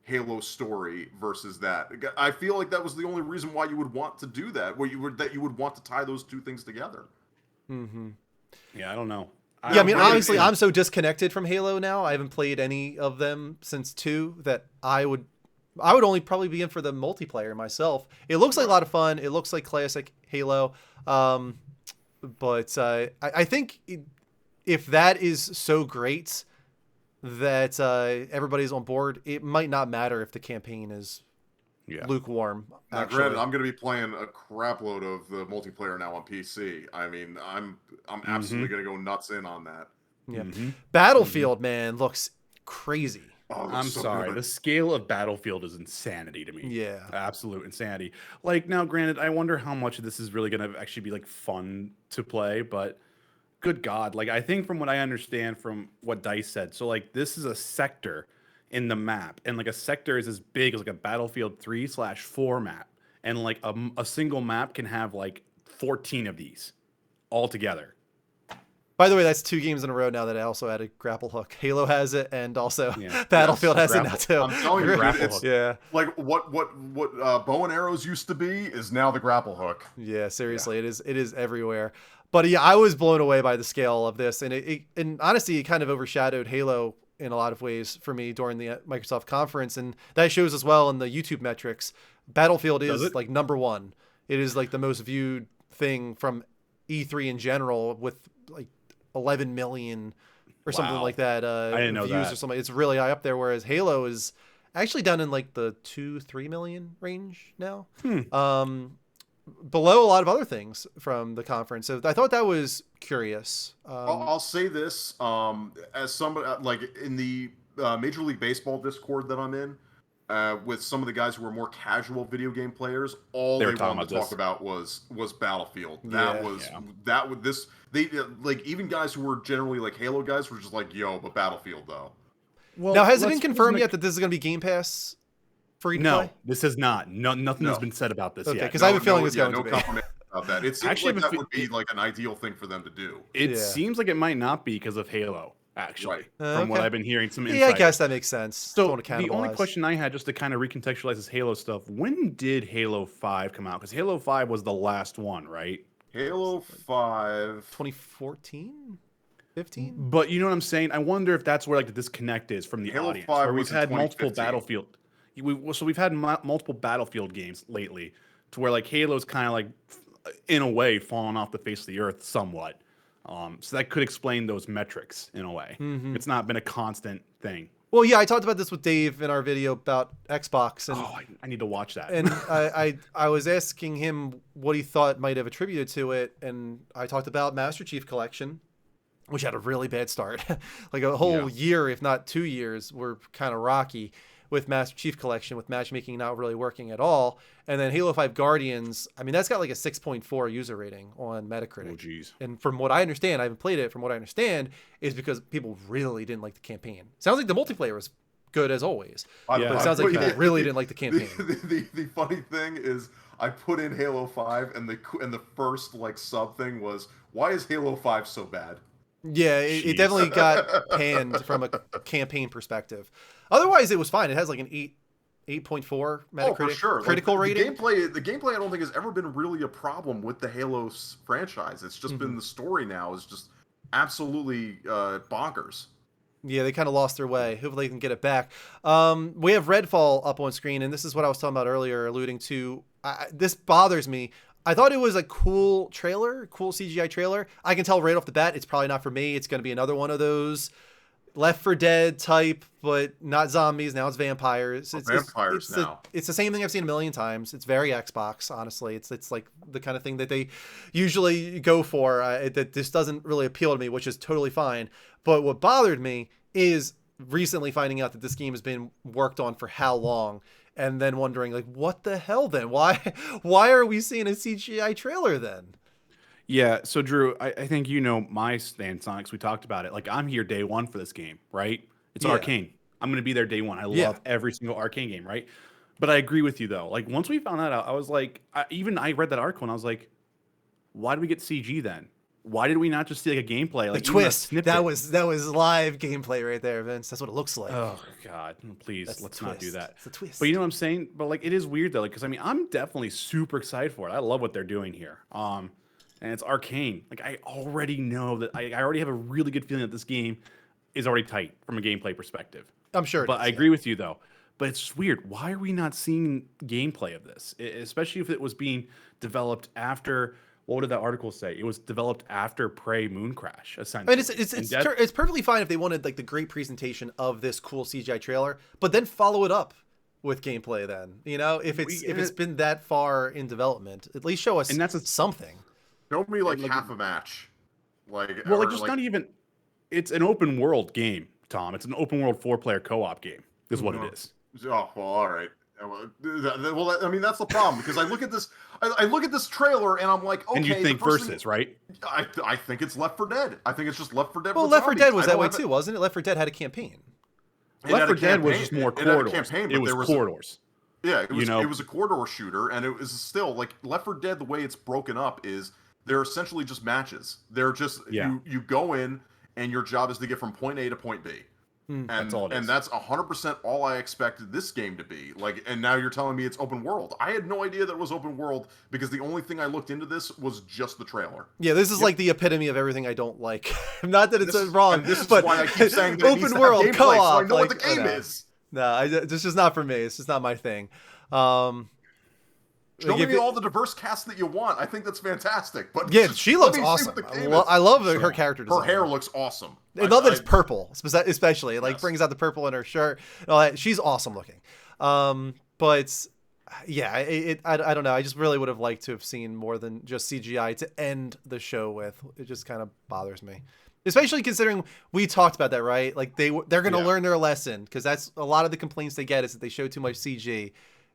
Halo story versus that. I feel like that was the only reason why you would want to do that, you would want to tie those two things together. Mm-hmm. Yeah, I don't know. I mean, honestly, I'm so disconnected from Halo now. I haven't played any of them since 2 that I would only probably be in for the multiplayer myself. It looks like a lot of fun. It looks like classic Halo. But I think if that is so great that everybody's on board, it might not matter if the campaign is lukewarm. Now, granted, I'm going to be playing a crap load of the multiplayer now on PC. I mean, I'm absolutely going to go nuts in on that. Yeah, Battlefield, man, looks crazy. Oh, I'm sorry. Good. The scale of Battlefield is insanity to me. Yeah. Absolute insanity. Like, now, granted, I wonder how much of this is really going to actually be, like, fun to play, but good God. Like, I think from what I understand from what DICE said, so, like, this is a sector in the map, and, like, a sector is as big as, like, a Battlefield 3/4 map, and, like, a single map can have, like, 14 of these all together. By the way, that's 2 games in a row now that I also added grapple hook. Halo has it, and also Battlefield has it now too. I'm telling you, it's like what bow and arrows used to be is now the grapple hook. Yeah, seriously, it is everywhere. But yeah, I was blown away by the scale of this, and honestly, it kind of overshadowed Halo in a lot of ways for me during the Microsoft conference, and that shows as well in the YouTube metrics. Battlefield is like #1. It is like the most viewed thing from E3 in general, with like 11 million or something like that I didn't know views that. or something. It's really high up there, whereas Halo is actually down in like the 2-3 million range now. Below a lot of other things from the conference. So I thought that was curious. I'll say this, as somebody like in the Major League Baseball Discord that I'm in, with some of the guys who are more casual video game players, all they wanted to talk about was Battlefield. They like, even guys who were generally like Halo guys were just like, yo, but Battlefield though. Well, now, has it been confirmed yet that this is going to be Game Pass free to play? No, this has not. Nothing has been said about this yet. Because I have a feeling it's going to be. Confirmation about that. It seems like that would be like an ideal thing for them to do. It seems like it might not be because of Halo, actually, from what I've been hearing. Some insight. Yeah, I guess that makes sense. So the only question I had, just to kind of recontextualize this Halo stuff, when did Halo 5 come out? Because Halo 5 was the last one, right? Halo 5... 2014? 15? But you know what I'm saying? I wonder if that's where like the disconnect is from the Halo audience. 5 where we've had multiple 2015. Battlefield. We've had multiple Battlefield games lately, to where like Halo's kind of like, in a way, fallen off the face of the earth somewhat. So that could explain those metrics in a way. It's not been a constant thing Well, yeah, I talked about this with Dave in our video about Xbox, and I need to watch that. and I was asking him what he thought might have attributed to it, and I talked about Master Chief Collection, which had a really bad start. Like a whole year, if not 2 years, were kind of rocky with Master Chief Collection, with matchmaking not really working at all. And then Halo 5 Guardians, I mean, that's got like a 6.4 user rating on Metacritic. Oh, geez. And from what I understand, I haven't played it, from what I understand, is because people really didn't like the campaign. Sounds like the multiplayer was good as always. But it sounds like people really didn't like the campaign. The funny thing is, I put in Halo 5, and the first like sub thing was, why is Halo 5 so bad? Yeah, it definitely got panned from a campaign perspective. Otherwise, it was fine. It has like an 8.4 Metacritic for sure. critical rating. The gameplay I don't think has ever been really a problem with the Halo franchise. It's just been the story now is just absolutely bonkers. Yeah, they kind of lost their way. Hopefully they can get it back. We have Redfall up on screen, and this is what I was talking about earlier, alluding to. This bothers me. I thought it was a cool trailer, cool CGI trailer. I can tell right off the bat it's probably not for me. It's going to be another one of those Left 4 Dead type, but not zombies. Now it's vampires. It's the same thing I've seen a million times. It's very Xbox, honestly. It's like the kind of thing that they usually go for. That this doesn't really appeal to me, which is totally fine. But what bothered me is recently finding out that this game has been worked on for how long, and then wondering, like, what the hell then? Why are we seeing a CGI trailer then? Yeah, so Drew, I think you know my stance on it, 'cause we talked about it. Like, I'm here day one for this game, right? It's Arcane. I'm going to be there day one. I love every single Arcane game, right? But I agree with you, though. Like, once we found that out, I was like, I read that article, and I was like, why did we get CG then? Why did we not just see like a gameplay? Like the twist. That was live gameplay right there, Vince. That's what it looks like. Oh God, please let's not do that. It's a twist. But you know what I'm saying? But like, it is weird though, like, because I mean, I'm definitely super excited for it. I love what they're doing here. And it's Arcane. Like, I already know that I already have a really good feeling that this game is already tight from a gameplay perspective. I'm sure. But I agree with you though. But it's weird. Why are we not seeing gameplay of this? Especially if it was being developed after. What did that article say? It was developed after Prey Moon Crash, essentially. I mean, it's perfectly fine if they wanted like the great presentation of this cool CGI trailer, but then follow it up with gameplay. Then if it's been that far in development, at least show us something. Show me like half a match, not even. It's an open world game, Tom. It's an open world 4-player co-op game. Is what it is. Oh well, all right. Well, I mean that's the problem because I look at this trailer and I'm like, okay. And you think versus, right? I think it's Left 4 Dead. I think it's just Left 4 Dead. Well, Left 4 Dead was that way too, wasn't it? Left 4 Dead had a campaign. Left 4 Dead was just more corridors. It was corridors. Yeah, it was a corridor shooter, and it was still like Left 4 Dead. The way it's broken up is they're essentially just matches. They're just you go in and your job is to get from point A to point B. And that's all it is. And that's 100% all I expected this game to be. Like, and now you're telling me it's open world. I had no idea that it was open world because the only thing I looked into this was just the trailer. Yeah, this is like the epitome of everything I don't like. Not that it's wrong, and this is but why I keep saying that open world co-op. So I know what the game is. No, this is not for me. It's just not my thing. Show me all the diverse cast that you want. I think that's fantastic. But yeah, she looks awesome. I love her character design. Her hair looks awesome. I love that it's purple, especially. It brings out the purple in her shirt. She's awesome looking. But yeah, I don't know. I just really would have liked to have seen more than just CGI to end the show with. It just kind of bothers me. Especially considering we talked about that, right? Like they're going to learn their lesson because that's a lot of the complaints they get is that they show too much CG.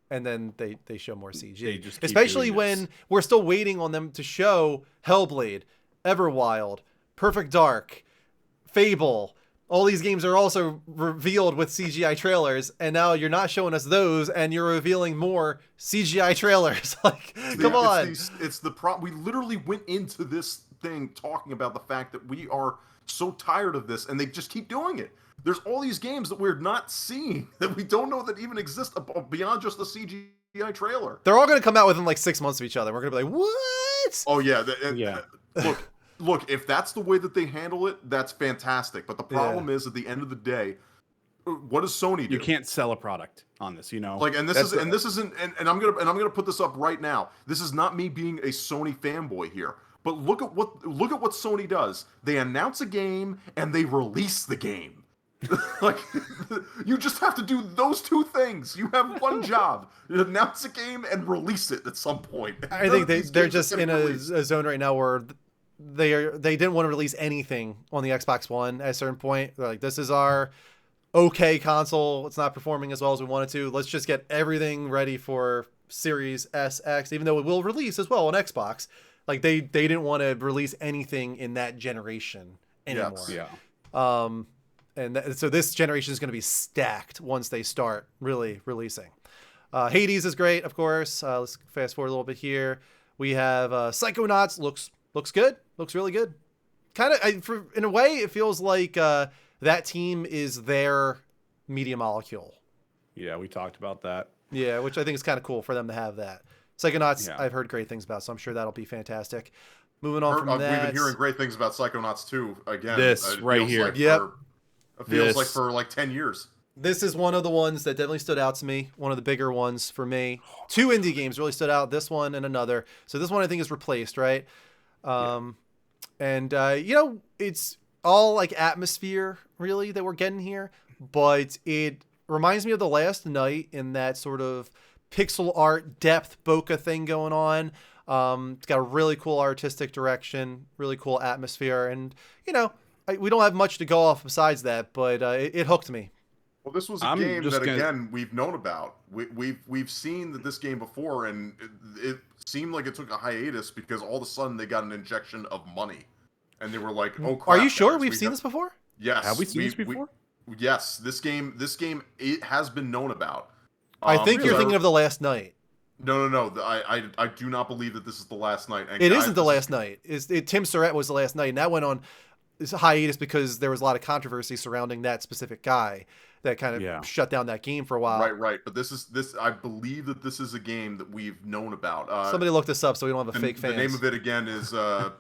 And then they show more CG. Especially when we're still waiting on them to show Hellblade, Everwild, Perfect Dark, Fable. All these games are also revealed with CGI trailers, and now you're not showing us those, and you're revealing more CGI trailers. Like, come on. It's the problem. We literally went into this thing talking about the fact that we are so tired of this, and they just keep doing it. There's all these games that we're not seeing that we don't know that even exist beyond just the CGI trailer. They're all going to come out within like 6 months of each other. We're going to be like, what? Oh, yeah. Look, if that's the way that they handle it, that's fantastic. But the problem is, at the end of the day, what does Sony do? You can't sell a product on this, Like, and this isn't, and I'm gonna put this up right now. This is not me being a Sony fanboy here. But look at what Sony does. They announce a game and they release the game. Like, you just have to do those two things. You have one job: announce a game and release it at some point. I think they're just in a zone right now where they didn't want to release anything on the Xbox One at a certain point. They're like, this is our okay console. It's not performing as well as we wanted to. Let's just get everything ready for Series S, X, even though it will release as well on Xbox. Like they didn't want to release anything in that generation anymore. Yes. Yeah. So this generation is going to be stacked once they start really releasing. Hades is great, of course. Let's fast forward a little bit here. We have Psychonauts. Looks good. Looks really good. Kind of, in a way, it feels like that team is their Media Molecule. Yeah, we talked about that. Yeah, which I think is kind of cool for them to have that. Psychonauts, I've heard great things about, so I'm sure that'll be fantastic. Moving on from that. We've been hearing great things about Psychonauts 2 again. This right here. It feels like for like 10 years. This is one of the ones that definitely stood out to me. One of the bigger ones for me. 2 indie games really stood out. This one and another. So this one I think is replaced, right? And, it's all like atmosphere really that we're getting here. But it reminds me of The Last Night in that sort of pixel art depth bokeh thing going on. It's got a really cool artistic direction, really cool atmosphere. And, we don't have much to go off besides that, but it hooked me. Well, this was a game that again we've known about. We've seen this game before, and it seemed like it took a hiatus because all of a sudden they got an injection of money, and they were like, "Oh crap!" Are you sure we've seen this before? Yes. Have we seen this before? Yes. This game it has been known about. I think you're thinking of The Last Night. No. I do not believe that this is The Last Night. And it isn't The Last Night. Tim Surratt was The Last Night, and that went on hiatus because there was a lot of controversy surrounding that specific guy that kind of shut down that game for a while. Right. But this I believe that this is a game that we've known about. Somebody look this up so we don't have a fake fan. The name of it again is shoot,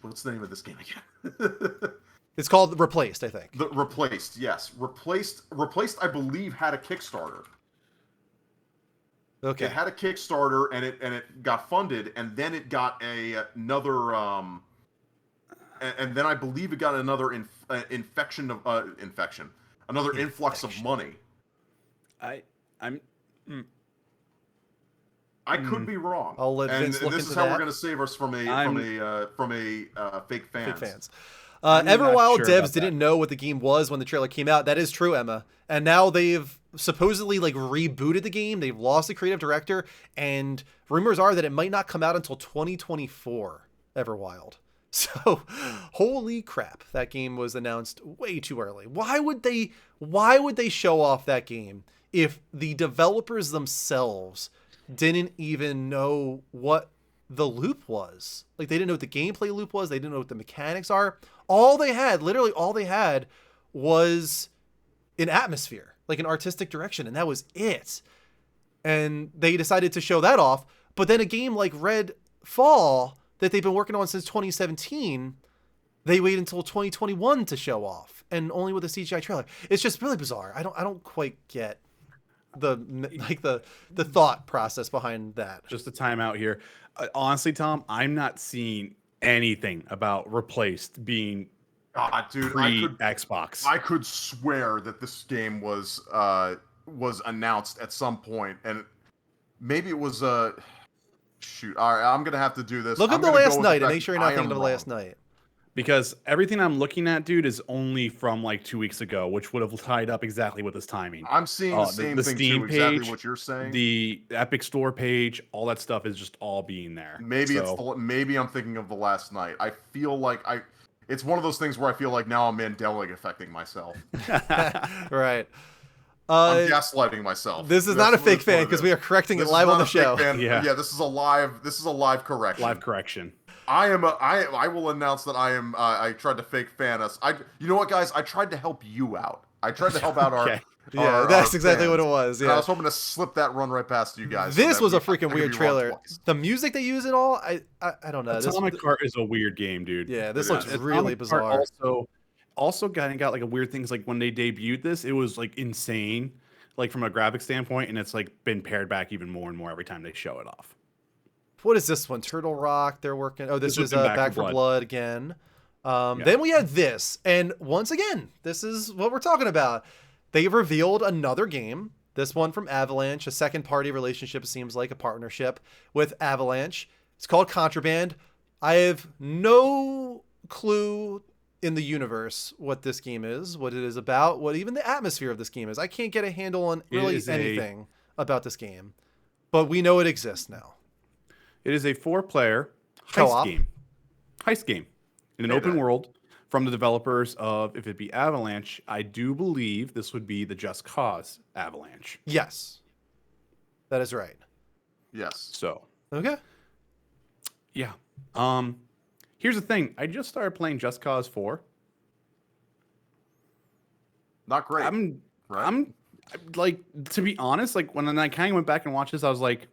what's the name of this game again? It's called Replaced, I think. Replaced, yes. Replaced I believe had a Kickstarter. Okay. It had a Kickstarter and it got funded, and then it got another and then I believe it got another influx of money. I could be wrong. I'll let Vince look this into is how that. we're going to save us from fake fans. Fake fans. Everwild devs didn't know what the game was when the trailer came out. That is true, Emma. And now they've supposedly rebooted the game. They've lost the creative director, and rumors are that it might not come out until 2024. Everwild. So, holy crap, that game was announced way too early. Why would they show off that game if the developers themselves didn't even know what the loop was? Like, they didn't know what the gameplay loop was. They didn't know what the mechanics are. Literally all they had was an atmosphere, like an artistic direction, and that was it. And they decided to show that off. But then a game like Redfall that they've been working on since 2017, they wait until 2021 to show off, and only with a CGI trailer. It's just really bizarre. I don't quite get the thought process behind that. Just a timeout here. Honestly, Tom, I'm not seeing anything about Replaced being pre-Xbox. I could swear that this game was announced at some point, and maybe it was shoot. All right, I'm gonna have to do this. Look at The Last Night and make sure you're not thinking of The Last Night. Because everything I'm looking at, dude, is only from like 2 weeks ago, which would have tied up exactly with this timing. I'm seeing the same thing Steam too, page, exactly what you're saying. The Epic Store page, all that stuff is just all being there. Maybe maybe I'm thinking of The Last Night. I feel like it's one of those things where I feel like now I'm Mandela affecting myself. Right. I'm gaslighting myself. This is not a fake fan because we are correcting it live on the show. Yeah, this is a live correction. Live correction. I will announce that I tried to fake fan us. You know what, guys? I tried to help you out. I tried to help out okay. That's exactly what it was. Yeah. And I was hoping to slip that run right past you guys. This was a freaking weird trailer. The music they use and all, I don't know. Atomic-Heart is a weird game, dude. Yeah, this looks really bizarre. Also got like a weird things like when they debuted this, it was like insane, like from a graphic standpoint, and it's like been pared back even more and more every time they show it off. What is this one? Turtle Rock. They're working. Oh, this is Back for Blood again. Then we had this, and once again, this is what we're talking about. They revealed another game. This one from Avalanche, a second-party relationship. It seems like a partnership with Avalanche. It's called Contraband. I have no clue in the universe what this game is, what it is about, what even the atmosphere of this game is. I can't get a handle on really anything about this game, but we know it exists now. It is a 4-player Co-op. Heist game in an open world from the developers of, if it be Avalanche, I do believe this would be the Just Cause Avalanche. Yes, that is right. Yes. So Okay. yeah. Here's the thing. I just started playing Just Cause 4. Not great. I'm right? like, to be honest, like when I kind of went back and watched this, I was like,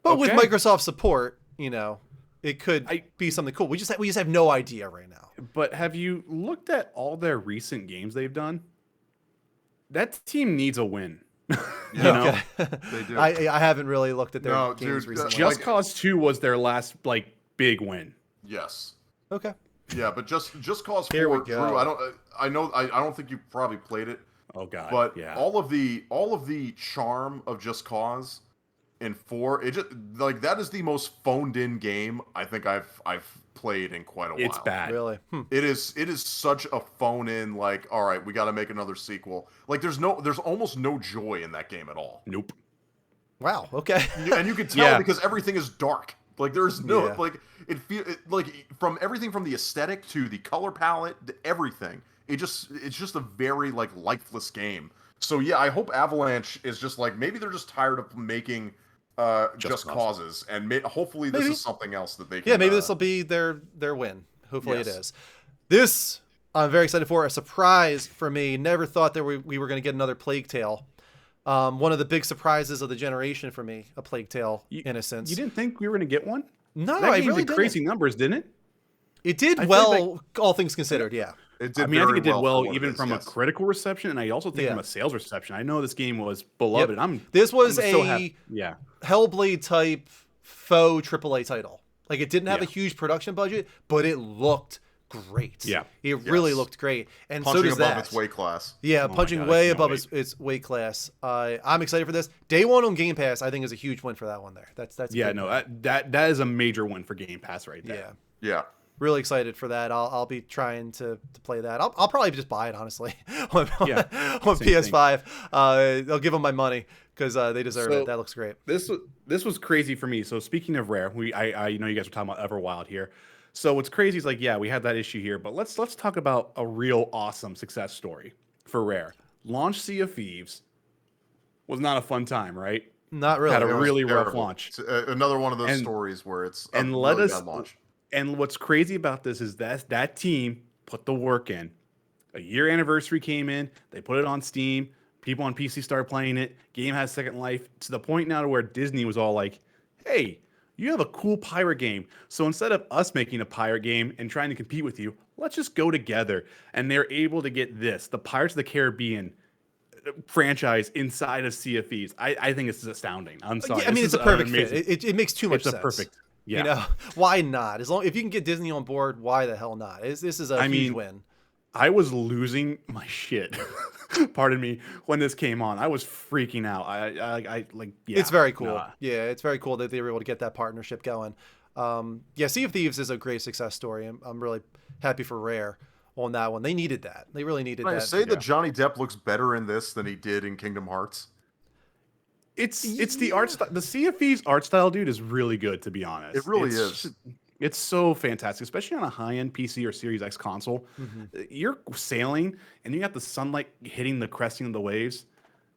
but with okay. Microsoft support, you know, it could be something cool. We just have no idea right now. But have you looked at all their recent games they've done? That team needs a win. You know? They do. I haven't really looked at their games recently. Just Cause 2 was their last like big win. Yes. Okay. Yeah, but just Cause 4, Here we go. Drew, I don't think you probably played it. Oh god. But yeah. all of the charm of Just Cause in 4, it just like that is the most phoned in game I think I've played in quite a while. It's bad. Really? It is such a phone in, like, all right, we got to make another sequel. Like there's almost no joy in that game at all. Nope. Wow. Okay. And you can tell because everything is dark. Like there's no like like from everything from the aesthetic to the color palette to everything. It's just a very like lifeless game. So yeah, I hope Avalanche is just like, maybe they're just tired of making just causes, and hopefully this is something else that they can. Yeah, maybe this will be their win. Hopefully it is. This I'm very excited for. A surprise for me. Never thought that we were going to get another Plague Tale. One of the big surprises of the generation for me, a Plague Tale Innocence. You didn't think we were going to get one? No, that I game really did didn't. crazy numbers, didn't it? It did well, all things considered. Yeah. It did. I mean, I think it did well, for even from a critical reception, and I also think from a sales reception. I know this game was beloved. This was I'm so happy. Yeah. Hellblade type faux AAA title. Like it didn't have a huge production budget, but it looked great. Yeah. It really looked great. And punching so does above that. its weight class. Yeah, punching way above its weight class. I'm excited for this. Day one on Game Pass, I think, is a huge win for that one there. That's yeah, no, that is a major win for Game Pass right there. Yeah. Really excited for that. I'll be trying to play that. I'll probably just buy it, honestly, on PS5. They'll give them my money because they deserve it. That looks great. This was crazy for me. So speaking of Rare, I know you guys were talking about Everwild here. So what's crazy is like, yeah, we had that issue here, but let's talk about a real awesome success story for Rare. Launch Sea of Thieves was not a fun time, right? Not really. Had a really rough launch. It's another one of those stories where it's and a let really us bad launch. And what's crazy about this is that team put the work in. A year anniversary came in, they put it on Steam, people on PC started playing it, game has second life, to the point now to where Disney was all like, hey, you have a cool pirate game. So instead of us making a pirate game and trying to compete with you, let's just go together. And they're able to get this, the Pirates of the Caribbean franchise inside of Sea of Thieves. I think it's astounding. I'm sorry. Yeah, I mean, it's a perfect fit. It makes too much sense. It's a perfect. Yeah. You know, why not? If you can get Disney on board, why the hell not? This is a huge win. I was losing my shit. Pardon me. When this came on, I was freaking out. It's very cool. Yeah, it's very cool that they were able to get that partnership going. Sea of Thieves is a great success story. I'm really happy for Rare on that one. They needed that. They really needed that. I say that Johnny Depp looks better in this than he did in Kingdom Hearts. It's the art style. The Sea of Thieves art style, dude, is really good, to be honest. It really is. It's so fantastic, especially on a high-end PC or Series X console. You're sailing, and you got the sunlight hitting the cresting of the waves.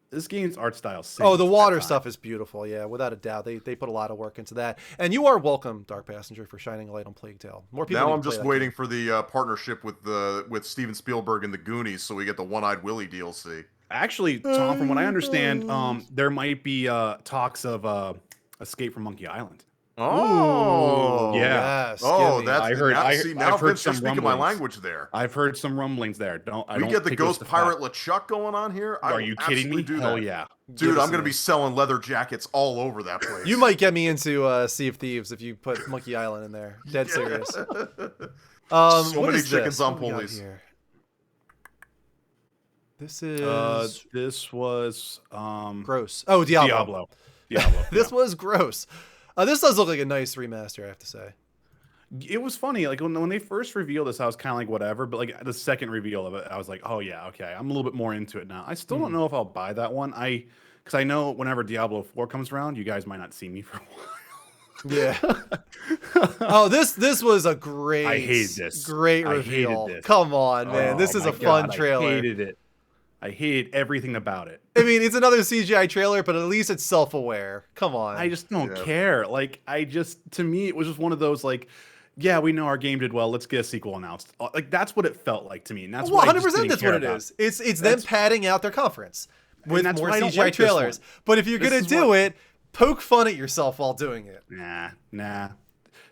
This game's art style. The water stuff is beautiful. Yeah, without a doubt, they put a lot of work into that. And you are welcome, Dark Passenger, for shining a light on Plague Tale. More people. Now I'm just waiting for the partnership with Steven Spielberg and the Goonies, so we get the One-Eyed Willie DLC. Actually, Tom, from what I understand, there might be talks of Escape from Monkey Island. Oh, Yeah. Yes. oh, Give me. that's now I've heard Vince, you're some speaking my rumblings. language there. I've heard some rumblings there. I We don't get the take those Ghost to Pirate fact. LeChuck going on here. I Are will you kidding absolutely me? do Hell that. yeah. Give Dude, it I'm to gonna me. be selling leather jackets all over that place. You might get me into Sea of Thieves if you put Monkey Island in there. Dead serious. So What many is chickens this? on What we got pulleys. here? This is This was gross. Oh, Diablo. Diablo. This was gross. This does look like a nice remaster, I have to say. It was funny, like when they first revealed this, I was kind of like whatever, but like the second reveal of it, I was like, oh yeah, okay, I'm a little bit more into it now. I still don't know if I'll buy that one. Because I know whenever Diablo 4 comes around, you guys might not see me for a while. Yeah. Oh, this was a great. I hated this. Great I reveal. hated this. Come on, man. This is my a fun God, trailer. I hated it. I hated everything about it. I mean, it's another CGI trailer, but at least it's self-aware. Come on. I just don't Yeah. care. Like, to me, it was just one of those like, yeah, we know our game did well. Let's get a sequel announced. Like that's what it felt like to me, and that's well, what I just 100%. didn't That's care what it about. is. It's them padding out their conference with that's more why I don't CGI like this trailers. one. But if you're This gonna is do what- it, poke fun at yourself while doing it. Nah.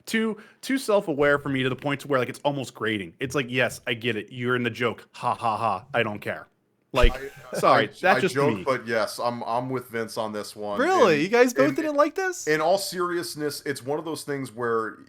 Too self-aware for me to the point to where like it's almost grating. It's like, yes, I get it. You're in the joke. Ha ha ha. I don't care. Like, sorry, that's just joke, me. but yes, I'm with Vince on this one. Really? You guys both didn't like this? In all seriousness, it's one of those things where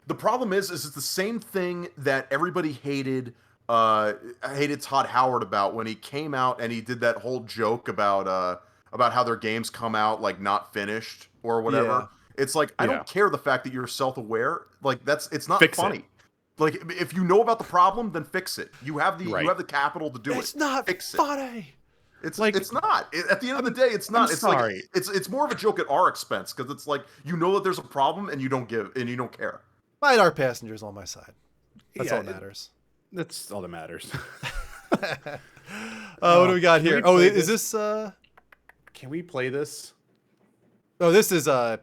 the problem is it's the same thing that everybody hated Todd Howard about when he came out and he did that whole joke about how their games come out like not finished or whatever. Yeah. It's like I don't care the fact that you're self-aware. Like it's not Fix funny. it. Like if you know about the problem, then fix it. You have the Right. you have the capital to do It's it. not Fix it. funny. It's Like- like it's not. At the end of the day, it's not. I'm It's sorry. like it's more of a joke at our expense because it's like you know that there's a problem and you don't care. I had our passengers on my side. That's Yeah, all that matters. That's all that matters. What do we got Can here? we Oh, play is this Can we play this? Oh, this is a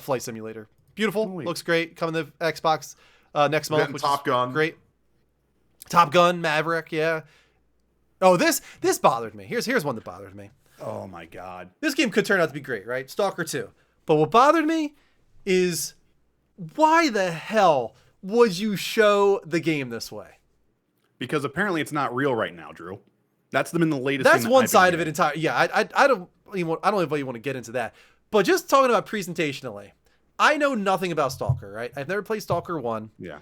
flight simulator. Beautiful. Oh, wait. Looks great. Coming to Xbox next month. Getting Which Top is Gun. Great. Top Gun, Maverick, yeah. Oh, this bothered me. Here's one that bothered me. Oh my God. This game could turn out to be great, right? Stalker 2. But what bothered me is why the hell would you show the game this way? Because apparently it's not real right now, Drew. That's been the latest. That's thing one I've been side of it hearing. entirely. Yeah, I don't even want to get into that. But just talking about presentationally, I know nothing about Stalker, right? I've never played Stalker 1. Yeah.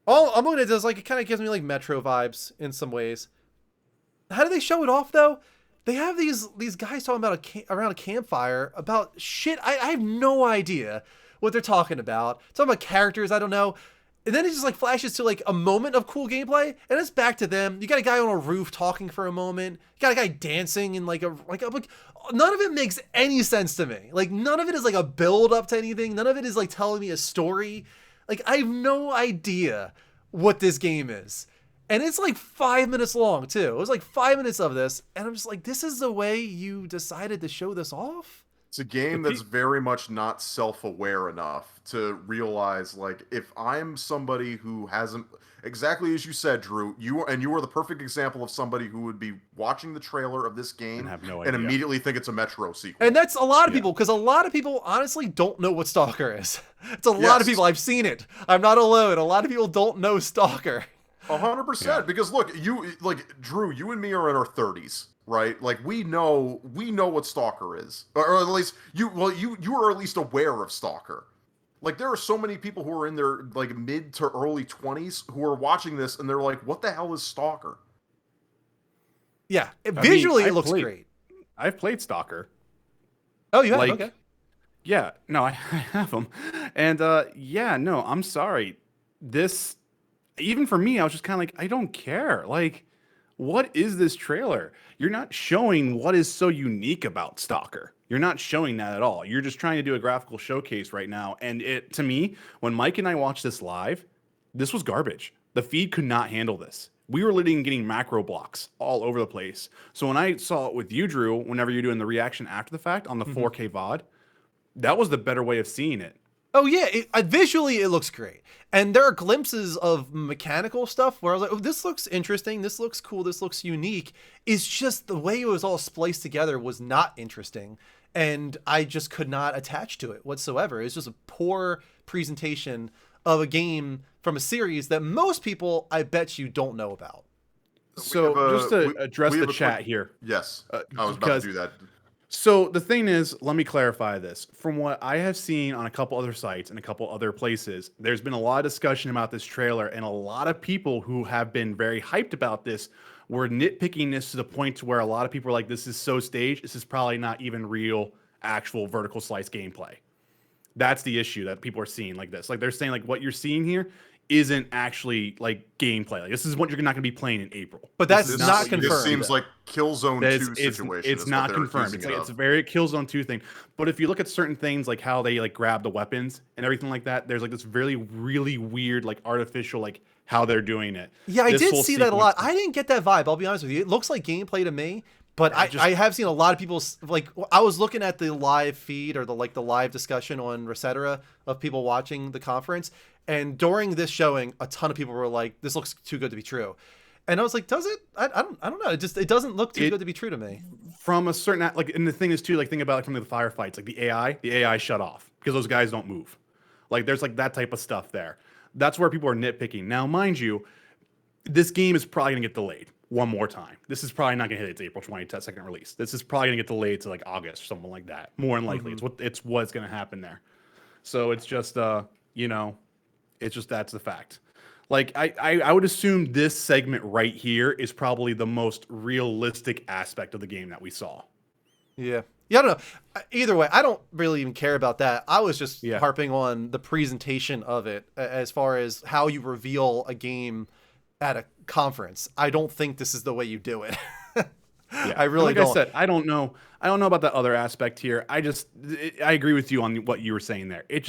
All I'm looking at is like it kind of gives me like Metro vibes in some ways. How do they show it off though? They have these guys talking about around a campfire about shit. I have no idea what they're talking about. Talking about characters I don't know. And then it just like flashes to like a moment of cool gameplay, and it's back to them. You got a guy on a roof talking for a moment. You got a guy dancing and like none of it makes any sense to me. Like none of it is like a build up to anything. None of it is like telling me a story. Like I have no idea what this game is. And it's like 5 minutes long too. It was like 5 minutes of this, and I'm just like, this is the way you decided to show this off? It's a game that's very much not self-aware enough to realize, like, if I'm somebody who hasn't, exactly as you said, Drew, you are the perfect example of somebody who would be watching the trailer of this game And have no and idea. immediately think it's a Metro sequel. And that's a lot of people, because a lot of people honestly don't know what Stalker is. It's a lot of people. I've seen it. I'm not alone. A lot of people don't know Stalker. 100%. Because look, Drew, you and me are in our 30s, right? Like we know what Stalker is, or at least you are at least aware of Stalker. Like there are so many people who are in their like mid to early 20s who are watching this and they're like, "What the hell is Stalker?" Yeah, visually it looks played- great. I've played Stalker. Oh, you have? Like, Okay. Yeah, no, I have them. And yeah, no, I'm sorry. This, even for me, I was just kind of like, I don't care. Like, what is this trailer? You're not showing what is so unique about Stalker. You're not showing that at all. You're just trying to do a graphical showcase right now. And it, to me, when Mike and I watched this live, this was garbage. The feed could not handle this. We were literally getting macro blocks all over the place. So when I saw it with you, Drew, whenever you're doing the reaction after the fact on the 4K VOD, that was the better way of seeing it. Oh yeah, visually it looks great, and there are glimpses of mechanical stuff where I was like, "Oh, this looks interesting. This looks cool. This looks unique." It's just the way it was all spliced together was not interesting, and I just could not attach to it whatsoever. It's just a poor presentation of a game from a series that most people, I bet you, don't know about. So just to address the chat here. Yes, I was about to do that. So the thing is, let me clarify this. From what I have seen on a couple other sites and a couple other places, there's been a lot of discussion about this trailer, and a lot of people who have been very hyped about this were nitpicking this to the point to where a lot of people are like, this is so staged, this is probably not even real, actual vertical slice gameplay. That's the issue that people are seeing like this. Like they're saying like what you're seeing here isn't actually like gameplay. Like this is what you're not going to be playing in April. But that's not confirmed. This seems like Killzone 2 situation. It's not confirmed. It's a very Killzone 2 thing. But if you look at certain things like how they like grab the weapons and everything like that, there's like this really weird like artificial like how they're doing it. Yeah, I did see that a lot. I didn't get that vibe. I'll be honest with you. It looks like gameplay to me. But I have seen a lot of people like I was looking at the live feed or the live discussion on Resetera of people watching the conference, and during this showing, a ton of people were like, "This looks too good to be true," and I was like, "Does it? I don't know. It doesn't look too good to be true to me." From a certain like, and the thing is too, like think about it from the firefights, like the AI shut off because those guys don't move. Like there's like that type of stuff there. That's where people are nitpicking. Now, mind you, this game is probably gonna get delayed one more time. This is probably not going to hit its April 22nd release. This is probably going to get delayed to like August or something like that. More than likely, it's what's going to happen there. So it's just it's just that's the fact. Like I would assume this segment right here is probably the most realistic aspect of the game that we saw. Yeah, I don't know. Either way, I don't really even care about that. I was just harping on the presentation of it as far as how you reveal a game at a conference. I don't think this is the way you do it. I really don't. Like I said, I don't know about that other aspect here. I agree with you on what you were saying there. It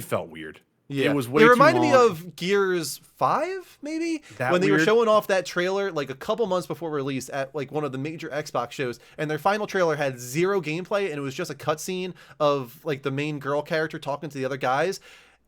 felt weird. Yeah, it was way It reminded too me long. of Gears 5, maybe, That when they were weird? showing off that trailer like a couple months before release at like one of the major Xbox shows, and their final trailer had zero gameplay, and it was just a cutscene of like the main girl character talking to the other guys.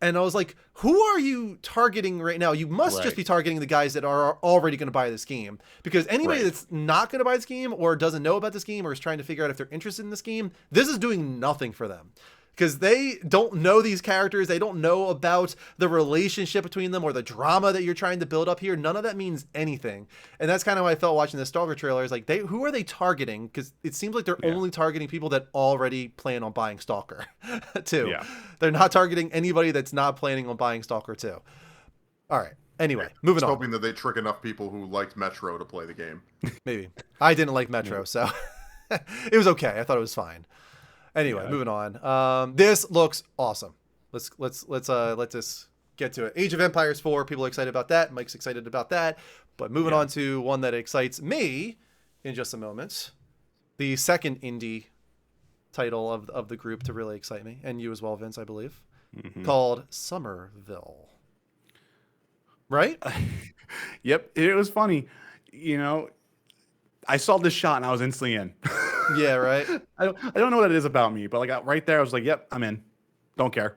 And I was like, who are you targeting right now? You must just be targeting the guys that are already going to buy this game. Because anybody that's not going to buy this game or doesn't know about this game or is trying to figure out if they're interested in this game, this is doing nothing for them. Because they don't know these characters. They don't know about the relationship between them or the drama that you're trying to build up here. None of that means anything. And that's kind of how I felt watching the S.T.A.L.K.E.R trailer. Is like, who are they targeting? Because it seems like they're only targeting people that already plan on buying S.T.A.L.K.E.R 2. Yeah. They're not targeting anybody that's not planning on buying S.T.A.L.K.E.R 2. All right. Anyway, moving on. Hoping that they trick enough people who liked Metro to play the game. Maybe. I didn't like Metro, so it was okay. I thought it was fine. Anyway, moving on. This looks awesome. Let's just get to it. Age of Empires 4. People are excited about that. Mike's excited about that. But moving on to one that excites me in just a moment. The second indie title of the group to really excite me, and you as well, Vince, I believe, called Somerville. Right? Yep. It was funny. I saw this shot and I was instantly in. Yeah, right. I don't know what it is about me, but like right there, I was like, "Yep, I'm in. Don't care."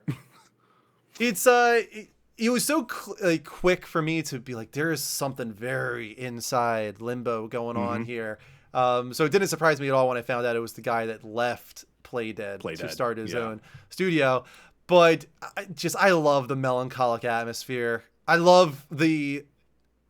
It's it was so quick for me to be like, there is something very inside limbo going on here. So it didn't surprise me at all when I found out it was the guy that left Playdead to start his own studio. But I love the melancholic atmosphere. I love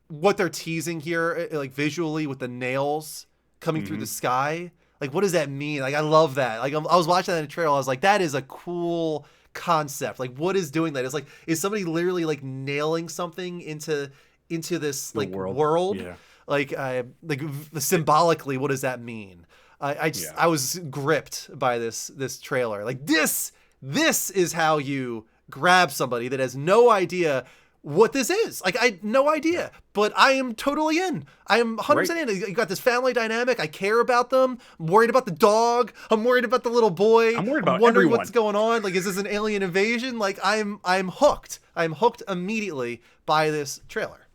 what they're teasing here, like visually with the nails coming through the sky. Like, what does that mean? Like, I love that. Like, I was watching that in the trailer. I was like, that is a cool concept. Like, what is doing that? It's like, is somebody literally like nailing something into this like world? Yeah. Like symbolically, what does that mean? I was gripped by this trailer. Like, this is how you grab somebody that has no idea what this is. Like, I had no idea, but I am totally in. I am 100% in. You got this family dynamic. I care about them. I'm worried about the dog. I'm worried about the little boy. I'm worried about wondering everyone. what's going on. Like, is this an alien invasion? Like, I'm hooked. I'm hooked immediately by this trailer.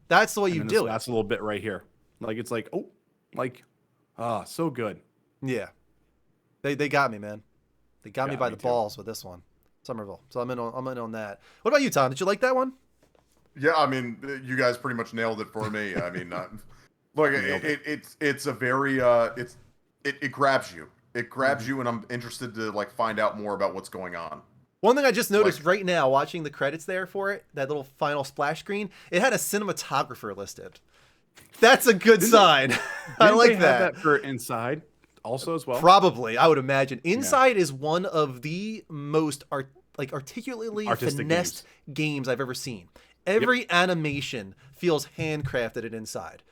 That's the way you do it. That's a little bit right here. Like, it's like, so good. Yeah. They got me, man. They got me by the balls with this one. Somerville. So I'm in on that. What about you, Tom? Did you like that one? Yeah, I mean, you guys pretty much nailed it for me. I mean, look, it's a very it grabs you. It grabs you, and I'm interested to like find out more about what's going on. One thing I just noticed right now, watching the credits there for it, that little final splash screen, it had a cinematographer listed. That's a good sign. I like they have that for Inside also as well. Probably, I would imagine. Inside is one of the most articulately finessed games I've ever seen. Every animation feels handcrafted at Inside.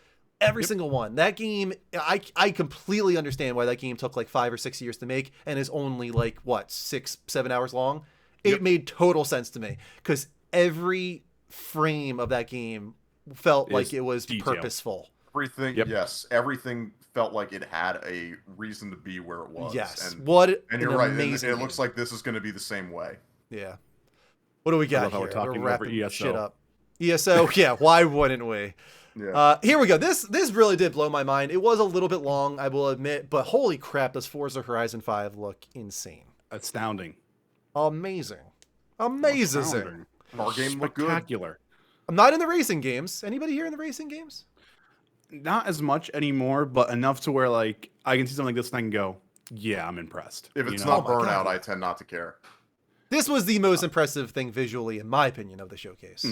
Every single one. That game, I completely understand why that game took like 5 or 6 years to make and is only like, what, 6-7 hours long? It made total sense to me because every frame of that game felt like it was purposeful. Everything, yes, everything felt like it had a reason to be where it was. Yes, and you're right. It looks like this is going to be the same way. Yeah. What do we got here? We're talking over ESO. Shit up. ESO, yeah. Why wouldn't we? Yeah. Here we go. This really did blow my mind. It was a little bit long, I will admit, but holy crap, does Forza Horizon 5 look insane? Astounding. Amazing. Our game looked good. Spectacular. I'm not in the racing games. Anybody here in the racing games? Not as much anymore, but enough to where like I can see something like this and I can go, yeah, I'm impressed. If it's not Burnout, I tend not to care. This was the most impressive thing visually, in my opinion, of the showcase.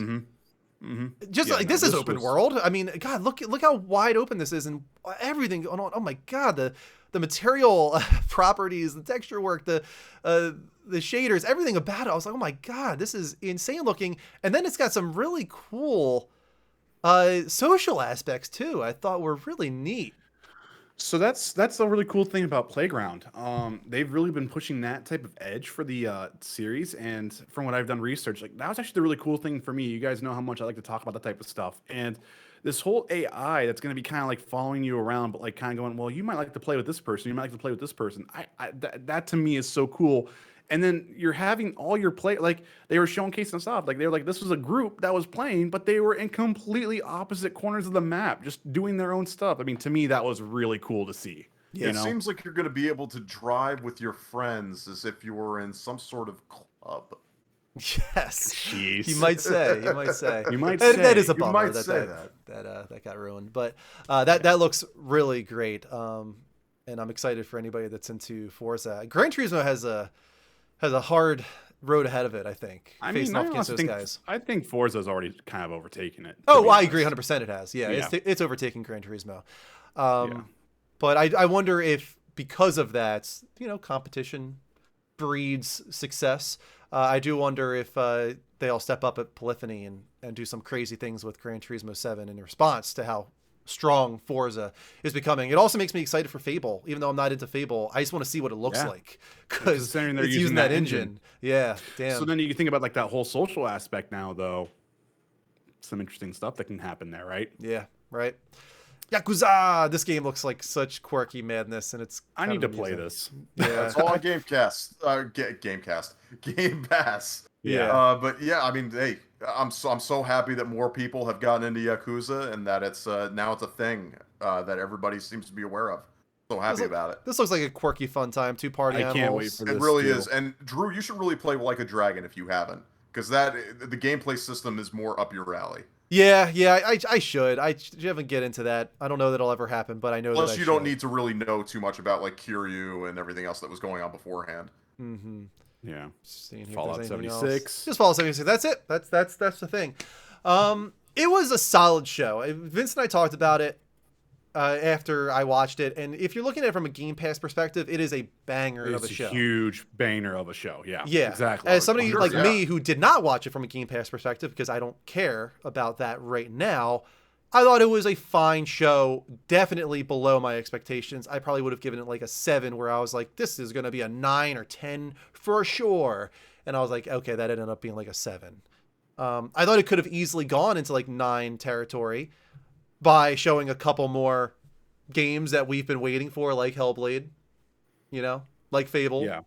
Just this is open world. I mean, God, look how wide open this is, and everything going on. Oh my God, the material properties, the texture work, the shaders, everything about it. I was like, oh my God, this is insane looking. And then it's got some really cool social aspects too. I thought were really neat. So that's the really cool thing about Playground. They've really been pushing that type of edge for the series, and from what I've done research, like that was actually the really cool thing for me. You guys know how much I like to talk about that type of stuff, and this whole AI that's going to be kind of like following you around, but like kind of going, well, you might like to play with this person, you might like to play with this person. That to me is so cool. And then you're having all your play, like they were showcasing stuff. Like they were like, this was a group that was playing, but they were in completely opposite corners of the map, just doing their own stuff. I mean, to me, that was really cool to see. Yeah, it seems like you're going to be able to drive with your friends as if you were in some sort of club. Yes. Jeez. You might say. You might say. You might say. That is a bummer. That got ruined. But that looks really great. And I'm excited for anybody that's into Forza. Gran Turismo has a hard road ahead of it, I think. I mean, I think Forza's already kind of overtaken it. Oh, I agree 100% it has. Yeah. It's overtaken Gran Turismo. But I wonder if because of that, competition breeds success. I do wonder if they all step up at Polyphony and do some crazy things with Gran Turismo 7 in response to how strong Forza is becoming. It also makes me excited for Fable. Even though I'm not into Fable, I just want to see what it looks like because it's using that engine. Yeah, damn. So then you think about like that whole social aspect now, though. Some interesting stuff that can happen there, right? Yeah, right. Yakuza! This game looks like such quirky madness, and it's I need to play this. Yeah, it's all on Gamecast. Game Pass. Yeah. But yeah, I mean, hey, I'm so happy that more people have gotten into Yakuza and that it's now it's a thing that everybody seems to be aware of. So happy about it. This looks like a quirky, fun time. 2-party animals. I can't wait for this. It really is. And Drew, you should really play Like a Dragon if you haven't, because the gameplay system is more up your alley. Yeah, I should. I haven't get into that. I don't know that it'll ever happen, but I know Plus, that you don't need to really know too much about like Kiryu and everything else that was going on beforehand. Mm-hmm. Yeah. Seeing here Fallout 76. Just Fallout 76. That's it. That's the thing. It was a solid show. Vince and I talked about it after I watched it, and if you're looking at it from a Game Pass perspective, it is a banger of a show. It's a huge banger of a show. Yeah. Yeah. Exactly. As somebody like me who did not watch it from a Game Pass perspective because I don't care about that right now, I thought it was a fine show, definitely below my expectations. I probably would have given it like a 7, where I was like, this is going to be a 9 or 10 for sure. And I was like, okay, that ended up being like a 7. I thought it could have easily gone into like 9 territory by showing a couple more games that we've been waiting for, like Hellblade, like Fable,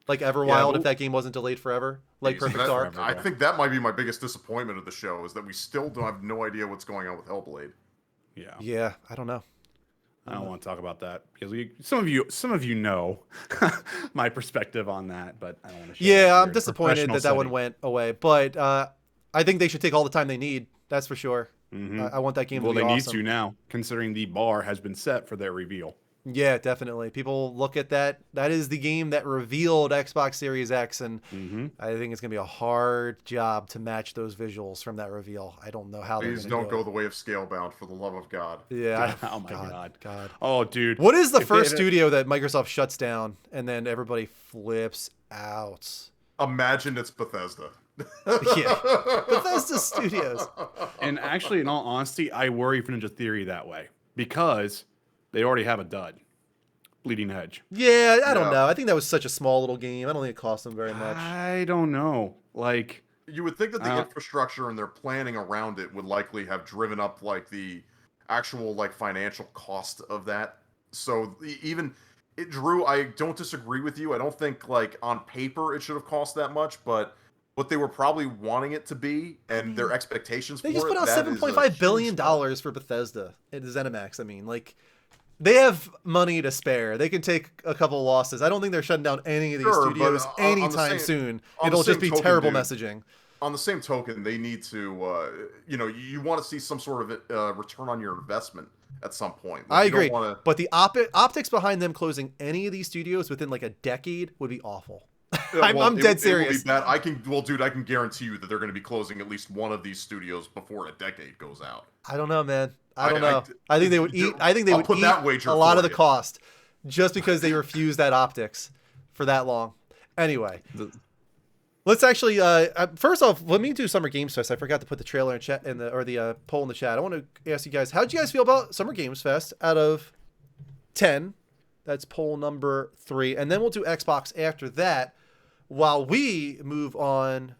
like Everwild, if that game wasn't delayed forever, like Perfect Dark. I think that might be my biggest disappointment of the show is that we still don't have no idea what's going on with Hellblade. Yeah. Yeah, I don't know. I don't want to talk about that because some of you know my perspective on that, but I don't want to. Yeah, I'm disappointed that one went away, but I think they should take all the time they need. That's for sure. I want that game to be awesome. Well, they need to now, considering the bar has been set for their reveal. Yeah, definitely. People look at that. That is the game that revealed Xbox Series X, and I think it's going to be a hard job to match those visuals from that reveal. I don't know how they're going to do it. Please don't go the way of Scalebound, for the love of God. Yeah. Oh, my God. Oh, dude. What is the first studio that Microsoft shuts down, and then everybody flips out? Imagine it's Bethesda. Yeah. Bethesda Studios. And actually, in all honesty, I worry for Ninja Theory that way, because they already have a dud. Bleeding Edge. Yeah, I don't know. I think that was such a small little game. I don't think it cost them very much. I don't know. Like, you would think that the infrastructure and their planning around it would likely have driven up like the actual like financial cost of that. So even Drew, I don't disagree with you. I don't think like on paper it should have cost that much, but what they were probably wanting it to be and their expectations for it. They just put out $7.5 billion for Bethesda at ZeniMax. I mean, like, they have money to spare. They can take a couple of losses. I don't think they're shutting down any of these studios anytime soon. It'll just be terrible messaging. On the same token, they need to, you want to see some sort of return on your investment at some point. Like, I agree. But the optics behind them closing any of these studios within like a decade would be awful. I'm dead serious. I can guarantee you that they're going to be closing at least one of these studios before a decade goes out. I don't know, man. I don't know. I think they would eat. I think they would eat a lot of the cost just because they refused that optics for that long. Anyway, let's actually first off, let me do Summer Games Fest. I forgot to put the trailer in chat or the poll in the chat. I want to ask you guys, how did you guys feel about Summer Games Fest out of 10? That's poll number 3, and then we'll do Xbox after that. While we move on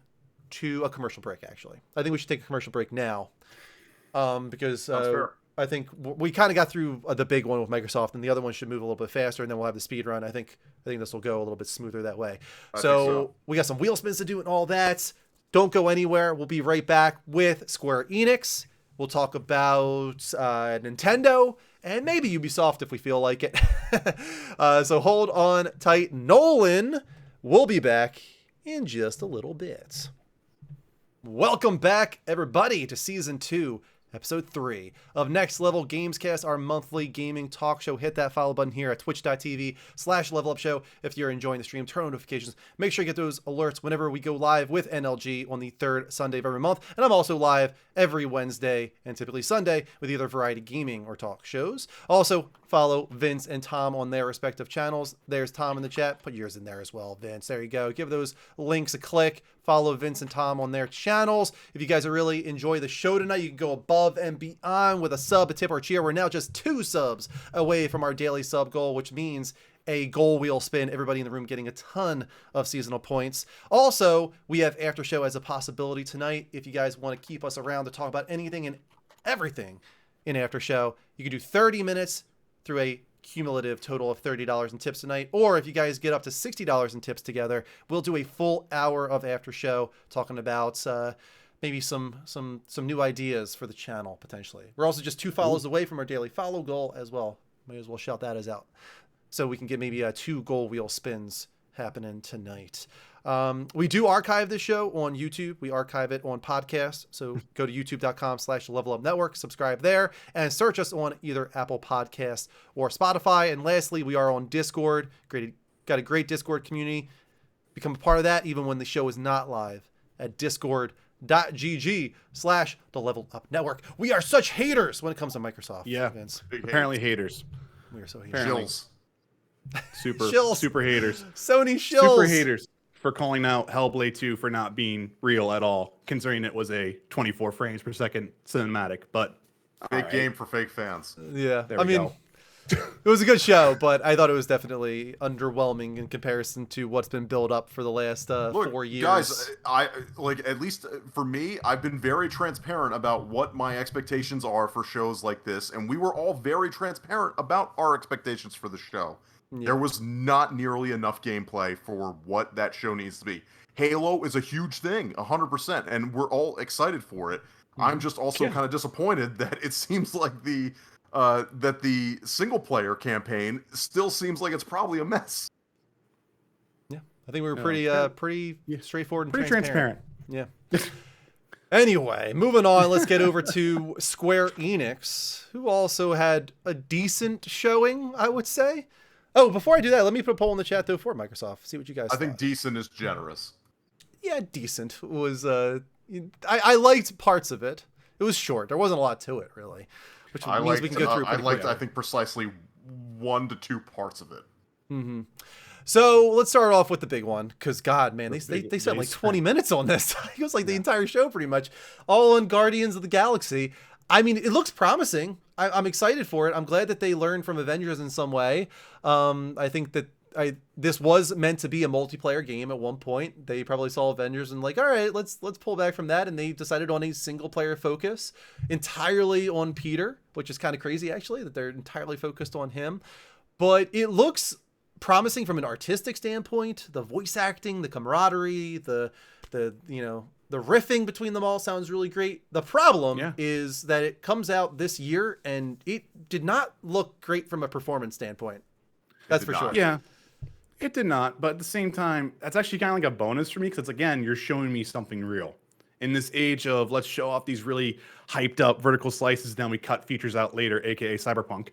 to a commercial break, actually, I think we should take a commercial break now. Because I think we kind of got through the big one with Microsoft, and the other one should move a little bit faster, and then we'll have the speed run. I think this will go a little bit smoother that way. So we got some wheel spins to do and all that. Don't go anywhere. We'll be right back with Square Enix. We'll talk about Nintendo and maybe Ubisoft if we feel like it. So hold on tight, Nolan. We'll be back in just a little bit. Welcome back, everybody, to Season 2, Episode 3 of Next Level Gamescast, our monthly gaming talk show. Hit that follow button here at twitch.tv/levelupshow. If you're enjoying the stream, turn on notifications. Make sure you get those alerts whenever we go live with NLG on the third Sunday of every month. And I'm also live every Wednesday and typically Sunday with either variety gaming or talk shows. Also, follow Vince and Tom on their respective channels. There's Tom in the chat. Put yours in there as well, Vince. There you go. Give those links a click. Follow Vince and Tom on their channels. If you guys really enjoy the show tonight, you can go above and beyond with a sub, a tip, or a cheer. We're now just 2 subs away from our daily sub goal, which means a goal wheel spin, everybody in the room getting a ton of seasonal points. Also, we have After Show as a possibility tonight. If you guys want to keep us around to talk about anything and everything in After Show, you can do 30 minutes through a cumulative total of $30 in tips tonight, or if you guys get up to $60 in tips together, we'll do a full hour of After Show talking about maybe some new ideas for the channel potentially. We're also just 2 follows away from our daily follow goal as well. May as well shout that as out, so we can get maybe 2 goal wheel spins happening tonight. We do archive this show on YouTube. We archive it on podcast. So go to youtube.com/levelupnetwork, subscribe there, and search us on either Apple Podcasts or Spotify. And lastly, we are on Discord. Got a great Discord community. Become a part of that even when the show is not live at discord.gg/the-level-up-network. We are such haters when it comes to Microsoft. Yeah, Vince. Apparently haters. We are so haters. Shills. Super haters. Sony shills. Super haters for calling out Hellblade 2 for not being real at all, considering it was a 24 frames per second cinematic. But fake game for fake fans. Yeah, there we go. It was a good show, but I thought it was definitely underwhelming in comparison to what's been built up for the last 4 years. Guys, I at least for me, I've been very transparent about what my expectations are for shows like this, and we were all very transparent about our expectations for the show. Yeah. There was not nearly enough gameplay for what that show needs to be. Halo is a huge thing, 100%, and we're all excited for it. I'm just also kind of disappointed that it seems like the that the single player campaign still seems like it's probably a mess. Yeah, I think we were pretty straightforward and pretty transparent. Yeah. Anyway, moving on, let's get over to Square Enix, who also had a decent showing, I would say. Oh, before I do that, let me put a poll in the chat, though, for Microsoft. See what you guys thought. I think decent is generous. Yeah, decent was... I liked parts of it. It was short. There wasn't a lot to it, really. Which means we can go through it pretty quickly. I think, precisely 1 to 2 parts of it. Mm-hmm. So let's start off with the big one, because God, man, they spent like 20 minutes on this. It was like the entire show, pretty much, all on Guardians of the Galaxy. I mean, it looks promising. I'm excited for it. I'm glad that they learned from Avengers in some way. I think that this was meant to be a multiplayer game at one point. They probably saw Avengers and like, all right, let's pull back from that, and they decided on a single player focus entirely on Peter, which is kind of crazy actually that they're entirely focused on him. But it looks promising from an artistic standpoint. The voice acting, the camaraderie, the riffing between them all sounds really great. The problem is that it comes out this year and it did not look great from a performance standpoint. That's for sure. Yeah, it did not. But at the same time, that's actually kind of like a bonus for me, because again, you're showing me something real. In this age of let's show off these really hyped up vertical slices, then we cut features out later, aka Cyberpunk.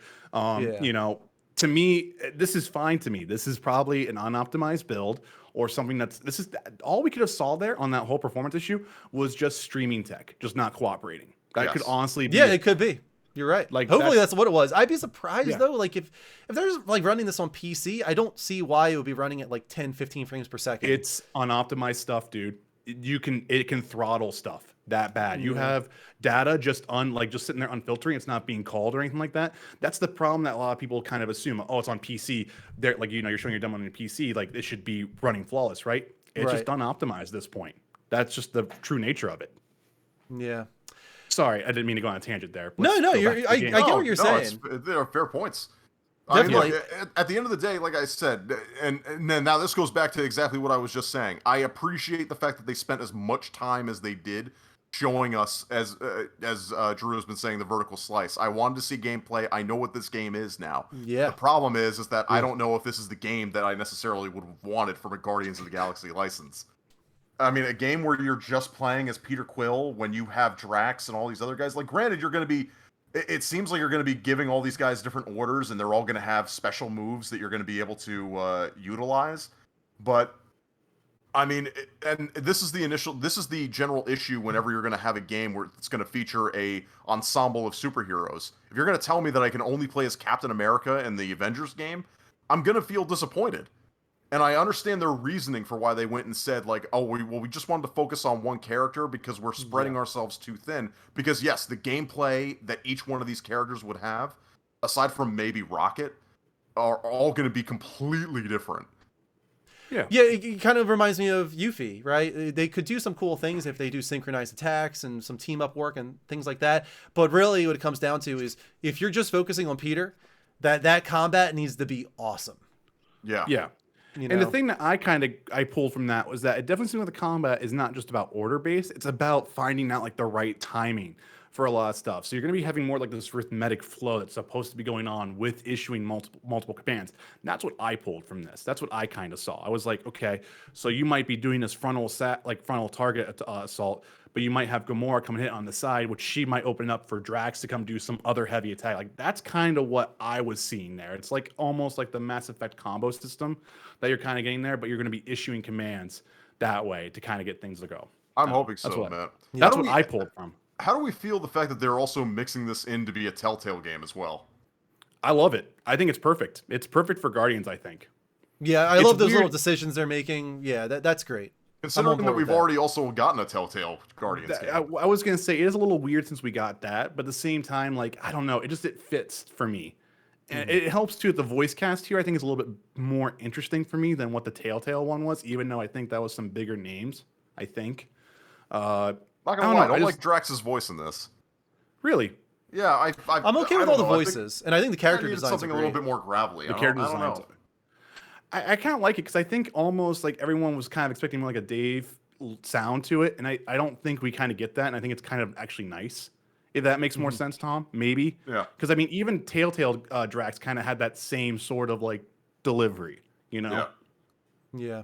To me, this is fine to me. This is probably an unoptimized build or something this is all we could have saw there on that whole performance issue was just streaming tech, just not cooperating. That could honestly be. Yeah, it could be. You're right. Like hopefully that's what it was. I'd be surprised though. Like if there's like running this on PC, I don't see why it would be running at like 10, 15 frames per second. It's unoptimized stuff, dude. It can throttle stuff that bad. You have data just sitting there unfiltering. It's not being called or anything like that. That's the problem that a lot of people kind of assume. Oh, it's on PC. They're like, you're showing your demo on your PC. Like it should be running flawless, right? It's just unoptimized at this point. That's just the true nature of it. Yeah. Sorry, I didn't mean to go on a tangent there. I get what you're saying. There are fair points. Definitely. I mean, at the end of the day, like I said, and then now this goes back to exactly what I was just saying. I appreciate the fact that they spent as much time as they did showing us, as Drew has been saying, the vertical slice. I wanted to see gameplay. I know what this game is now. Yeah. The problem is that I don't know if this is the game that I necessarily would have wanted from a Guardians of the Galaxy license. I mean, a game where you're just playing as Peter Quill when you have Drax and all these other guys. Like, granted, you're going to be... It seems like you're going to be giving all these guys different orders, and they're all going to have special moves that you're going to be able to utilize. But, I mean, and this is the general issue whenever you're going to have a game where it's going to feature a ensemble of superheroes. If you're going to tell me that I can only play as Captain America in the Avengers game, I'm going to feel disappointed. And I understand their reasoning for why they went and said, like, oh, we just wanted to focus on one character because we're spreading ourselves too thin. Because, yes, the gameplay that each one of these characters would have, aside from maybe Rocket, are all going to be completely different. Yeah, it kind of reminds me of Yuffie, right? They could do some cool things if they do synchronized attacks and some team-up work and things like that. But really what it comes down to is if you're just focusing on Peter, that combat needs to be awesome. Yeah. Yeah. And the thing that I pulled from that was that it definitely seems like the combat is not just about order based. It's about finding out like the right timing for a lot of stuff. So you're going to be having more like this arithmetic flow that's supposed to be going on with issuing multiple commands. And that's what I pulled from this. That's what I kind of saw. I was like, okay, so you might be doing this frontal target assault, but you might have Gamora coming hit on the side, which she might open up for Drax to come do some other heavy attack. Like that's kind of what I was seeing there. It's like almost like the Mass Effect combo system that you're kind of getting there, but you're going to be issuing commands that way to kind of get things to go. I'm hoping so, Matt. That's what I pulled from. How do we feel the fact that they're also mixing this in to be a Telltale game as well? I love it. I think it's perfect. It's perfect for Guardians, I think. Yeah, I love those little decisions they're making. Yeah, that's great. Considering that we've already also gotten a Telltale Guardians game. I was going to say, it is a little weird since we got that, but at the same time, like, I don't know, it fits for me. And it helps too that the voice cast here, I think, is a little bit more interesting for me than what the Telltale one was, even though I think that was some bigger names, I think. Not gonna lie, I don't like Drax's voice in this. Really? Yeah, I'm okay with all the voices, and I think the character design is something a little bit more gravelly. The character design. I kind of like it because I think almost like everyone was kind of expecting like a Dave sound to it, and I don't think we kind of get that, and I think it's kind of actually nice If that makes more sense, Tom, maybe. Yeah. Because I mean, even Telltale Drax kind of had that same sort of like delivery, you know? Yeah.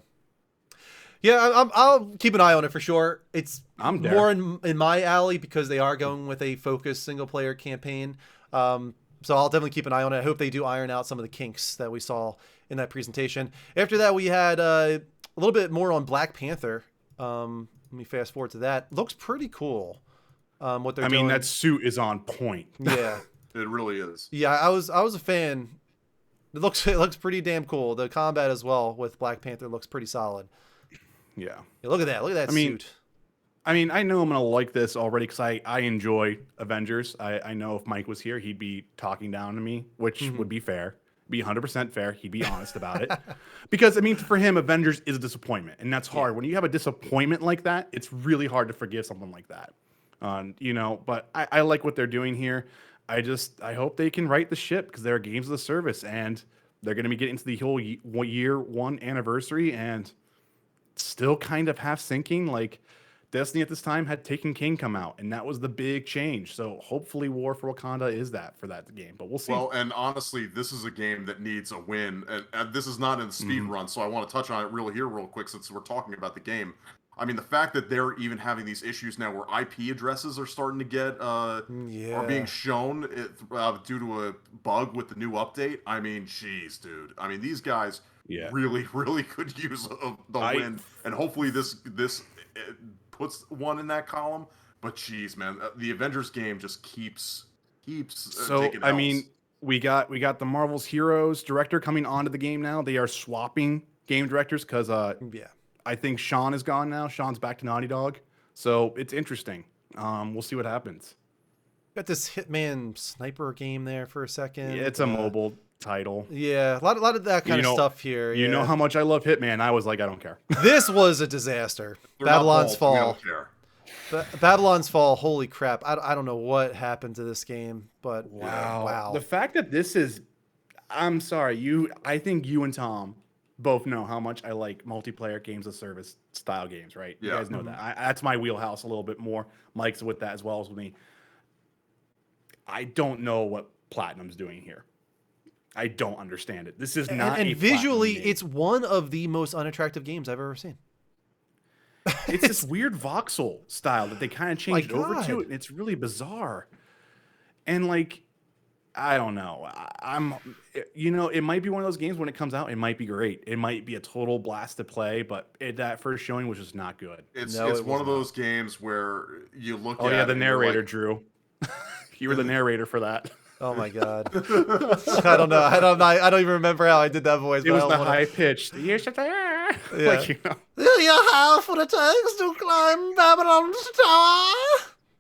I'll keep an eye on it for sure. It's I'm there. more in my alley because they are going with a focused single player campaign. So I'll definitely keep an eye on it. I hope they do iron out some of the kinks that we saw in that presentation. After that, we had a little bit more on Black Panther. Let me fast forward to that. Looks pretty cool. What they're doing. I mean, that suit is on point. Yeah. It really is. Yeah, I was a fan. It looks pretty damn cool. The combat as well with Black Panther looks pretty solid. Yeah. Look at that. Look at that suit. I mean, I know I'm going to like this already because I enjoy Avengers. I know if Mike was here, he'd be talking down to me, which would be fair. Be 100% fair. He'd be honest about it. Because, I mean, for him, Avengers is a disappointment. And that's hard. When you have a disappointment like that, it's really hard to forgive something like that. You know, but I like what they're doing here. I hope they can right the ship because they're games of the service. And they're going to be getting to the whole year one anniversary and still kind of half sinking. Like Destiny at this time had Taken King come out, and that was the big change. So hopefully War for Wakanda is that for that game, but we'll see. Well, and honestly, this is a game that needs a win, and this is not in the speed run, so I want to touch on it real quick since we're talking about the game. I mean, the fact that they're even having these issues now where IP addresses are starting to get are being shown due to a bug with the new update. I mean, jeez, dude. I mean, these guys really could use the win, and hopefully this puts one in that column. But jeez, man, the Avengers game just keeps taking I L's. mean, we got the Marvel's Heroes director coming onto the game now. They are swapping game directors because I think Sean is gone now. Sean's back to Naughty Dog, so it's interesting. We'll see what happens. Got this Hitman sniper game there for a second. Yeah, it's a mobile title. Yeah, a lot of that kind of stuff here. You know how much I love Hitman. I was like, I don't care. This was a disaster. Babylon's Fall. Babylon's Fall. Holy crap! I don't know what happened to this game, but wow. The fact that this is, I'm sorry, I think you and Tom both know how much I like multiplayer games of service style games, right? Yeah. You guys know that. That's my wheelhouse a little bit more. Mike's with that as well as with me. I don't know what Platinum's doing here. I don't understand it. This is not and visually, it's one of the most unattractive games I've ever seen. It's this weird voxel style that they kind of changed over to, and it's really bizarre. And like, I don't know. It might be one of those games when it comes out, it might be great. It might be a total blast to play, but that first showing was just not good. It's one of those games where you look at. Oh yeah, the narrator, like, Drew. You were the narrator for that. Oh my god. I don't know. I don't even remember how I did that voice. It was the high pitched. Yeah. Like, you know. Do you have what it takes to climb Babylon's tower?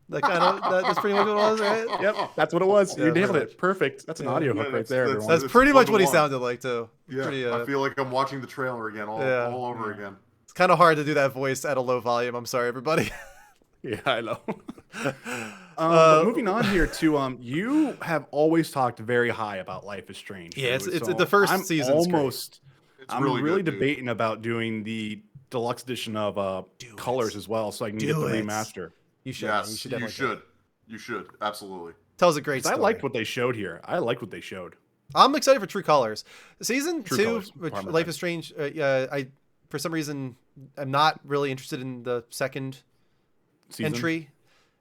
That's pretty much what it was, right? Yep, that's what it was. You nailed it. Perfect. That's an audio hook right there, everyone. That's pretty much what he sounded like too. Yeah, I feel like I'm watching the trailer again, all over again. It's kind of hard to do that voice at a low volume. I'm sorry, everybody. Yeah, I know. But moving on here to you have always talked very high about Life is Strange. Yeah, it's the first season. I'm really debating about doing the deluxe edition of Colors as well, so I can get the remaster. You should. Yes, you should. Absolutely. Tells a great story. I liked what they showed here. I'm excited for True Colors. Season True 2, Colors, which Life is Strange. I for some reason I'm not really interested in the second entry.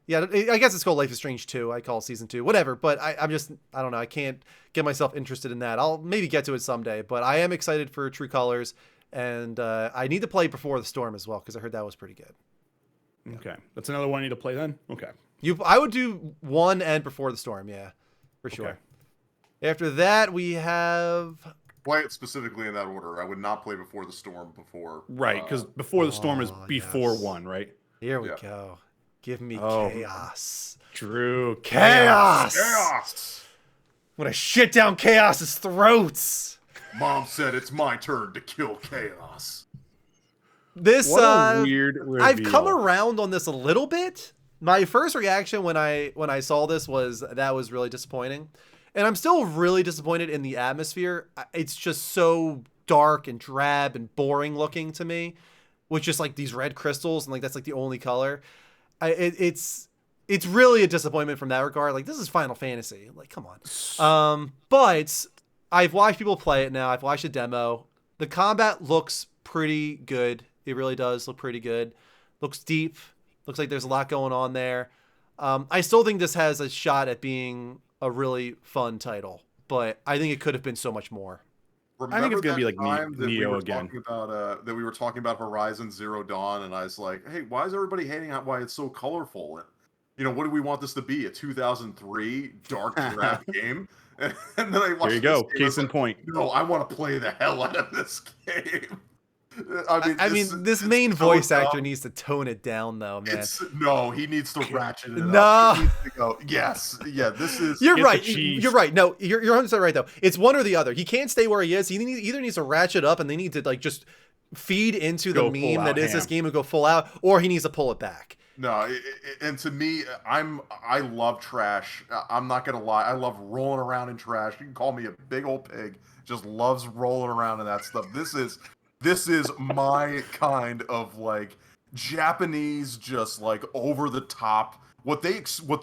Yeah, I guess it's called Life is Strange 2. I call it Season 2. Whatever, but I don't know. I can't get myself interested in that. I'll maybe get to it someday, but I am excited for True Colors, and I need to play Before the Storm as well because I heard that was pretty good. Okay. That's another one I need to play then? Okay. I would do 1 and Before the Storm, yeah, for sure. Okay. After that, we have... Play it specifically in that order. I would not play Before the Storm before. Right, because Before the Storm is before 1, right? Here we go. Give me chaos. True. Chaos! I'm going to shit down Chaos's throats. Mom said it's my turn to kill Chaos. This what a weird reveal. I've come around on this a little bit. My first reaction when I saw this was that was really disappointing. And I'm still really disappointed in the atmosphere. It's just so dark and drab and boring looking to me, with just like these red crystals and like that's like the only color. It's it's really a disappointment from that regard. Like, this is Final Fantasy. Like, come on. But I've watched people play it now. I've watched a demo. The combat looks pretty good. It really does look pretty good. Looks deep. Looks like there's a lot going on there. I still think this has a shot at being a really fun title, but I think it could have been so much more. Remember I think it's gonna be like that Neo again. That we were talking about Horizon Zero Dawn, and I was like, "Hey, why is everybody hating on why it's so colorful?" And what do we want this to be? A 2003 dark draft game? And then I watched. There you go. This game, Case in point. No, I want to play the hell out of this game. This main voice actor needs to tone it down, though, man. No, he needs to ratchet it no. up. He needs to go, yes, yeah, this is... You're right. You're right. No, you're 100% right, though. It's one or the other. He can't stay where he is. He either needs to ratchet up and they need to like just feed into the meme that is this game and go full out, or he needs to pull it back. No, and to me, I love trash. I'm not gonna lie. I love rolling around in trash. You can call me a big old pig. Just loves rolling around in that stuff. This is my kind of like Japanese, just like over the top. What they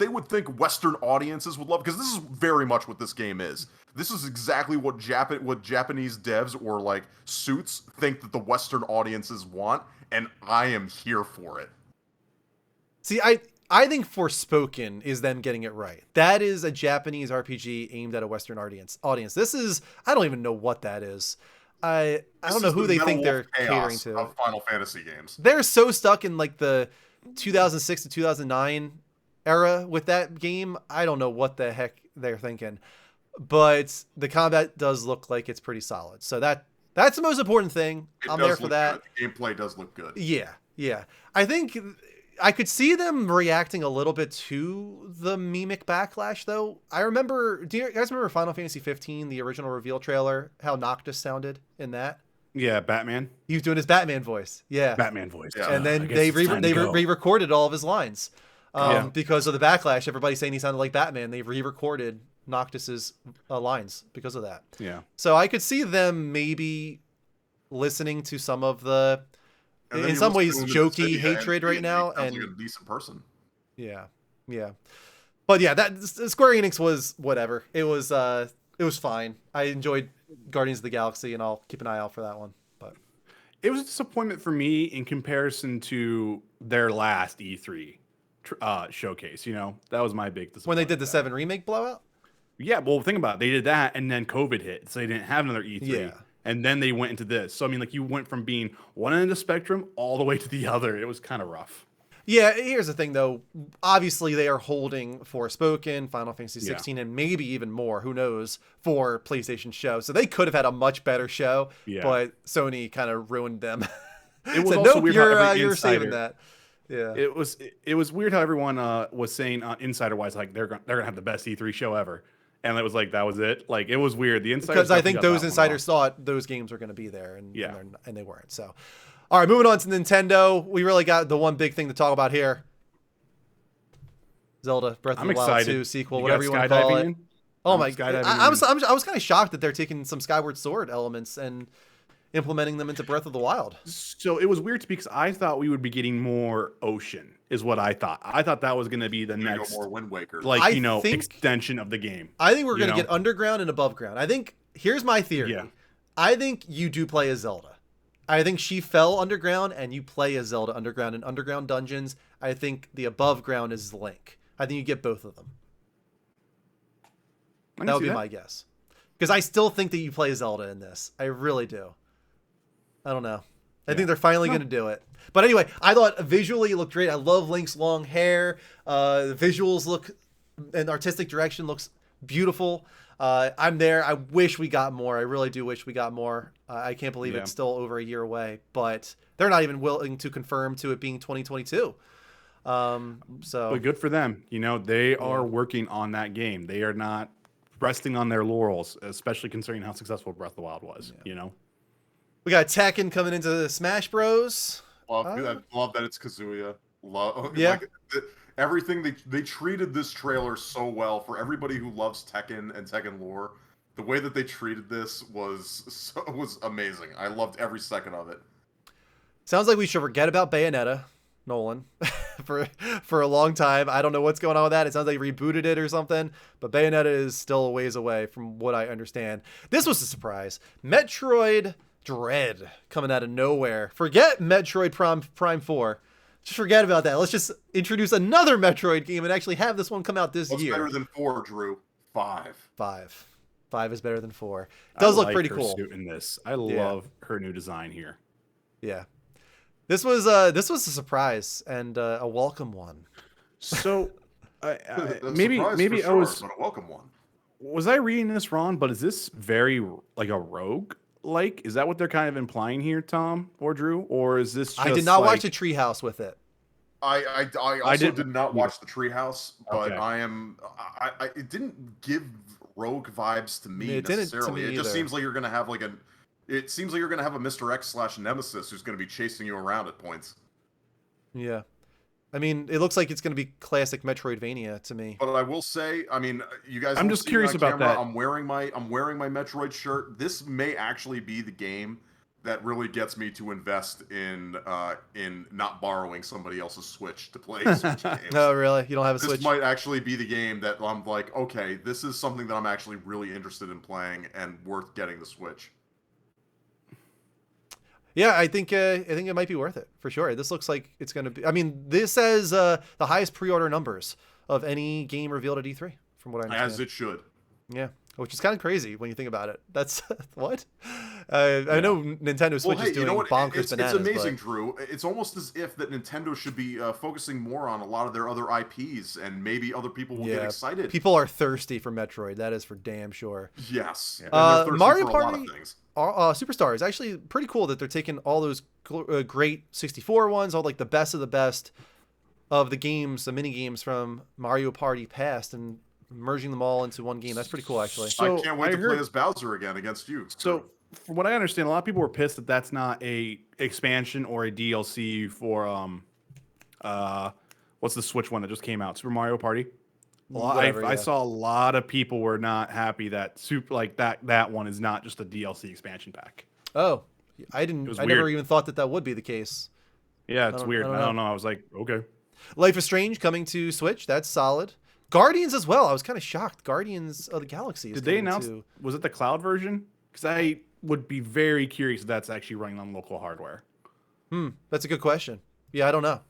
would think Western audiences would love, because this is very much what this game is. This is exactly what Japanese devs or like suits think that the Western audiences want, and I am here for it. See, I think Forspoken is them getting it right. That is a Japanese RPG aimed at a Western audience. This is, I don't even know what that is. I don't know who they think they're catering to. Of Final Fantasy games. They're so stuck in like the 2006 to 2009 era with that game. I don't know what the heck they're thinking. But the combat does look like it's pretty solid. So that's the most important thing. I'm there for that. The gameplay does look good. Yeah. I think I could see them reacting a little bit to the memic backlash, though. Do you guys remember Final Fantasy 15, the original reveal trailer, how Noctis sounded in that? Yeah, Batman. He was doing his Batman voice. Yeah. Batman voice. Yeah. And then they re-recorded all of his lines. Because of the backlash, everybody saying he sounded like Batman. They re-recorded Noctis's lines because of that. Yeah. So I could see them maybe listening to some of the, in some ways, jokey hatred right now. And like a decent person. Yeah. But yeah, that Square Enix was whatever. It was fine. I enjoyed Guardians of the Galaxy, and I'll keep an eye out for that one. But it was a disappointment for me in comparison to their last E3 showcase. That was my big disappointment. When they did the 7 remake blowout. Yeah, well, think about it. They did that, and then COVID hit, so they didn't have another E3. Yeah. And then they went into this. So, I mean, like, you went from being one end of the spectrum all the way to the other. It was kind of rough. Yeah, here's the thing, though. Obviously, they are holding Forspoken, Final Fantasy 16, and maybe even more, who knows, for PlayStation show. So they could have had a much better show, but Sony kind of ruined them. It was also weird how every you're insider, saving that. Yeah. It was weird how everyone was saying insider-wise, like, they're gonna have the best E3 show ever. And it was like, that was it. Like, it was weird. The insiders, because I think those insiders thought those games were going to be there, and they weren't. So, all right, moving on to Nintendo. We really got the one big thing to talk about here: Zelda Breath of the Wild 2 sequel, whatever you want to call it. Oh my god! I was kind of shocked that they're taking some Skyward Sword elements and implementing them into Breath of the Wild. So it was weird because I thought we would be getting more ocean, is what I thought. I thought that was going to be the next more Wind Waker, extension of the game. I think we're going to get underground and above ground. I think here's my theory. Yeah. I think you do play as Zelda. I think she fell underground and you play as Zelda underground in underground dungeons. I think the above ground is Link. I think you get both of them. That would be my guess. Because I still think that you play Zelda in this. I really do. I don't know. I think they're finally going to do it. But anyway, I thought visually it looked great. I love Link's long hair. The visuals look, and artistic direction looks beautiful. I'm there. I wish we got more. I really do wish we got more. I can't believe it's still over a year away. But they're not even willing to confirm to it being 2022. But good for them. They are working on that game. They are not resting on their laurels, especially considering how successful Breath of the Wild was. We got Tekken coming into Smash Bros. I love that it's Kazuya. Everything they treated this trailer so well for everybody who loves Tekken and Tekken lore. The way that they treated this was amazing. I loved every second of it. Sounds like we should forget about Bayonetta. Nolan for a long time. I don't know what's going on with that. It sounds like they rebooted it or something, but Bayonetta is still a ways away from what I understand. This was a surprise. Metroid Dread coming out of nowhere. Forget Metroid Prime 4. Just forget about that. Let's just introduce another Metroid game and actually have this one come out this What's year. better than 4, Drew? 5. 5 is better than 4. Does look pretty her cool. Suit in this. I love her new design here. Yeah. This was a surprise and a welcome one. So maybe I was but a welcome one. Was I reading this wrong? But is this very like a rogue? Like, is that what they're kind of implying here, Tom or Drew? Or is this? Just I did not watch the Treehouse with it. I also did not watch the Treehouse, but okay. it didn't give rogue vibes to me It didn't necessarily. to me It just either. seems like you're gonna have like a. It seems like you're gonna have a Mr. X / Nemesis who's gonna be chasing you around at points. Yeah. I mean, it looks like it's going to be classic Metroidvania to me. But I will say, I mean, you guys. I'm just curious about that. I'm wearing my Metroid shirt. This may actually be the game that really gets me to invest in not borrowing somebody else's Switch to play Switch games. Oh, really? You don't have a This Switch? might actually be the game that I'm like, okay, this is something that I'm actually really interested in playing and worth getting the Switch. Yeah, I think it might be worth it for sure. This looks like it's going to be. I mean, this has the highest pre-order numbers of any game revealed at E3, from what I understand. As it should. Yeah, which is kind of crazy when you think about it. That's what. I know Nintendo Switch is doing bonkers bananas. It's amazing, but... Drew. It's almost as if that Nintendo should be focusing more on a lot of their other IPs, and maybe other people will get excited. People are thirsty for Metroid. That is for damn sure. Yes. Yeah. Mario for Party. A lot of things. Superstar is actually pretty cool that they're taking all those great 64 ones, all like the best of the best of the games, the mini games from Mario Party past, and merging them all into one game. That's pretty cool, actually. So I can't wait to play as Bowser again against you. So, from what I understand, a lot of people were pissed that that's not a expansion or a DLC for what's the Switch one that just came out, Super Mario Party. I saw a lot of people were not happy that that one is not just a DLC expansion pack. Oh, I never even thought that would be the case. Yeah, it's weird. I don't know. I was like, okay. Life is Strange coming to Switch. That's solid. Guardians as well. I was kind of shocked. Guardians of the Galaxy. Did they announce? Was it the cloud version? Because I would be very curious if that's actually running on local hardware. That's a good question. Yeah, I don't know.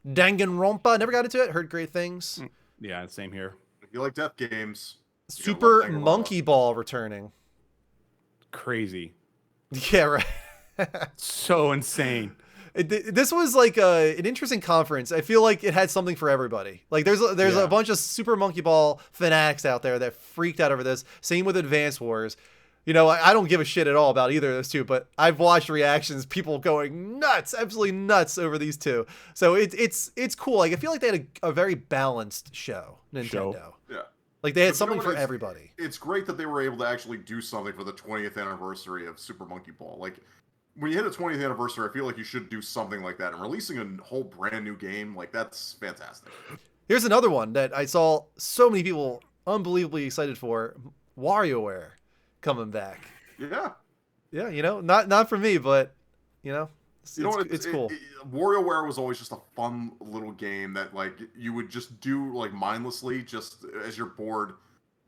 Danganronpa. Never got into it. Heard great things. Yeah, same here. If you like death games, Super Monkey Ball returning. Crazy. Yeah, right. So insane. This was like an interesting conference. I feel like it had something for everybody. Like there's a bunch of Super Monkey Ball fanatics out there that freaked out over this. Same with Advance Wars. You know, I don't give a shit at all about either of those two, but I've watched reactions, people going nuts, absolutely nuts over these two. So it's cool. Like I feel like they had a very balanced show, Nintendo. Yeah. Like they had something for everybody. It's great that they were able to actually do something for the 20th anniversary of Super Monkey Ball. Like when you hit a 20th anniversary, I feel like you should do something like that. And releasing a whole brand new game, like that's fantastic. Here's another one that I saw so many people unbelievably excited for. WarioWare coming back. Yeah. Yeah, you know, not for me, but you know, it's cool. WarioWare was always just a fun little game that like you would just do like mindlessly just as you're bored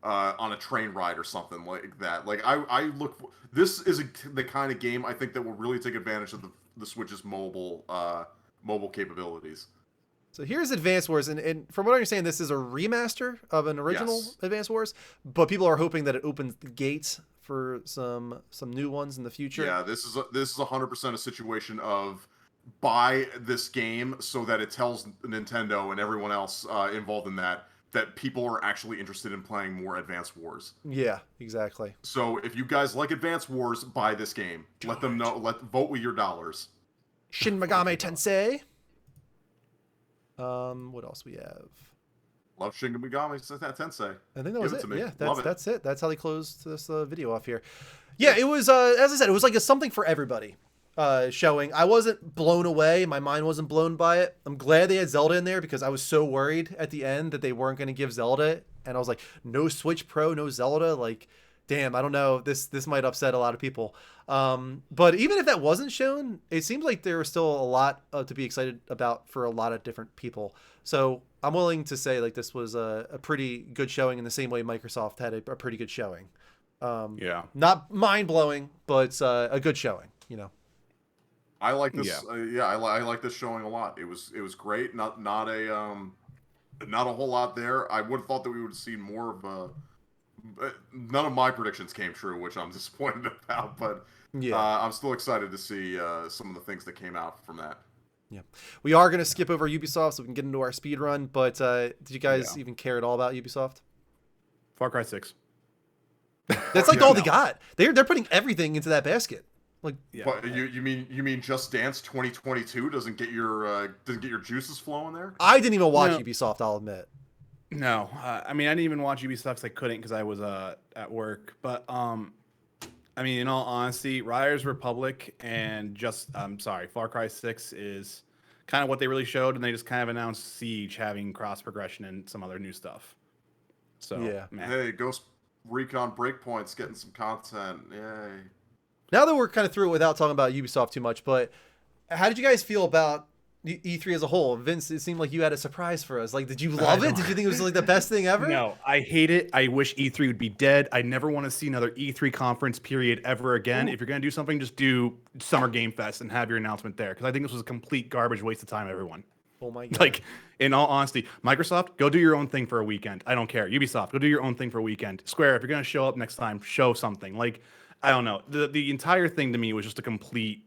on a train ride or something like that. Like I look for, this is the kind of game I think that will really take advantage of the Switch's mobile capabilities. So here's Advance Wars, and from what I understand, this is a remaster of an original Advance Wars, but people are hoping that it opens the gates for some new ones in the future. Yeah, this is 100% a situation of buy this game so that it tells Nintendo and everyone else involved in that people are actually interested in playing more Advance Wars. Yeah, exactly. So if you guys like Advance Wars, buy this game. Let them know. Vote with your dollars. Shin Megami Tensei. What else we have? Love Shin Megami Tensei. I think that was it. Yeah, that's it. That's how they closed this video off here. Yeah, it was as I said, it was like something for everybody. Showing. I wasn't blown away. My mind wasn't blown by it. I'm glad they had Zelda in there because I was so worried at the end that they weren't going to give Zelda. And I was like, no Switch Pro, no Zelda. Like, damn, I don't know. This might upset a lot of people. But even if that wasn't shown, it seems like there was still a lot to be excited about for a lot of different people. So I'm willing to say like this was a pretty good showing in the same way Microsoft had a pretty good showing. Yeah. Not mind blowing, but a good showing. You know. I like this. Yeah. I like this showing a lot. It was great. Not a whole lot there. I would have thought that we would have seen more of a. None of my predictions came true, which I'm disappointed about. But Yeah. I'm still excited to see some of the things that came out from that. Yeah, we are gonna skip over Ubisoft so we can get into our speed run. But did you guys even care at all about Ubisoft? Far Cry 6. That's like all they got. They're putting everything into that basket. Like, Yeah. But you mean Just Dance 2022 doesn't get your juices flowing there? I didn't even watch No. Ubisoft. I'll admit. No, I mean, I didn't even watch Ubisoft because I couldn't because I was at work. But I mean, in all honesty, Riders Republic and Far Cry 6 is kind of what they really showed, and they just kind of announced Siege having cross progression and some other new stuff. So Yeah. man. Hey, Ghost Recon Breakpoint's getting some content. Yay. Now that we're kind of through it without talking about Ubisoft too much, but how did you guys feel about E3 as a whole? Vince, it seemed like you had a surprise for us. Like, did you love it? Did you think it was like the best thing ever? No, I hate it. I wish E3 would be dead. I never want to see another E3 conference period ever again. Ooh. If you're going to do something, just do Summer Game Fest and have your announcement there. Because I think this was a complete garbage waste of time, everyone. Oh my god. Like, in all honesty, Microsoft, go do your own thing for a weekend. I don't care. Ubisoft, go do your own thing for a weekend. Square, if you're going to show up next time, show something. Like, I don't know. The entire thing to me was just a complete...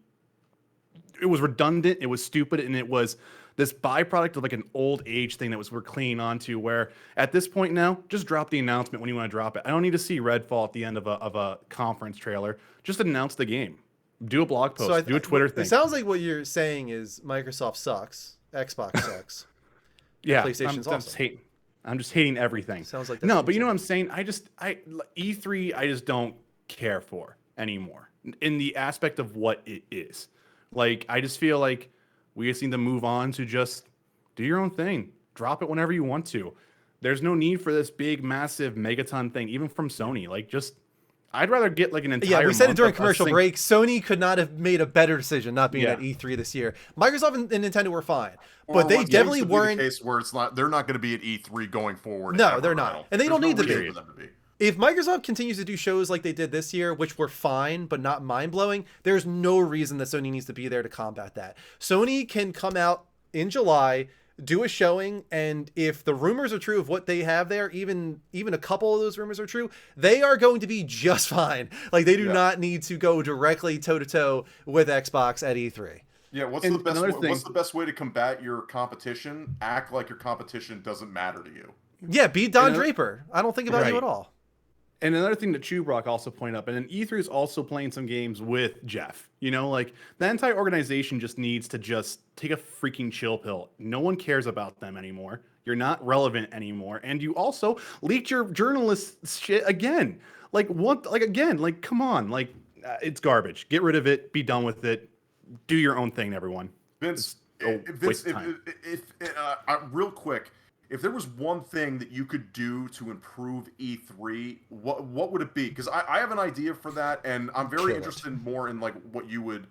It was redundant, it was stupid, and it was this byproduct of like an old age thing that we're clinging on to, where at this point now, just drop the announcement when you want to drop it. I don't need to see Redfall at the end of a conference trailer. Just announce the game. Do a blog post. Do a Twitter thing. It sounds like what you're saying is Microsoft sucks. Xbox sucks. Yeah, PlayStation's awesome. I'm just hating everything. Sounds like that's no, what but you you're know what I'm saying? E3 I just don't care for anymore in the aspect of what it is. Like, I just feel like we just need to move on to just do your own thing. Drop it whenever you want to. There's no need for this big, massive megaton thing, even from Sony. Like, just, I'd rather get like an entire. Yeah, we said it month during of commercial break. Sony could not have made a better decision not being at E3 this year. Microsoft and Nintendo were fine, but they definitely weren't. The case where it's not, they're not going to be at E3 going forward. No, they're not, and they don't need to be. For them to be. If Microsoft continues to do shows like they did this year, which were fine but not mind-blowing, there's no reason that Sony needs to be there to combat that. Sony can come out in July, do a showing, and if the rumors are true of what they have there, even a couple of those rumors are true, they are going to be just fine. Like, they do not need to go directly toe-to-toe with Xbox at E3. Yeah, what's the best way to combat your competition? Act like your competition doesn't matter to you. Yeah, be Don Draper. I don't think about you at all. And another thing that Chubrock also pointed up, and then E3 is also playing some games with Jeff. You know, like, the entire organization just needs to just take a freaking chill pill. No one cares about them anymore. You're not relevant anymore. And you also leaked your journalist shit again. Like, what? Like, again, like, come on. Like, it's garbage. Get rid of it. Be done with it. Do your own thing, everyone. Vince, real quick, if there was one thing that you could do to improve E3, what would it be? Because I have an idea for that, and I'm very interested more in like what you would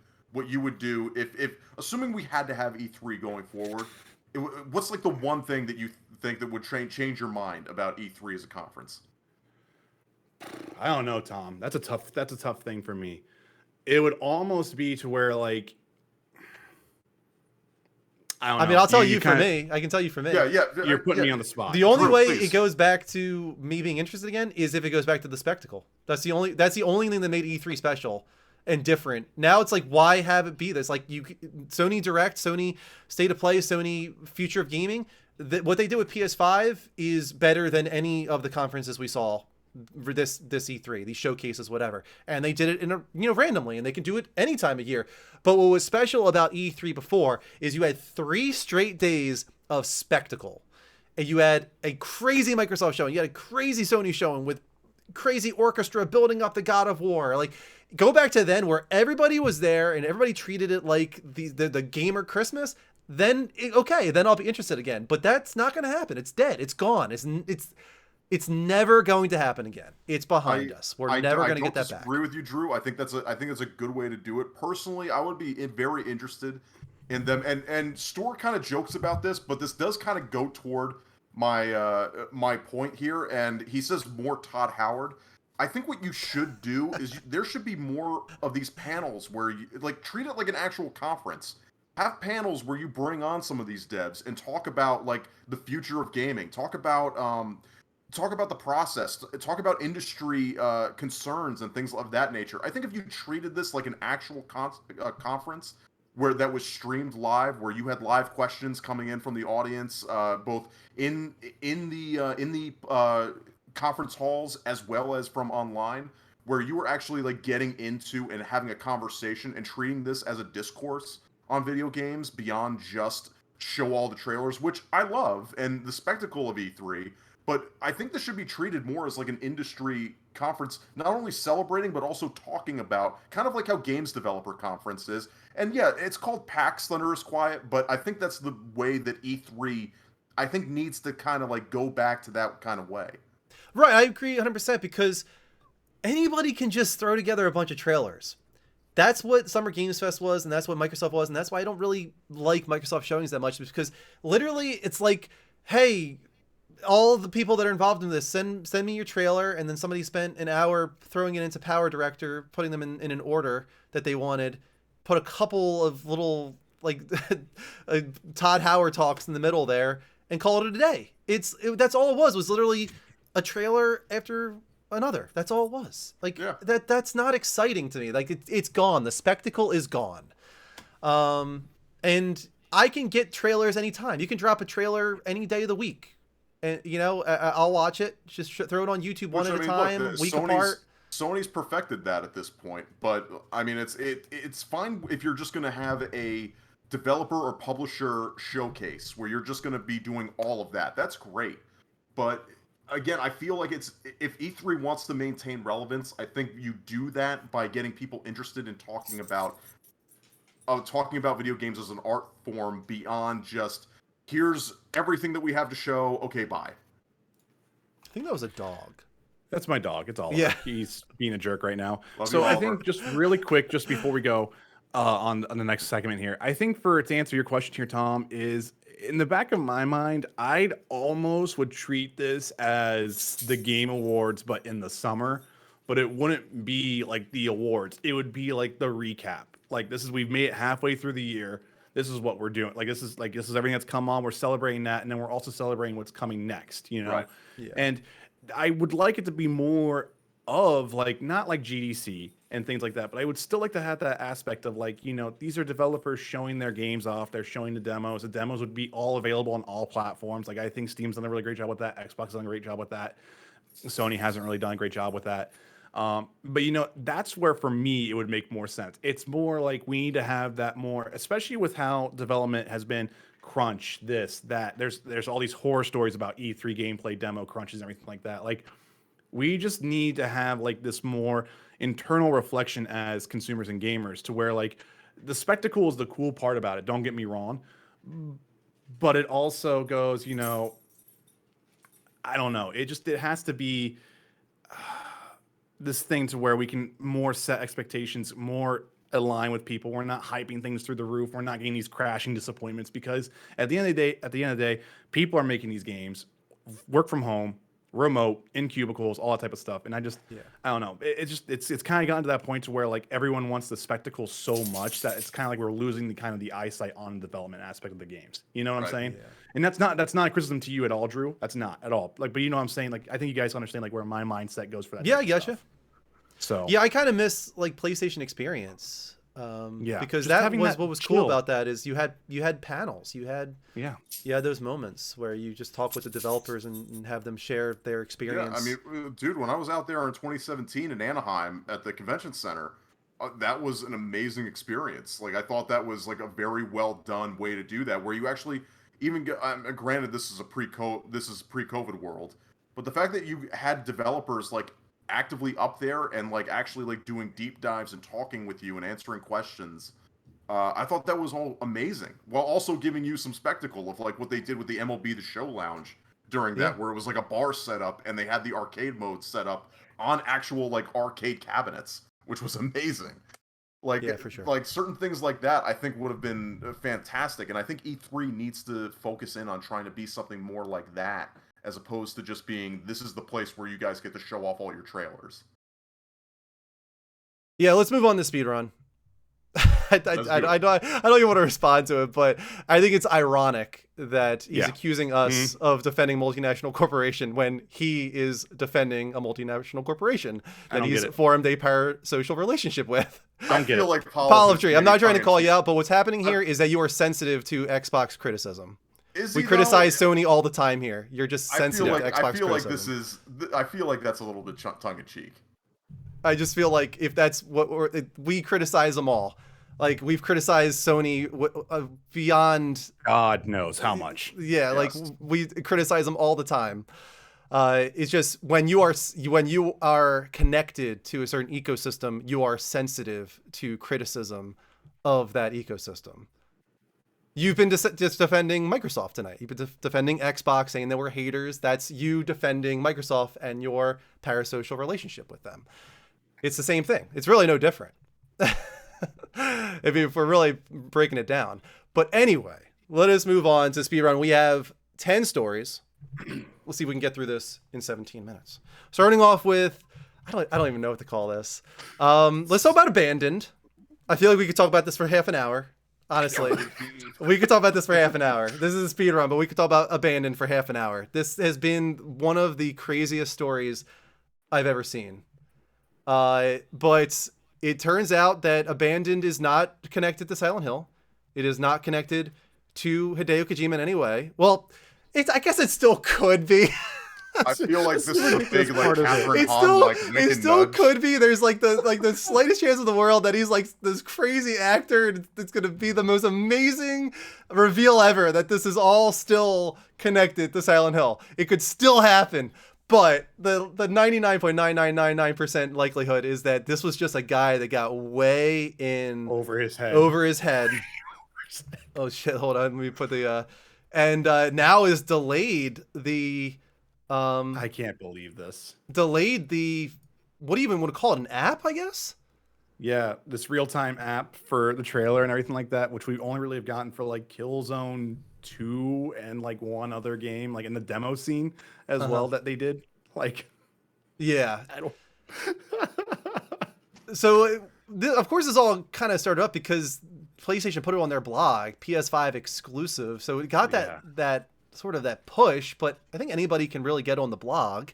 do if assuming we had to have E3 going forward. What's like the one thing that you think that would change your mind about E3 as a conference? I don't know, Tom. That's a tough thing for me. It would almost be to where like. I mean, I'll tell you for me. I can tell you for me. Yeah. You're putting me on the spot. The only way it goes back to me being interested again is if it goes back to the spectacle. That's the only thing that made E3 special and different. Now it's like, why have it be this? Like, Sony Direct, Sony State of Play, Sony Future of Gaming. What they did with PS5 is better than any of the conferences we saw for this E3, these showcases, whatever. And they did it in randomly, and they can do it any time of year. But what was special about E3 before is you had 3 straight days of spectacle. And you had a crazy Microsoft showing, you had a crazy Sony showing with crazy orchestra building up the God of War. Like, go back to then where everybody was there and everybody treated it like the gamer Christmas. Then I'll be interested again. But that's not going to happen. It's dead. It's gone. It's never going to happen again. It's behind I us. We're never going to get don't that back. disagree with you, Drew. I think it's a good way to do it. Personally, I would be very interested in them. And Store kind of jokes about this, but this does kind of go toward my point here. And he says more Todd Howard. I think what you should do is there should be more of these panels where you like treat it like an actual conference. Have panels where you bring on some of these devs and talk about like the future of gaming. Talk about the process, talk about industry concerns and things of that nature. I think if you treated this like an actual conference where that was streamed live, where you had live questions coming in from the audience, both in the conference halls as well as from online, where you were actually like getting into and having a conversation and treating this as a discourse on video games beyond just show all the trailers, which I love, and the spectacle of E3. But I think this should be treated more as like an industry conference, not only celebrating, but also talking about kind of like how games developer conference is. And yeah, it's called PAX Thunder is Quiet, but I think that's the way that E3, I think, needs to kind of like go back to that kind of way. Right, I agree 100% because anybody can just throw together a bunch of trailers. That's what Summer Games Fest was, and that's what Microsoft was, and that's why I don't really like Microsoft showings that much, because literally it's like, hey, all the people that are involved in this, send me your trailer, and then somebody spent an hour throwing it into Power Director, putting them in an order that they wanted, put a couple of little like Todd Howard talks in the middle there, and call it a day. That's all it was literally a trailer after another. That's all it was. Like that's not exciting to me. Like it's gone. The spectacle is gone. And I can get trailers anytime. You can drop a trailer any day of the week. And I'll watch it. Just throw it on YouTube one at a time, week apart. Sony's perfected that at this point, but I mean, it's fine if you're just going to have a developer or publisher showcase where you're just going to be doing all of that. That's great, but again, I feel like if E3 wants to maintain relevance, I think you do that by getting people interested in talking about video games as an art form beyond just, here's everything that we have to show. Okay, bye. I think that was a dog. That's my dog. It's Oliver. Yeah. He's being a jerk right now. Love so you, I Oliver. think just really quick, just before we go on the next segment here, I think to answer your question here, Tom, is in the back of my mind, I'd almost would treat this as the Game Awards, but in the summer. But it wouldn't be like the awards. It would be like the recap. Like we've made it halfway through the year. This is what we're doing. This is everything that's come on. We're celebrating that, and then we're also celebrating what's coming next. Right. Yeah. And I would like it to be more of like not like GDC and things like that, but I would still like to have that aspect of like these are developers showing their games off. They're showing the demos. The demos would be all available on all platforms. Like I think Steam's done a really great job with that. Xbox has done a great job with that. Sony hasn't really done a great job with that. But that's where for me it would make more sense. It's more like we need to have that more, especially with how development has been crunch, this, that. There's all these horror stories about E3 gameplay demo crunches and everything like that. Like we just need to have like this more internal reflection as consumers and gamers to where like the spectacle is the cool part about it. Don't get me wrong. But it also goes, I don't know. It has to be this thing to where we can more set expectations, more align with people. We're not hyping things through the roof. We're not getting these crashing disappointments because at the end of the day, people are making these games, work from home, remote, in cubicles, all that type of stuff. And I don't know. It's kind of gotten to that point to where like everyone wants the spectacle so much that it's kind of like we're losing the eyesight on the development aspect of the games. You know what I'm saying? Yeah. And that's not a criticism to you at all, Drew. That's not at all. Like, but you know what I'm saying? Like, I think you guys understand like where my mindset goes for that. Yeah, I getcha. So yeah, I kind of miss like PlayStation experience. Because that was what was cool about that is you had panels, you had those moments where you just talk with the developers and have them share their experience. Yeah, I mean, dude, when I was out there in 2017 in Anaheim at the convention center, that was an amazing experience. Like I thought that was like a very well done way to do that, where you actually even get, granted this is pre-COVID world, but the fact that you had developers like actively up there and like actually like doing deep dives and talking with you and answering questions, I thought that was all amazing, while also giving you some spectacle of like what they did with the MLB The Show Lounge during that, where it was like a bar setup and they had the arcade mode set up on actual like arcade cabinets, which was amazing. Like, Yeah, for sure. like certain things like that, I think would have been fantastic, and I think E3 needs to focus in on trying to be something more like that, as opposed to just being this is the place where you guys get to show off all your trailers. Yeah, let's move on to speedrun. I don't even want to respond to it, but I think it's ironic that he's accusing us of defending multinational corporation when he is defending a multinational corporation that he's formed a parasocial relationship with. I feel like Olive Tree. I'm not trying to call you out, but what's happening here is that you are sensitive to Xbox criticism. We criticize Sony all the time here. You're just sensitive to Xbox criticism. I feel like that's a little bit tongue in cheek. I just feel like if that's what we criticize them all. Like, we've criticized Sony beyond God knows how much. Yeah, yes. Like we criticize them all the time. It's just when you are connected to a certain ecosystem, you are sensitive to criticism of that ecosystem. You've been just defending Microsoft tonight. You've been defending Xbox, saying they were haters. That's you defending Microsoft and your parasocial relationship with them. It's the same thing. It's really no different. If we're really breaking it down. But anyway, let us move on to speedrun. We have 10 stories. We'll see if we can get through this in 17 minutes. Starting off with, I don't even know what to call this. Let's talk about Abandoned. I feel like we could talk about this for half an hour. Honestly, we could talk about this for half an hour. This is a speedrun, but we could talk about Abandoned for half an hour. This has been one of the craziest stories I've ever seen. But it turns out that Abandoned is not connected to Silent Hill. It is not connected to Hideo Kojima in any way. Well, I guess it still could be. I feel like this is a big like Catherine Hahn like it still could be. There's like the slightest chance in the world that he's like this crazy actor and it's gonna be the most amazing reveal ever that this is all still connected to Silent Hill. It could still happen. But the 99.9999% likelihood is that this was just a guy that got way in over his head. Oh shit! Hold on, let me put the and now is delayed the. I can't believe this. Delayed the what do you even want to call it? An app, I guess. Yeah, this real-time app for the trailer and everything like that, which we only really have gotten for like Killzone 2 and like one other game, like in the demo scene as well that they did. Like, yeah, I don't. So, of course, this all kind of started up because PlayStation put it on their blog, PS5 exclusive. So it got that sort of that push, but I think anybody can really get on the blog.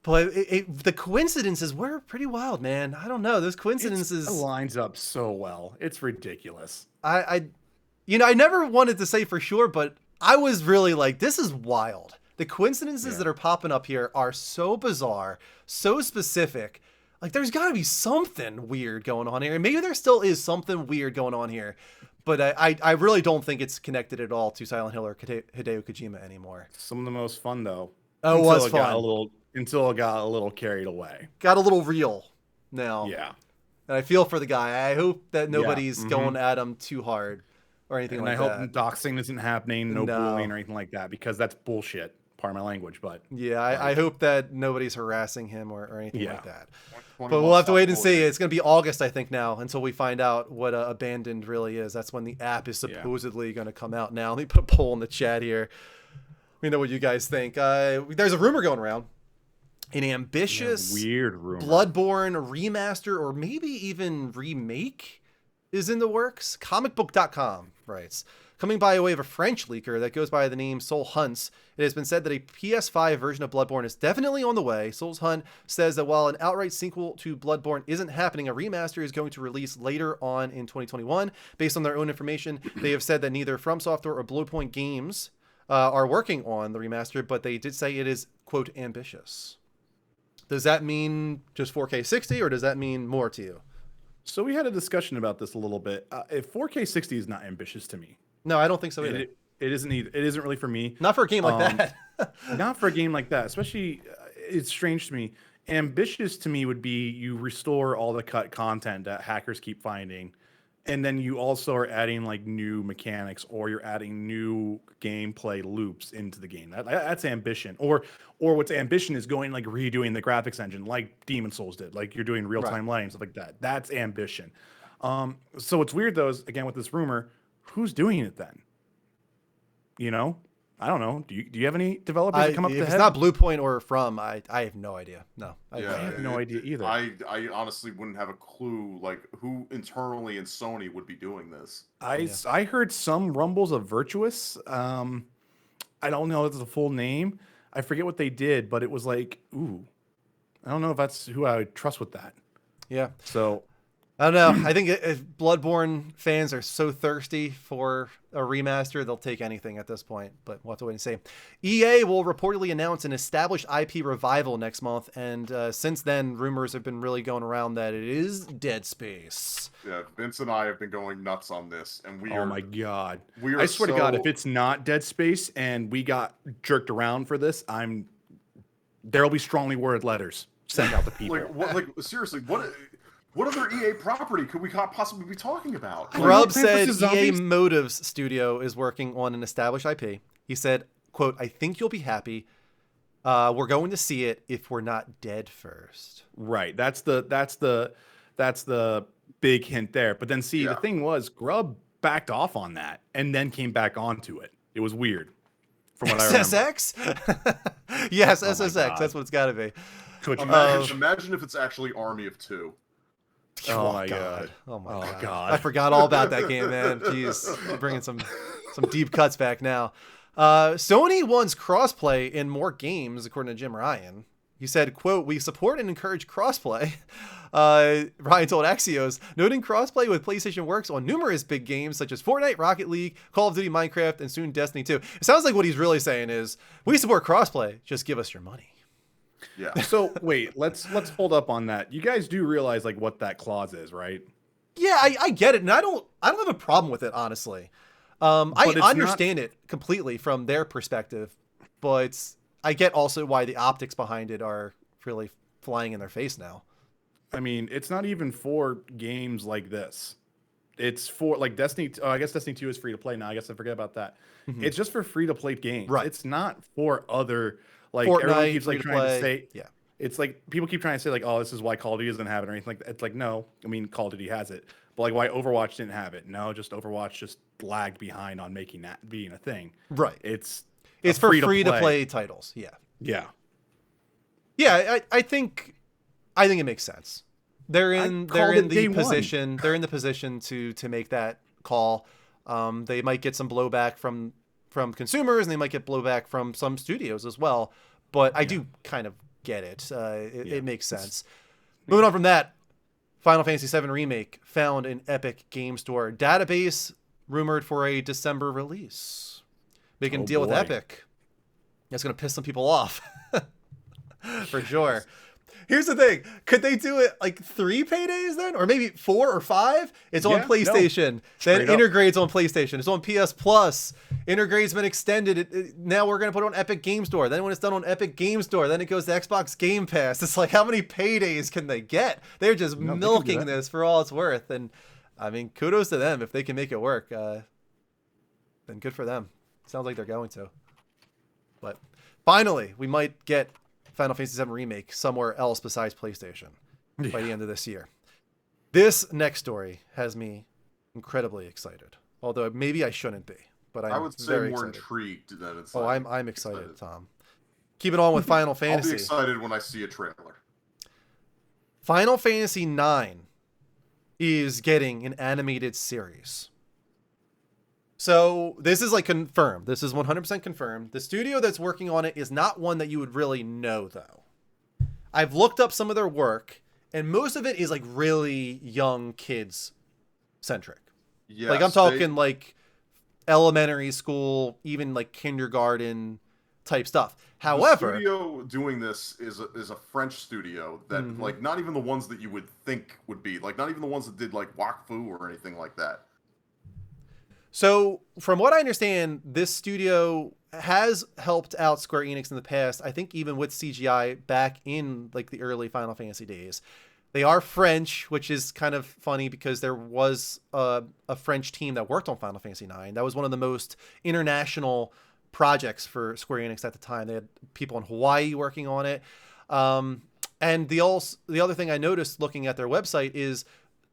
But the coincidences were pretty wild, man. I don't know. Those coincidences it lines up so well. It's ridiculous. I never wanted to say for sure, but I was really like, this is wild. The coincidences that are popping up here are so bizarre, so specific. Like, there's got to be something weird going on here. And maybe there still is something weird going on here. But I really don't think it's connected at all to Silent Hill or Hideo Kojima anymore. Some of the most fun, though. Oh, it was fun. Until it got a little carried away. Got a little real now. Yeah. And I feel for the guy. I hope that nobody's going at him too hard or anything like that. And I hope doxing isn't happening, no bullying or anything like that, because that's bullshit. Pardon my language, but... Yeah, I hope that nobody's harassing him or anything like that. But we'll have to wait and see. It's going to be August, I think, now, until we find out what Abandoned really is. That's when the app is supposedly going to come out now. Let me put a poll in the chat here. We know what you guys think. There's a rumor going around. An ambitious weird rumor. Bloodborne remaster or maybe even remake is in the works. Comicbook.com writes, coming by way of a French leaker that goes by the name Soul Hunts, it has been said that a PS5 version of Bloodborne is definitely on the way. Soul's Hunt says that while an outright sequel to Bloodborne isn't happening, a remaster is going to release later on in 2021. Based on their own information, they have said that neither From Software or Bluepoint Games are working on the remaster, but they did say it is, quote, ambitious. Does that mean just 4K 60 or does that mean more to you? So we had a discussion about this a little bit. If 4K 60 is not ambitious to me. No, I don't think so either. It isn't either. It isn't really for me. Not for a game like that. Not for a game like that. Especially, it's strange to me. Ambitious to me would be you restore all the cut content that hackers keep finding and then you also are adding like new mechanics, or you're adding new gameplay loops into the game. That's ambition. Or what's ambition is going like redoing the graphics engine like Demon Souls did. Like you're doing real time lighting, stuff like that. That's ambition. So what's weird though is, again, with this rumor, who's doing it then? You know, I don't know. Do you have any developers that come up if to it's head? not Bluepoint or From, I have no idea. No, I have no idea either. I honestly wouldn't have a clue like who internally in Sony would be doing this. I heard some rumbles of Virtuous. I don't know if it's a full name. I forget what they did, but it was like, ooh, I don't know if that's who I would trust with that. Yeah. So I don't know. I think if Bloodborne fans are so thirsty for a remaster, they'll take anything at this point, but we'll have to wait and see. EA will reportedly announce an established IP revival next month, and since then, rumors have been really going around that it is Dead Space. Yeah, Vince and I have been going nuts on this, and oh my God. We are I swear to God, if it's not Dead Space and we got jerked around for this, there'll be strongly worded letters sent out to people. Seriously, what other EA property could we possibly be talking about? Grubb said EA Motives Studio is working on an established IP. He said, quote, "I think you'll be happy. We're going to see it if we're not dead first." Right. That's the big hint there. But then the thing was, Grubb backed off on that and then came back onto it. It was weird. From what I remember. SSX? Yes, SSX. That's what it's got to be. Could you imagine if it's actually Army of Two? Oh my God. Oh my God. I forgot all about that game, man. Jeez. You're bringing some deep cuts back now. Sony wants crossplay in more games, according to Jim Ryan. He said, quote, "We support and encourage crossplay." Ryan told Axios, noting crossplay with PlayStation works on numerous big games such as Fortnite, Rocket League, Call of Duty, Minecraft, and soon Destiny 2. It sounds like what he's really saying is, we support crossplay, just give us your money. Yeah. So wait, let's hold up on that. You guys do realize like what that clause is, right? Yeah, I get it, and I don't have a problem with it, honestly. I understand it completely from their perspective, but I get also why the optics behind it are really flying in their face now. I mean, it's not even for games like this. It's for like Destiny. Oh, I guess Destiny 2 is free to play now. I guess I forget about that. Mm-hmm. It's just for free to play games. Right. It's not for other like Fortnite, everyone keeps like trying play. to say. Yeah. It's like people keep trying to say like, oh, this is why Call of Duty doesn't have it or anything like that. It's like, no, I mean, Call of Duty has it, but like why Overwatch didn't have it? No, just Overwatch just lagged behind on making that being a thing. Right. It's for free to play titles. Yeah. Yeah. Yeah. I think it makes sense. They're in the position to make that call. They might get some blowback from consumers, and they might get blowback from some studios as well. But I do kind of get it. It makes sense. Moving on from that, Final Fantasy VII Remake found in Epic Game Store database, rumored for a December release. Making a deal with Epic. That's going to piss some people off. For sure. Here's the thing. Could they do it like 3 paydays then? Or maybe 4 or 5? It's on PlayStation. Then Intergrade's on PlayStation. It's on PS Plus. Intergrade's been extended. Now we're going to put it on Epic Game Store. Then when it's done on Epic Game Store, then it goes to Xbox Game Pass. It's like, how many paydays can they get? They're just milking this for all it's worth. And I mean, kudos to them. If they can make it work, then good for them. Sounds like they're going to. But finally, we might get Final Fantasy VII Remake somewhere else besides PlayStation by the end of this year. This next story has me incredibly excited. Although maybe I shouldn't be, but I would say very more excited. Intrigued than it's. Oh, I'm excited, Tom. Keeping on with Final Fantasy. I'll be excited when I see a trailer. Final Fantasy IX is getting an animated series. So this is like confirmed. This is 100% confirmed. The studio that's working on it is not one that you would really know, though. I've looked up some of their work, and most of it is like really young kids centric. Yes, like I'm talking like elementary school, even like kindergarten type stuff. However, the studio doing this is a French studio that like not even the ones that you would think would be like not even the ones that did like Wakfu or anything like that. So, from what I understand, this studio has helped out Square Enix in the past. I think even with CGI back in like the early Final Fantasy days. They are French, which is kind of funny because there was a French team that worked on Final Fantasy IX. That was one of the most international projects for Square Enix at the time. They had people in Hawaii working on it. And the other thing I noticed looking at their website is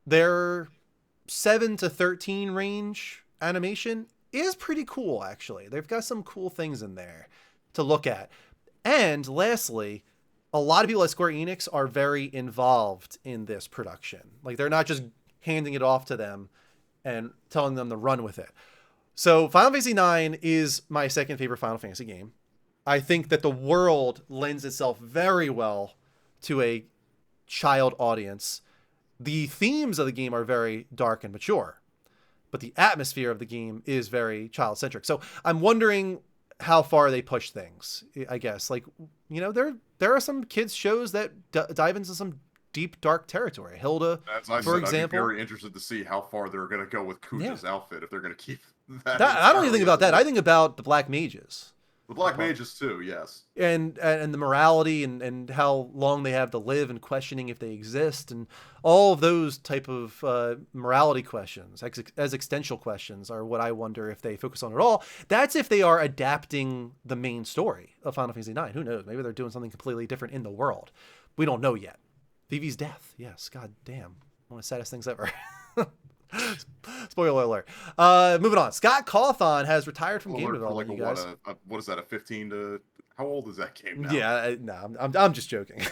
their 7 to 13 range animation is pretty cool, actually. They've got some cool things in there to look at. And lastly, a lot of people at Square Enix are very involved in this production. Like, they're not just handing it off to them and telling them to run with it. So Final Fantasy IX is my second favorite Final Fantasy game. I think that the world lends itself very well to a child audience. The themes of the game are very dark and mature, but the atmosphere of the game is very child-centric. So I'm wondering how far they push things, I guess. Like, you know, there are some kids shows that dive into some deep, dark territory. Hilda, for example. I'd be very interested to see how far they're going to go with Kuja's outfit, if they're going to keep that. I don't even think about that. I think about the Black Mages. The Black Mages too, yes. And the morality and how long they have to live and questioning if they exist and all of those type of morality questions, existential questions are what I wonder if they focus on at all. That's if they are adapting the main story of Final Fantasy IX. Who knows? Maybe they're doing something completely different in the world. We don't know yet. Vivi's death. Yes. God damn. One of the saddest things ever. Spoiler alert. Moving on. Scott Cawthon has retired from game development. Like you guys. What is that? A 15 to? How old is that game now? Yeah, no, I'm just joking.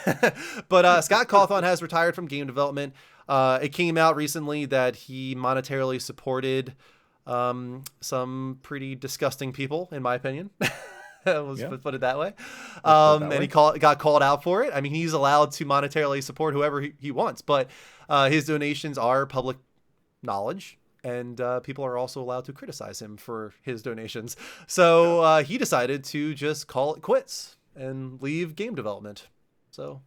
But Scott Cawthon has retired from game development. It came out recently that he monetarily supported some pretty disgusting people, in my opinion. Let's put it that way. And he got called out for it. I mean, he's allowed to monetarily support whoever he wants, but his donations are public knowledge, and people are also allowed to criticize him for his donations. So he decided to just call it quits and leave game development. So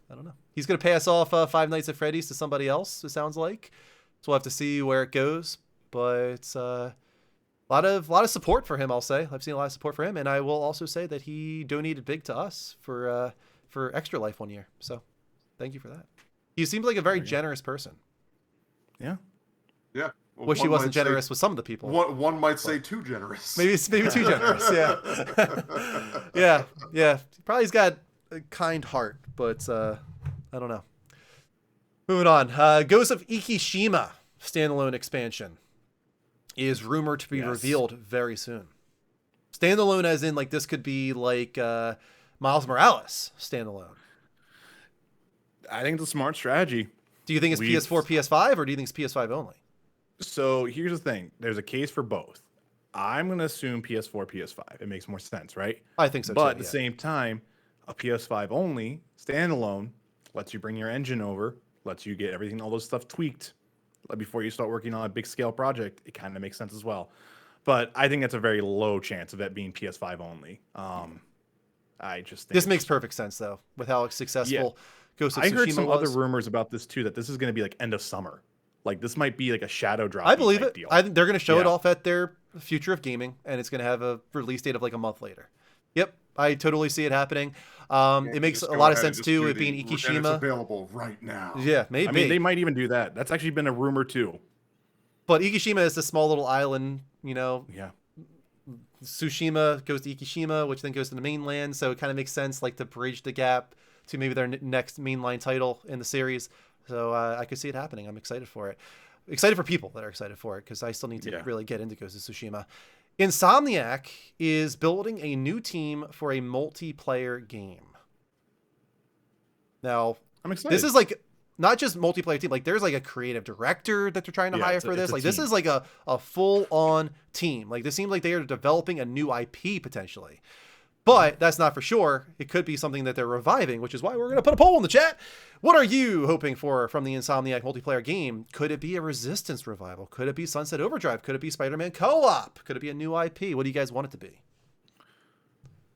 I don't know. He's going to pass off Five Nights at Freddy's to somebody else, it sounds like. So we'll have to see where it goes. But a lot of support for him, I'll say. I've seen a lot of support for him, and I will also say that he donated big to us for Extra Life one year. So thank you for that. He seems like a very generous person. Yeah. Yeah. Well, wish he wasn't generous with some of the people. One might say too generous. Maybe too generous. Yeah. Yeah. Probably he's got a kind heart, but I don't know. Moving on. Ghost of Ikishima standalone expansion is rumored to be revealed very soon. Standalone as in, like, this could be like Miles Morales standalone. I think it's a smart strategy. Do you think it's PS4, PS5, or do you think it's PS5 only? So here's the thing. There's a case for both. I'm going to assume PS4, PS5. It makes more sense, right? I think so, but too, at the same time, a PS5 only, standalone, lets you bring your engine over, lets you get everything, all those stuff tweaked before you start working on a big scale project. It kind of makes sense as well. But I think that's a very low chance of it being PS5 only. I just think this makes perfect sense, though, with how successful Ghost of Tsushima was. I heard some other rumors about this, too, that this is going to be like end of summer. Like, this might be like a shadow drop. I believe it. I think they're going to show it off at their Future of Gaming, and it's going to have a release date of like a month later. Yep, I totally see it happening. It makes a lot of sense, too, it being Ikishima. And it's available right now. Yeah, maybe. I mean, they might even do that. That's actually been a rumor, too. But Ikishima is a small little island, you know. Yeah. Tsushima goes to Ikishima, which then goes to the mainland, so it kind of makes sense, like, to bridge the gap to maybe their next mainline title in the series. So I could see it happening. I'm excited for it. Excited for people that are excited for it, because I still need to really get into Ghost of Tsushima. Insomniac is building a new team for a multiplayer game. Now, I'm excited. This is like not just multiplayer team. Like, there's like a creative director that they're trying to hire for this. Like, this is like a full-on team. Like, this seems like they are developing a new IP potentially. But that's not for sure. It could be something that they're reviving, which is why we're going to put a poll in the chat. What are you hoping for from the Insomniac multiplayer game? Could it be a Resistance revival? Could it be Sunset Overdrive? Could it be Spider-Man Co-op? Could it be a new IP? What do you guys want it to be?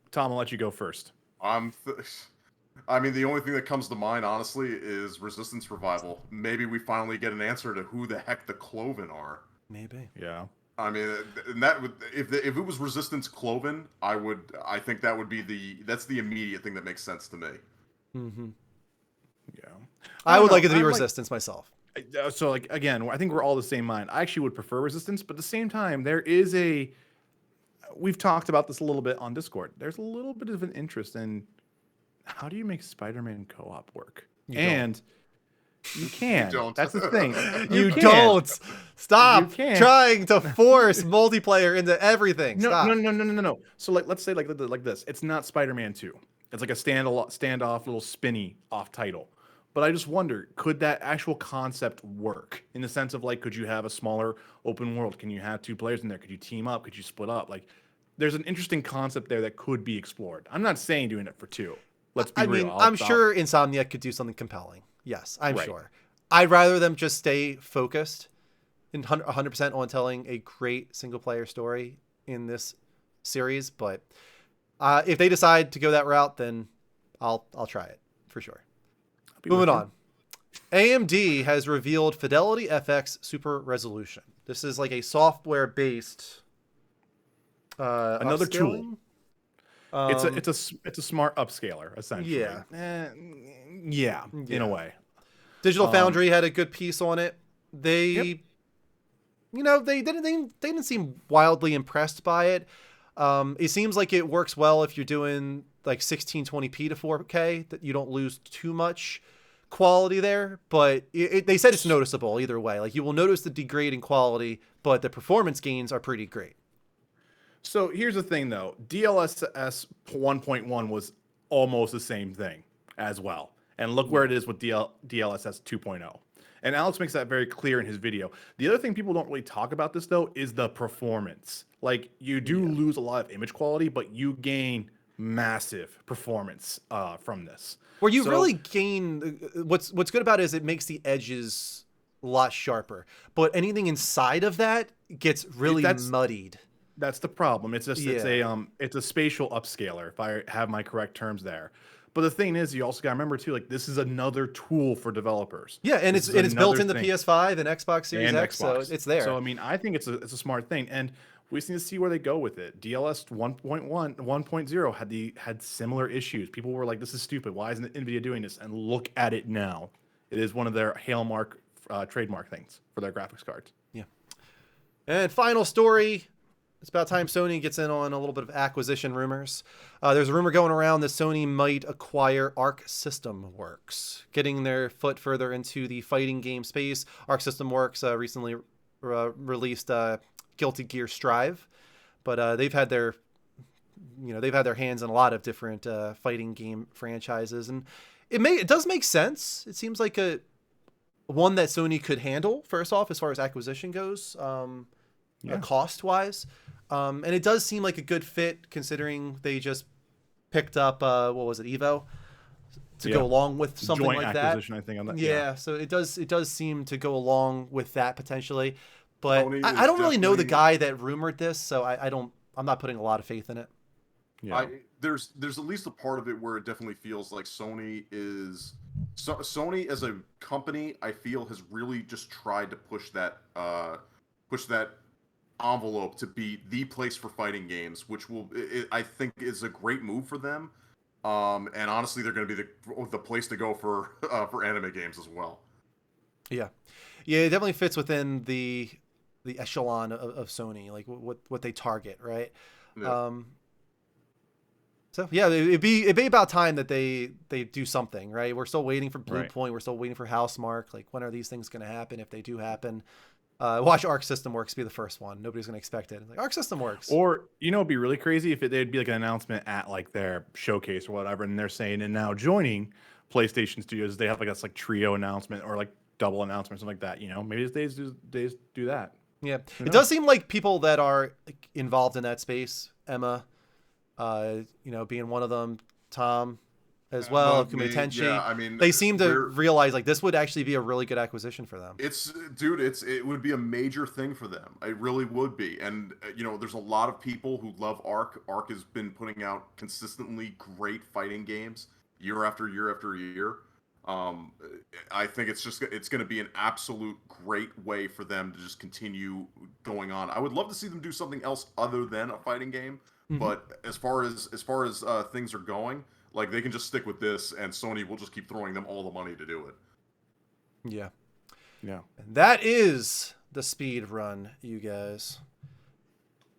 Tom, I'll let you go first. I mean, the only thing that comes to mind, honestly, is Resistance revival. Maybe we finally get an answer to who the heck the Cloven are. Maybe. Yeah. I mean, and that would, if it was Resistance Cloven, I think that would be that's the immediate thing that makes sense to me. Mm-hmm. Yeah. I would don't like it know. to be I'm like, Resistance myself. so like again, I think we're all the same mind. I actually would prefer Resistance, but at the same time, there is a. We've talked about this a little bit on Discord. There's a little bit of an interest in how do you make Spider-Man co-op work, You don't. and you You can. don't. That's the thing. You can. don't. You Stop can. trying to force multiplayer into everything. No, Stop. no, no, no, no, no, no. So like, let's say like this. It's not Spider-Man 2. It's like a standoff, little spinny off title. But I just wonder, could that actual concept work in the sense of like, could you have a smaller open world? Can you have two players in there? Could you team up? Could you split up? Like, there's an interesting concept there that could be explored. I'm not saying doing it for two. Let's be real. I'm sure Insomniac could do something compelling. Yes, I'm Right. sure. I'd rather them just stay focused and 100% on telling a great single player story in this series. But if they decide to go that route, then I'll try it for sure. Moving on. AMD has revealed Fidelity FX Super Resolution. This is like a software based Another tool. upscaling. It's a smart upscaler essentially. Yeah. Yeah, in a way. Digital Foundry had a good piece on it. They, Yep. they didn't seem wildly impressed by it. It seems like it works well if you're doing like 1620p to 4K, that you don't lose too much quality there. But they said it's noticeable either way. Like you will notice the degrading quality, but the performance gains are pretty great. So here's the thing, though. DLSS 1.1 was almost the same thing as well. And look where it is with DLSS 2.0. And Alex makes that very clear in his video. The other thing people don't really talk about this, though, is the performance. Like, you do lose a lot of image quality, but you gain massive performance from this. Where you really gain... What's good about it is it makes the edges a lot sharper. But anything inside of that gets really muddied. That's the problem. It's just it's a spatial upscaler, if I have my correct terms there. But the thing is, you also got to remember too, like this is another tool for developers. Yeah, and it's built into PS5 and Xbox Series X, so it's there. So I mean, I think it's a smart thing, and we just need to see where they go with it. DLS 1.0 had similar issues. People were like, "This is stupid. Why isn't Nvidia doing this?" And look at it now. It is one of their hallmark trademark things for their graphics cards. Yeah. And final story. It's about time Sony gets in on a little bit of acquisition rumors. There's a rumor going around that Sony might acquire Arc System Works, getting their foot further into the fighting game space. Arc System Works recently released Guilty Gear Strive, but they've had their hands in a lot of different fighting game franchises, and it does make sense. It seems like one that Sony could handle. First off, as far as acquisition goes. Cost wise, and it does seem like a good fit considering they just picked up what was it, Evo, to go along with something joint like acquisition, that. I think on that. Yeah, so it does seem to go along with that potentially, but Sony I don't really know the definitely- guy that rumored this, so I'm not putting a lot of faith in it. Yeah. There's at least a part of it where it definitely feels like Sony as a company, I feel, has really just tried to push that envelope to be the place for fighting games, which I think is a great move for them. And honestly, they're going to be the place to go for anime games as well. Yeah, it definitely fits within the echelon of Sony, like what they target, right? Yeah. So yeah, it'd be about time that they do something, right? We're still waiting for Blue Right. Point. We're still waiting for Housemarque. Like, when are these things going to happen? If they do happen, watch Arc System Works be the first one. Nobody's going to expect it. Like, Arc System Works. Or it'd be really crazy if they'd be like an announcement at like their showcase or whatever, and they're saying, and now joining PlayStation Studios, they have like a trio announcement or like double announcement, something like that. Maybe they do that. Yeah, it does seem like people that are like, involved in that space, Emma, being one of them, Tom as well, Kumatenchi. Yeah, I mean, they seem to realize like this would actually be a really good acquisition for them. It would be a major thing for them. It really would be. And there's a lot of people who love Arc. Arc has been putting out consistently great fighting games year after year after year. I think it's going to be an absolute great way for them to just continue going on. I would love to see them do something else other than a fighting game. Mm-hmm. But as far as things are going, Like, they can just stick with this, and Sony will just keep throwing them all the money to do it. Yeah. Yeah. And that is the speed run, you guys.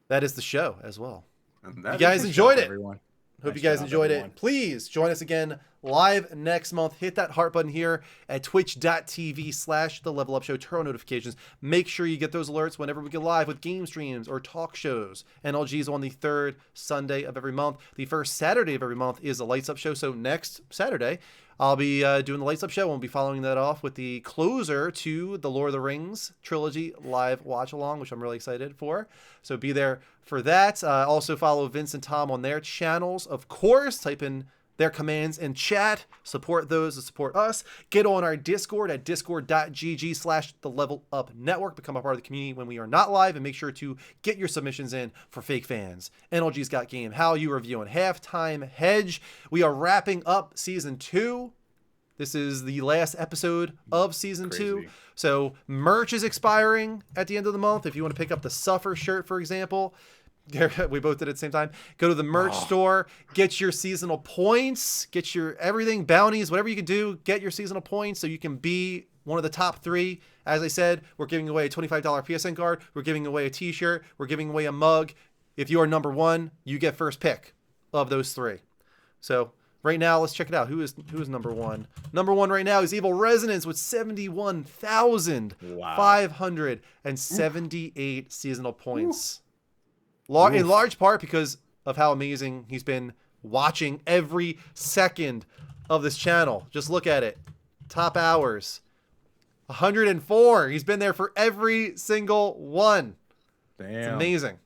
That is the show as well. And You that guys is- enjoyed it. Everyone. Hope Nice you guys job, enjoyed everyone. it. Please join us again live next month. Hit that heart button here at twitch.tv/The Level Up Show. Turn on notifications. Make sure you get those alerts whenever we get live with game streams or talk shows. NLG is on the third Sunday of every month. The first Saturday of every month is a Lights Up Show. So next Saturday, I'll be doing the Lights Up Show. We'll be following that off with the closer to the Lord of the Rings trilogy live watch along, which I'm really excited for. So be there for that. Also follow Vince and Tom on their channels, of course. Type in their commands in chat. Support those that support us. Get on our Discord at discord.gg/The Level Up Network. Become a part of the community when we are not live, and make sure to get your submissions in for fake fans. NLG's Got Game. How you reviewing? Halftime Hedge. We are wrapping up season 2. This is the last episode of season 2. Crazy. So merch is expiring at the end of the month. If you want to pick up the Suffer shirt, for example, we both did it at the same time. Go to the merch store, get your seasonal points, get your everything, bounties, whatever you can do, get your seasonal points so you can be one of the top 3. As I said, we're giving away a $25 PSN card. We're giving away a t-shirt. We're giving away a mug. If you are number 1, you get first pick of those 3. So right now, let's check it out. Who is number 1? Number 1 right now is Evil Resonance with 71,578 seasonal points. In large part because of how amazing he's been watching every second of this channel. Just look at it. Top hours. 104. He's been there for every single one. Damn. It's amazing.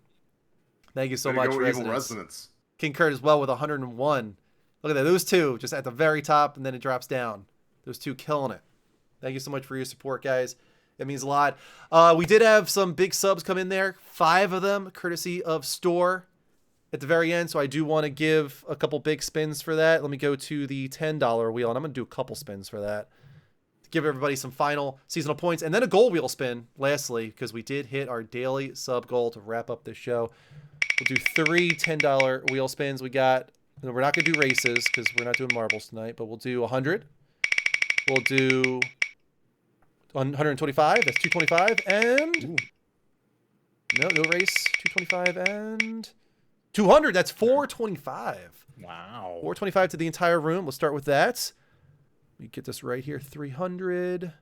Thank you so Way to much, go, Evil Resonance. Resonance. King Kurt as well with 101. Look at that. Those two just at the very top, and then it drops down. Those two killing it. Thank you so much for your support, guys. It means a lot. We did have some big subs come in there. 5 of them, courtesy of S.T.A.L.K.E.R. at the very end. So I do want to give a couple big spins for that. Let me go to the $10 wheel, and I'm going to do a couple spins for that. To give everybody some final seasonal points. And then a gold wheel spin, lastly, because we did hit our daily sub goal to wrap up this show. We'll do 3 $10 wheel spins. We got... We're not going to do races because we're not doing marbles tonight, but we'll do 100. We'll do 125. That's 225. And no race. 225 and 200. That's 425. Wow. 425 to the entire room. Let's start with that. Let me get this right here. 300,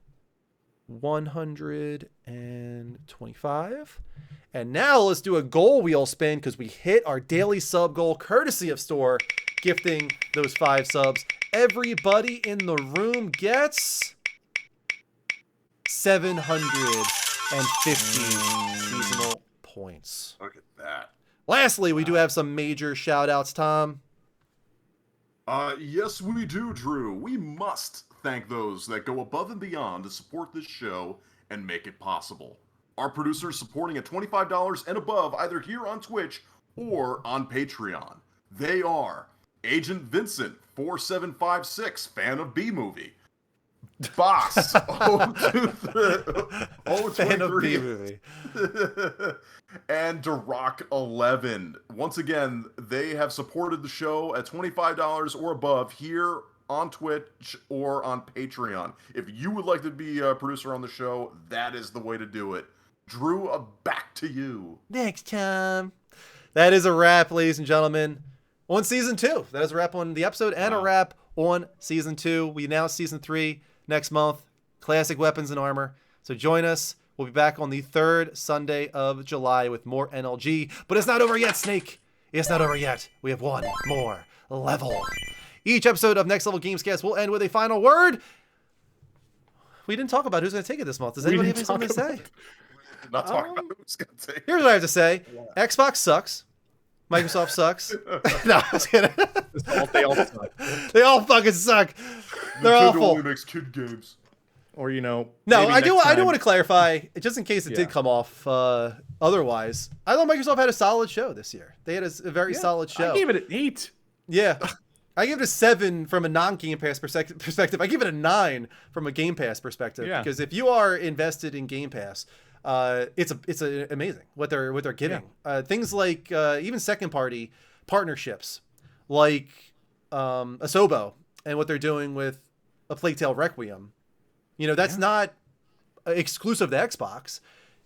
125. And now let's do a goal wheel spin because we hit our daily sub goal courtesy of S.T.A.L.K.E.R. gifting those 5 subs. Everybody in the room gets 750 seasonal points. Look at that. Lastly, we do have some major shout outs, Tom. Yes, we do, Drew. We must thank those that go above and beyond to support this show and make it possible. Our producers supporting at $25 and above, either here on Twitch or on Patreon. They are Agent Vincent 4756, fan of B-Movie. Boss 023 Fan of B-Movie. and Duroc11. Once again, they have supported the show at $25 or above here on Twitch or on Patreon. If you would like to be a producer on the show, that is the way to do it. Drew, back to you. Next time. That is a wrap, ladies and gentlemen, on season 2. That is a wrap on the episode and a wrap on season 2. We announce season 3 next month. Classic weapons and armor. So join us. We'll be back on the 3rd Sunday of July with more NLG. But it's not over yet, Snake. It's not over yet. We have one more level. Each episode of Next Level Gamescast will end with a final word. We didn't talk about who's going to take it this month. Does anybody have something to say? Not talking about who's going to take. Here's what I have to say. Xbox sucks. Microsoft sucks. No, I was kidding. They all suck. They all fucking suck. They're Nintendo awful. only makes kid games. Or, you know. No, maybe I do next time- want to clarify, just in case it Yeah. did come off otherwise. I thought Microsoft had a solid show this year. They had a very solid show. I gave it an 8. Yeah. I give it a 7 from a non-Game Pass perspective. I give it a 9 from a Game Pass perspective. Yeah. Because if you are invested in Game Pass, it's amazing what they're giving. Things like even second party partnerships, like Asobo and what they're doing with A Plague Tale Requiem. You know, that's not exclusive to Xbox,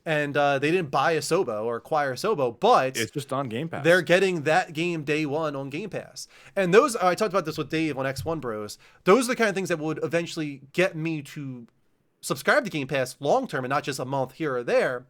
and they didn't buy Asobo or acquire Asobo, but It's just on Game Pass. they're getting that game day one on Game Pass. And those, I talked about this with Dave on X1 Bros. Those are the kind of things that would eventually get me to subscribe to Game Pass long term and not just a month here or there,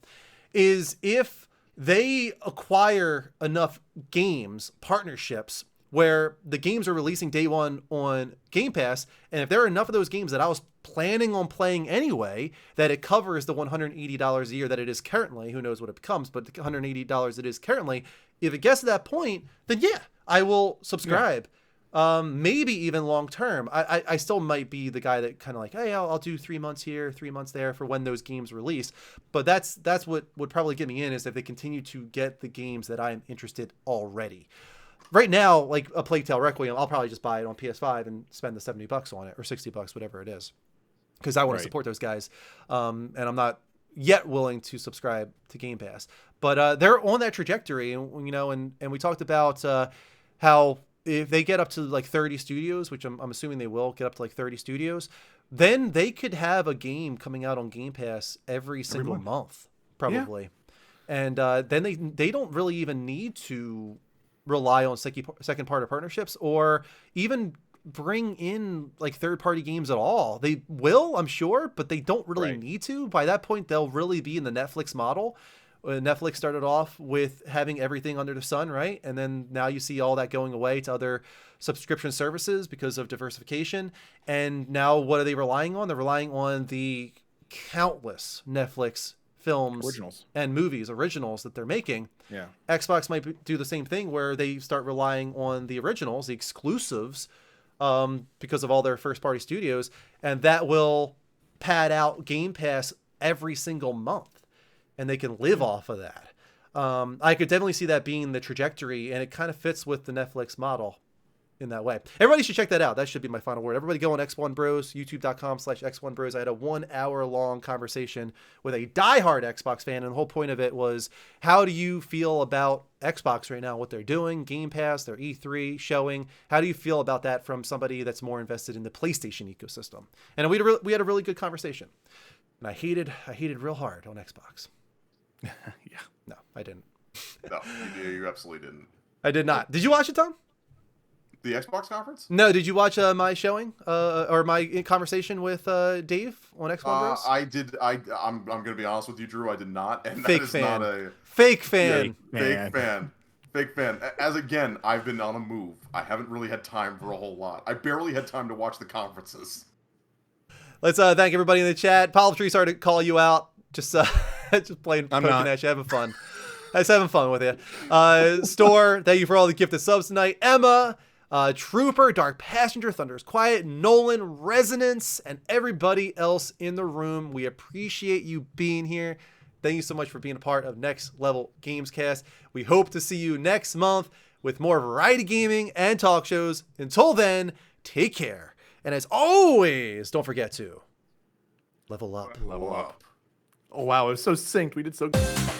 is if they acquire enough games, partnerships, where the games are releasing day one on Game Pass, and if there are enough of those games that I was planning on playing anyway, that it covers the $180 a year that it is currently, who knows what it becomes, but the $180 it is currently, if it gets to that point, then yeah, I will subscribe. Maybe even long term. I still might be the guy that kind of like, hey, I'll do 3 months here, 3 months there for when those games release. But that's what would probably get me in, is if they continue to get the games that I'm interested already. Right now, like A Plague Tale Requiem, I'll probably just buy it on PS5 and spend the $70 on it, or $60, whatever it is, because I want to support those guys. And I'm not yet willing to subscribe to Game Pass, but they're on that trajectory. And you know, and we talked about how if they get up to like 30 studios, which I'm assuming they will get up to like 30 studios, then they could have a game coming out on Game Pass every single month, probably. And then they don't really even need to rely on second party partnerships or even bring in like third-party games at all. They will, I'm sure, but they don't really need to. By that point, they'll really be in the Netflix model. Netflix started off with having everything under the sun, right? And then now you see all that going away to other subscription services because of diversification. And now what are they relying on? They're relying on the countless Netflix films and movies, originals that they're making. Yeah. Xbox might do the same thing where they start relying on the originals, the exclusives, because of all their first party studios, and that will pad out Game Pass every single month, and they can live off of that. I could definitely see that being the trajectory, and it kind of fits with the Netflix model in that way. Everybody should check that out. That should be my final word. Everybody go on X1 Bros, youtube.com/X1 Bros. I had a 1 hour long conversation with a diehard Xbox fan, and the whole point of it was, how do you feel about Xbox right now, what they're doing, Game Pass, their E3 showing? How do you feel about that from somebody that's more invested in the PlayStation ecosystem? And we had a really good conversation. And I hated real hard on Xbox. Yeah. No, I didn't. No, you absolutely didn't. I did not. Did you watch it, Tom? The Xbox conference? No, did you watch my showing or my conversation with Dave on Xbox Bros? I did. I'm going to be honest with you, Drew. I did not. And fake that is fan. Not a fake fan. Fake fan. As again, I've been on a move. I haven't really had time for a whole lot. I barely had time to watch the conferences. Let's thank everybody in the chat. Olive Tree started to call you out. Just playing, poking at you, having fun. I was having fun with you. Store, thank you for all the gifted subs tonight. Emma, Trooper, Dark Passenger, Thunder's Quiet, Nolan, Resonance, and everybody else in the room. We appreciate you being here. Thank you so much for being a part of Next Level Gamescast. We hope to see you next month with more variety gaming and talk shows. Until then, take care. And as always, don't forget to level up. Level up. Oh, wow. It was so synced. We did so good.